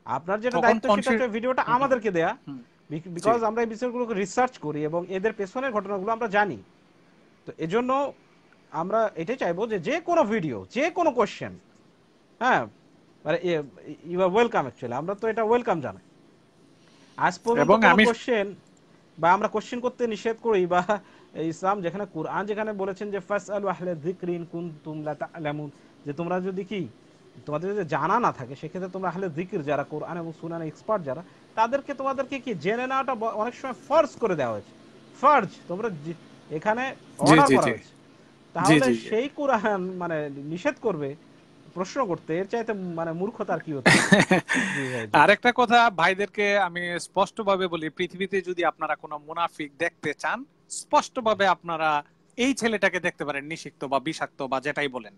আপনার যেটা দায়িত্ব সেটা হচ্ছে ভিডিওটা আমাদেরকে দেয়া, বিকজ আমরা এই বিষয়গুলোকে রিসার্চ করি এবং এদের পেছনের ঘটনাগুলো আমরা জানি। তো এজন্য আমরা এটাই চাইবো যে যে কোনো ভিডিও, যে কোনো কোশ্চেন, হ্যাঁ মানে ইউ আর ওয়েলকাম। অ্যাকচুয়ালি আমরা তো এটা ওয়েলকাম জানাই। আজ পর্যন্ত কোনো কোশ্চেন বা আমরা কোশ্চেন করতে নিষেধ করি, বা ইসলাম যেখানে কুরআন যেখানে বলেছেন যে ফাসআলু আহলা যিকরি ইন কুনতুম লা তা'লামুন, যে তোমরা যদি কি তোমাদের যদি জানা না থাকে সেক্ষেত্রে তোমরা আহলে যিকর যারা কোরআন এবং সুন্নাহ এক্সপার্ট যারা, তোমাদেরকে কি জেনে নেওয়াটা অনেক সময় ফরজ করে দেওয়া হয়েছে। ফরজ তোমরা এখানে অর্ডার করা হয়েছে, তাহলে সেই কোরআন মানে নিষেধ করবে প্রশ্ন করতে, এর চাইতে মানে মূর্খতার কি হতে। আরেকটা কথা ভাইদেরকে আমি স্পষ্টভাবে বলি, পৃথিবীতে যদি আপনারা কোনো মুনাফিক দেখতে চান স্পষ্টভাবে আপনারা এই ছেলেটাকে দেখতে পারেন, নিষিক্ত বা বিষাক্ত বা যেটাই বলেন,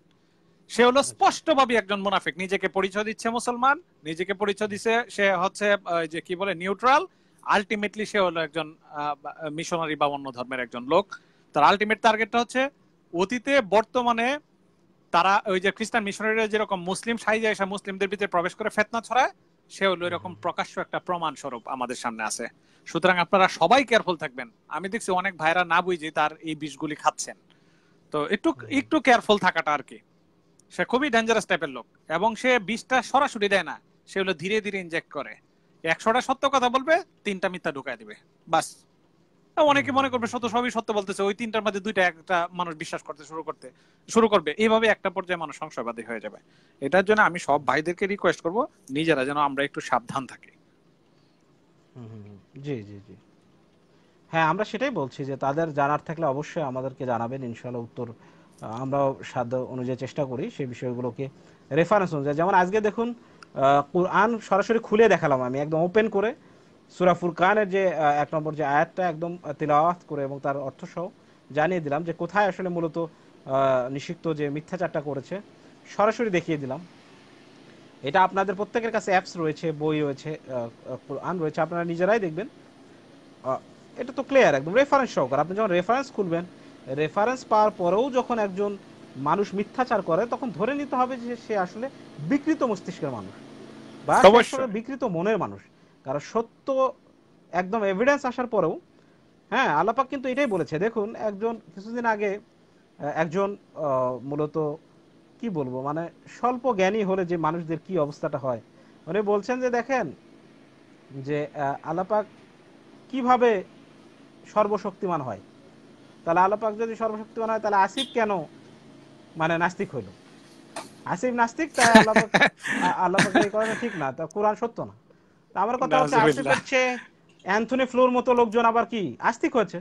সে হলো স্পষ্টভাবে একজন মুনাফিক। নিজেকে পরিচয় দিচ্ছে মুসলমান, নিজেকে পরিচয় দিচ্ছে সে হচ্ছে যে কি বলে নিউট্রাল, আলটিমেটলি সে হলো একজন মিশনারি বা অন্য ধর্মের একজন লোক। তার আলটিমেট টার্গেটটা হচ্ছে অতীতে বর্তমানে তারা ওই যে খ্রিস্টান মিশনারিরা যেরকম মুসলিম সাইজে এসে মুসলিমদের ভিতরে প্রবেশ করে ফেতনা ছড়ায়, সে হলো এরকম প্রকাশ্য একটা প্রমাণ স্বরূপ আমাদের সামনে আছে। সুতরাং আপনারা সবাই কেয়ারফুল থাকবেন। আমি দেখছি অনেক ভাইরা না বুঝে তার এই বিষগুলি খাচ্ছেন, তো একটু কেয়ারফুল থাকাটা আর কি। সে খুবই ডেঞ্জারাস টাইপের লোক এবং সে বিষটা সরাসরি দেয় না, সে হলো ধীরে ধীরে ইনজেক্ট করে। 100টা সত্য কথা বলবে, 3টা মিথ্যা ঢুকায় দিবে, বাস। অনেকে মনে করবে সবই সত্য বলতেছে, ওই 3টার মধ্যে 2টা একটা মানুষ বিশ্বাস করতে শুরু করবে, এইভাবে একটা পর্যায়ে মানুষ সংশয়বাদী হয়ে যাবে। এটার জন্য আমি সব ভাইদেরকে রিকোয়েস্ট করব নিজেরা যেন আমরা একটু সাবধান থাকি। জি জি জি, হ্যাঁ আমরা সেটাই বলছি যে তাদের জানার থাকলে অবশ্যই আমাদেরকে জানাবেন, ইনশাআল্লাহ উত্তর আমরাও সাধ্য অনুযায়ী চেষ্টা করি সেই বিষয়গুলোকে রেফারেন্স অনুযায়ী। যেমন আজকে দেখুন কোরআন সরাসরি খুলে দেখালাম আমি একদম ওপেন করে, সূরা ফুরকানের যে 1 নম্বর যে আয়াতটা একদম তিলাওয়াত করে এবং তার অর্থ সহ জানিয়ে দিলাম যে কোথায় আসলে মূলত নিষিক্ত যে মিথ্যাচারটা করেছে সরাসরি দেখিয়ে দিলাম। এটা আপনাদের প্রত্যেকের কাছে অ্যাপস রয়েছে, বই রয়েছে, কোরআন রয়েছে, আপনারা নিজেরাই দেখবেন। এটা তো ক্লিয়ার একদম রেফারেন্স সহকারে। আপনি যখন রেফারেন্স খুলবেন, রেফারেন্স পাওয়ার পরেও যখন একজন মানুষ মিথ্যাচার করে তখন ধরে নিতে হবে যে সে আসলে বিকৃত মস্তিষ্কের মানুষ বা বিকৃত মনের মানুষ। কারণ সত্য একদম এভিডেন্স আসার পরেও, হ্যাঁ আল্লাহ পাক কিন্তু এটাই বলেছে। দেখুন একজন কিছুদিন আগে একজন মূলত কি বলবো মানে স্বল্প জ্ঞানী হলে যে মানুষদের কি অবস্থাটা হয়, উনি বলছেন যে দেখেন যে আল্লাহ পাক কিভাবে সর্বশক্তিমান হয়। তাহলে আল্লাহ পাক যদি সর্বশক্তিমান হয় তাহলে আসিফ কেন মানে নাস্তিক হইলো? আসিফ নাস্তিক, তাই আল্লাহ পাকের এই কথা ঠিক না, তা কোরআন সত্য না। আমার কথা হচ্ছে নাউজুবিল্লাহ। আসিফের চেয়ে অ্যান্থনি ফ্লুর মতো লোকজন আবার কি আস্তিক হয়েছে,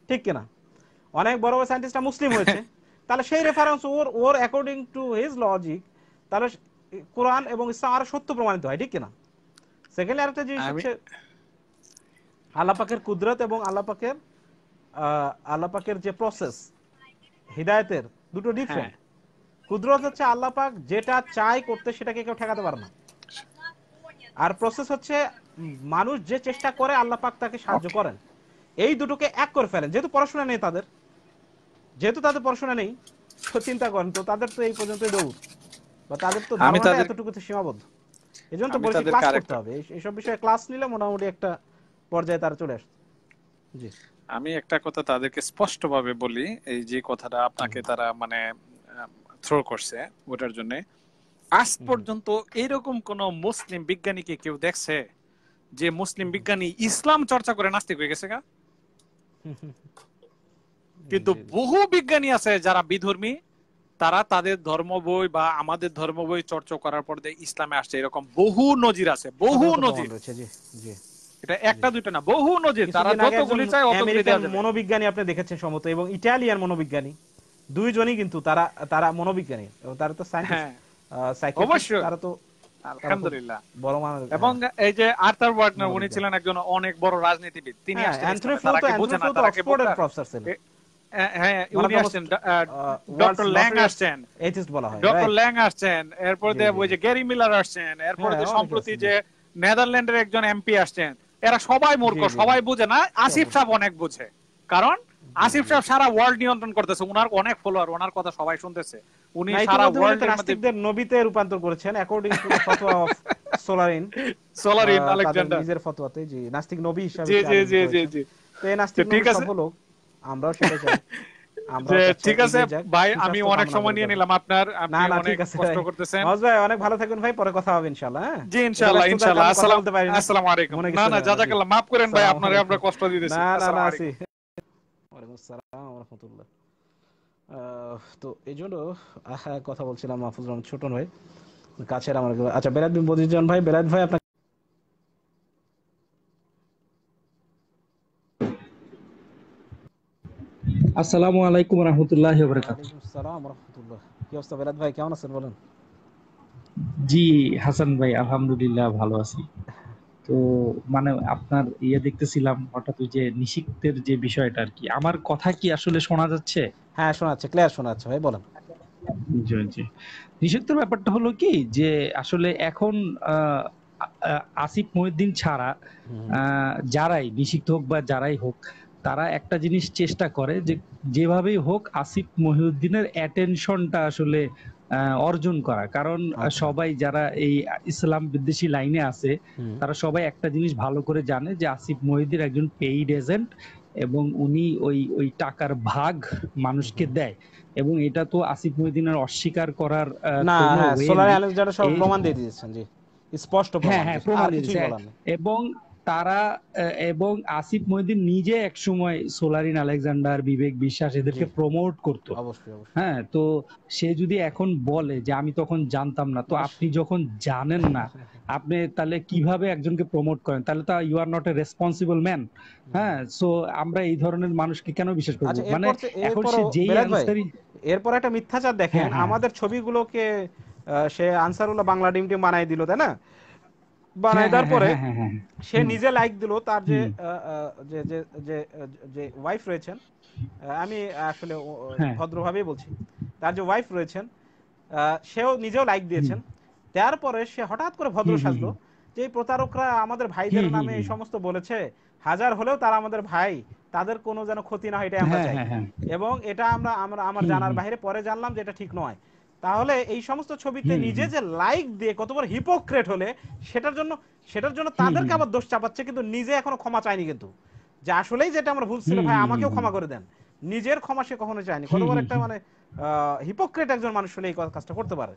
ঠিক কিনা? অনেক বড় বড় সায়েন্টিস্টরা মুসলিম হয়েছে, তাহলে সেই reference or according to his logic তাহলে কোরআন এবং ইসলাম আরো সত্য প্রমাণিত হয়, ঠিক কিনা? সেকেন্ডলি আরেকটা জিনিস আমি হচ্ছে আল্লাহ পাকের কুদরত এবং আল্লাহ পাকের যে প্রসেস হিদায়াতের দুটো হ্যাঁ ডিফারেন্ট। কুদরত হচ্ছে আল্লাহ পাক যেটা চাই করতে সেটাকে কেউ ঠেকাতে পারে না, আর প্রসেস হচ্ছে মানুষ যে চেষ্টা করে আল্লাহ পাক তাকে সাহায্য ওকে করেন। এই দুটোকে এক করে ফেলেন। যেহেতু পড়াশোনা নেই তাদের, পড়াশোনা নেই, তো চিন্তা করেন তো তাদের তো এই পর্যন্তই দৌড়, বা তাদের তো আমি ধারণাটা তাদের এতটুকুতে সীমাবদ্ধ। এই জন্য তো আমি বলছি তাদেরকে ক্লাস করতে আরেকটা হবে, এইসব বিষয়ে ক্লাস নিলে মোটামুটি একটা পর্যায়ে তারা চলে আসে। জি আমি একটা কথা তাদেরকে স্পষ্টভাবে বলি, এই যে কথাটা আপনাকে তারা মানে থ্রো করছে ওটার জন্য, আজ পর্যন্ত এরকম কোন মুসলিম বিজ্ঞানীকে কেউ দেখছে যে মুসলিম বিজ্ঞানী ইসলাম চর্চা করে নাস্তিক হয়ে গেছে গা? কিন্তু বহু বিজ্ঞানী আছে যারা বিধর্মী, তারা তাদের ধর্ম বই বা আমাদের ধর্ম বই চর্চা করার পর ইসলামে আসছে, এরকম বহু নজির আছে, বহু নজির। এটা একটা দুইটা না, বহু নজির। তারা যতগুলি চায় অতগুলি দেওয়া যাবে। মনোবিজ্ঞানী আপনি দেখেছেন সম্ভবত, এবং ইটালিয়ান মনোবিজ্ঞানী, দুইজনই কিন্তু তারা মনোবিজ্ঞানী, তারা তো হ্যাঁ সাইকিয়াট্রিস্ট, অবশ্যই, তারা তো আলহামদুলিল্লাহ। বড় মানুষ। এবং এই যে আর্থার ওয়াগনার, উনি ছিলেন একজন অনেক বড় রাজনীতিবিদ, তিনি আসছেন ইসলামে। তারা কি বোঝে না? তারা কি বোঝে? হ্যাঁ উনি আসছেন, ডক্টর ল্যাং আসছেন, এথিস্ট বলা হয়, ডক্টর ল্যাং আসছেন, এরপর দিয়ে ওই যে গ্যারি মিলার আসছেন, এরপর দিয়ে সম্প্রতি যে নেদারল্যান্ডের একজন এমপি আসছেন। এরা সবাই মূর্খ, সবাই বুঝে না। আসিফ সাহেব অনেক বুঝে, কারণ আসিফ সাহেব সারা ওয়ার্ল্ড নিয়ন্ত্রণ করতেছে, ওনার অনেক ফলোয়ার, ওনার কথা সবাই শুনতেছে। উনি সারা ওয়ার্ল্ডের মধ্যে নাস্তিকদের নবীতে রূপান্তর করেছেন অ্যাকর্ডিং টু দ্য ফতোয়া অফ সোলারিন আলেকজান্ডার, নিজের ফতোয়াতে, জি নাস্তিক নবী হিসাবে। জি জি জি জি জি তো এই নাস্তিক নবী সফল হোক, আমরাও সেটা চাই। ঠিক আছে ভাই, আমি অনেক সময় নিয়ে নিলাম আপনার, আপনি অনেক কষ্ট করতেছেন। নওয়াজ ভাই অনেক ভালো থাকুন ভাই, পরে কথা হবে ইনশাআল্লাহ। হ্যাঁ জি ইনশাআল্লাহ, ইনশাআল্লাহ। আসসালামু আলাইকুম। না না জাযাকাল্লাহ, মাফ করেন ভাই, আপনারে আমরা কষ্ট দিতেছি। আসসালামু আলাইকুম। ওয়ালাইকুম আসসালাম ওয়া রাহমাতুল্লাহ। তো এইজন্য কথা বলছিলাম মাহফুজ রহমান ছোটন ভাই কাছের আমার। আচ্ছা বেলায়েত বিন বদিউজ্জামান ভাই, বেলায়েত ভাই আপনার আসসালামু আলাইকুম রাহমাতুল্লাহি ওয়া বারাকাতুহু। ওয়ালাইকুম আসসালাম ওয়া রাহমাতুল্লাহ। কি অবস্থা বেলায়েত ভাই, কেমন আছেন বলেন? জি হাসান ভাই, আলহামদুলিল্লাহ ভালো আছি। তো মানে আপনার দেখতেছিলাম হঠাৎ ওই যে নিষিদ্ধের যে বিষয়টা আর কি, আমার কথা কি আসলে শোনা যাচ্ছে? হ্যাঁ শোনা যাচ্ছে, ক্লিয়ার শোনা যাচ্ছে ভাই, বলেন। জি জি। নিষিদ্ধের ব্যাপারটা হলো কি যে আসলে এখন আসিফ মহিউদ্দিন ছাড়া যারাই নিষিদ্ধ হোক বা যারাই হোক, তারা একটা জিনিস চেষ্টা করে যে যেভাবেই হোক আসিফ মহিউদ্দিনের অ্যাটেনশনটা আসলে অর্জন করা। কারণ সবাই যারা এই ইসলাম বিদ্বেষী লাইনে আছে, তারা সবাই একটা জিনিস ভালো করে জানে যে আসিফ মহিউদ্দিন একজন পেইড এজেন্ট, এবং উনি ওই টাকার ভাগ মানুষকে দেয়। এবং এটা তো আসিফ মহিউদ্দিনের অস্বীকার করার না, কোনো হ্যাঁ ওয়ে সোলার নেই। আলেকজান্ডার সব প্রমাণ দিয়ে দিয়েছেন, জি স্পষ্ট প্রমাণ, হ্যাঁ আর প্রমাণ কিছুই দিয়েছে। বলার নেই। এবং তারা এবং আসিফ মহিউদ্দিন নিজে এক সময় সোলারিন আলেকজান্ডার, বিবেক বিশ্বাস এদেরকে প্রমোট করতো। অবশ্যই। হ্যাঁ, তো সে যদি এখন বলে যে আমি তখন জানতাম না, তো আপনি যখন জানেন না, আপনি তাহলে কিভাবে একজনকে প্রমোট করেন? তাহলে তো you are not a responsible man. হ্যাঁ, সো আমরা এই ধরনের মানুষকে কেন বিশ্বাস করব? মানে এখন সে যেই আনসারই, এরপর একটা মিথ্যাচার দেখেন, আমাদের ছবিগুলোকে সে আনসারুল্লাহ বাংলা টিম বানাই দিল, তাই না? বানাই দেওয়ার পরে সে নিজে লাইক দিল, তার যে যে ওয়াইফ রয়েছেন, আমি আসলে ভদ্রভাবেই বলছি, তার যে ওয়াইফ রয়েছেন সেও নিজেও লাইক দিয়েছেন। তারপরে সে হঠাৎ করে ভদ্র সাজলো যে এই প্রতারকরা আমাদের ভাইদের নামে এই সমস্ত বলেছে, হাজার হলেও তারা আমাদের ভাই, তাদের কোনো যেন ক্ষতি না হয় এটাই আমরা চাই, এবং এটা আমার জানার বাইরে পরে জানলাম যে এটা ঠিক নয়। তাহলে এই সমস্ত ছবিতে নিজে যে লাইক দিয়ে কত বড় হিপোক্রেট হলে, সেটার জন্য তাদেরকে আবার দোষ চাপাচ্ছে, কিন্তু নিজে এখনো ক্ষমা চায়নি, কিন্তু যে আসলেই যেটা আমরা ভুল ছিল ভাই আমাকেও ক্ষমা করে দেন, নিজের ক্ষমা সে কখনো চায়নি। কত বড় একটা মানে হিপোক্রেট একজন মানুষ হলে এই কাজটা করতে পারে।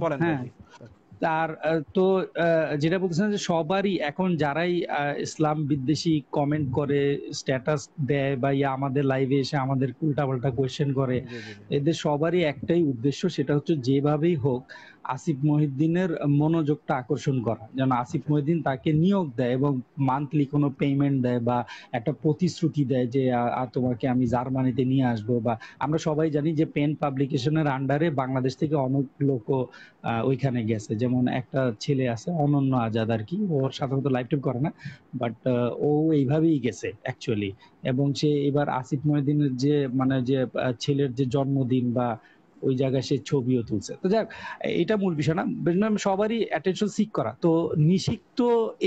বলেন তার তো যেটা বলতেছেন যে সবারই এখন যারাই ইসলাম বিদ্বেষী কমেন্ট করে, স্ট্যাটাস দেয় বা আমাদের লাইভে এসে আমাদের উল্টাপাল্টা কোয়েশ্চেন করে, এদের সবারই একটাই উদ্দেশ্য, সেটা হচ্ছে যেভাবেই হোক আসিফ মহিউদ্দিনের মনোযোগটা আকর্ষণ করা, যেন আসিফ মহিউদ্দিন তাকে নিয়োগ দেয় এবং মান্থলি কোনো পেমেন্ট দেয় বা একটা প্রতিশ্রুতি দেয় যে তোমাকে আমি জার্মানিতে নিয়ে আসবো। বা আমরা সবাই জানি যে পেন পাবলিকেশনের আন্ডারে বাংলাদেশ থেকে অনেক লোক ওইখানে গেছে, যেমন একটা ছেলে আছে অনন্য আজাদ আর কি, ওর সাধারণত লাইভ টাইম করে না, বাট ও এইভাবেই গেছে অ্যাকচুয়ালি। এবং সে এবার আসিফ মহিউদ্দিনের যে মানে যে ছেলের যে জন্মদিন বা ওই জায়গায় সে ছবিও তুলছে। তো যাক, এটা মূল বিষয় না, সবারই অ্যাটেনশন সিক করা। তো নিষিক্ত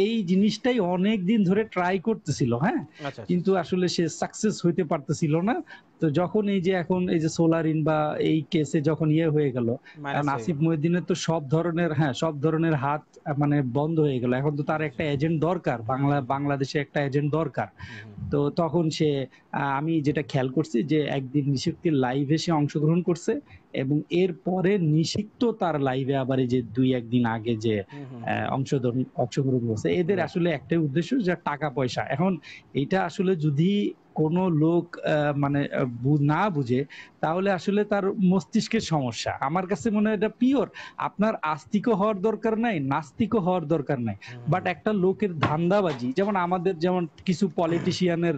এই জিনিসটাই অনেক দিন ধরে ট্রাই করতেছিল, হ্যাঁ, কিন্তু আসলে সে সাকসেস হইতে পারতেছিল না। তো যখন এই যে এখন এই যে সোলারিন বা এই কেসে যখন হয়ে গেল, কারণ আসিফ মহিউদ্দিনের তো সব ধরনের হাত মানে বন্ধ হয়ে গেল। এখন তো তার একটা এজেন্ট দরকার, বাংলাদেশে একটা এজেন্ট দরকার। তো তখন সে আমি যেটা খেয়াল করছি যে একদিন নিষিক্তের লাইভে সে অংশগ্রহণ করছে, এবং এরপরে নিষিক্ত তার লাইভে আবার এই যে 2-1 দিন আগে যে অংশগ্রহণ করছে। এদের আসলে একটাই উদ্দেশ্য, যে টাকা পয়সা। এখন এটা আসলে যদি কোন লোক মানে না বুঝে, তাহলে আসলে তার মস্তিষ্কের সমস্যা। আমার কাছে মনে হয় এটা পিওর। আপনার আস্তিকও হওয়ার দরকার নাই, নাস্তিকও হওয়ার দরকার নাই, বাট একটা লোকের ধান্দাবাজি, যেমন আমাদের যেমন কিছু পলিটিশিয়ানের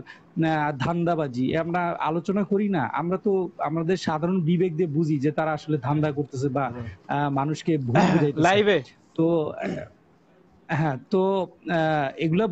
ধান্দাবাজি আমরা আলোচনা করি না, আমরা তো আমাদের সাধারণ বিবেক দিয়ে বুঝি যে তারা আসলে ধান্দা করতেছে বা মানুষকে ভুল বুঝাইতেছে লাইভে। তো হ্যাঁ, তো এগুলা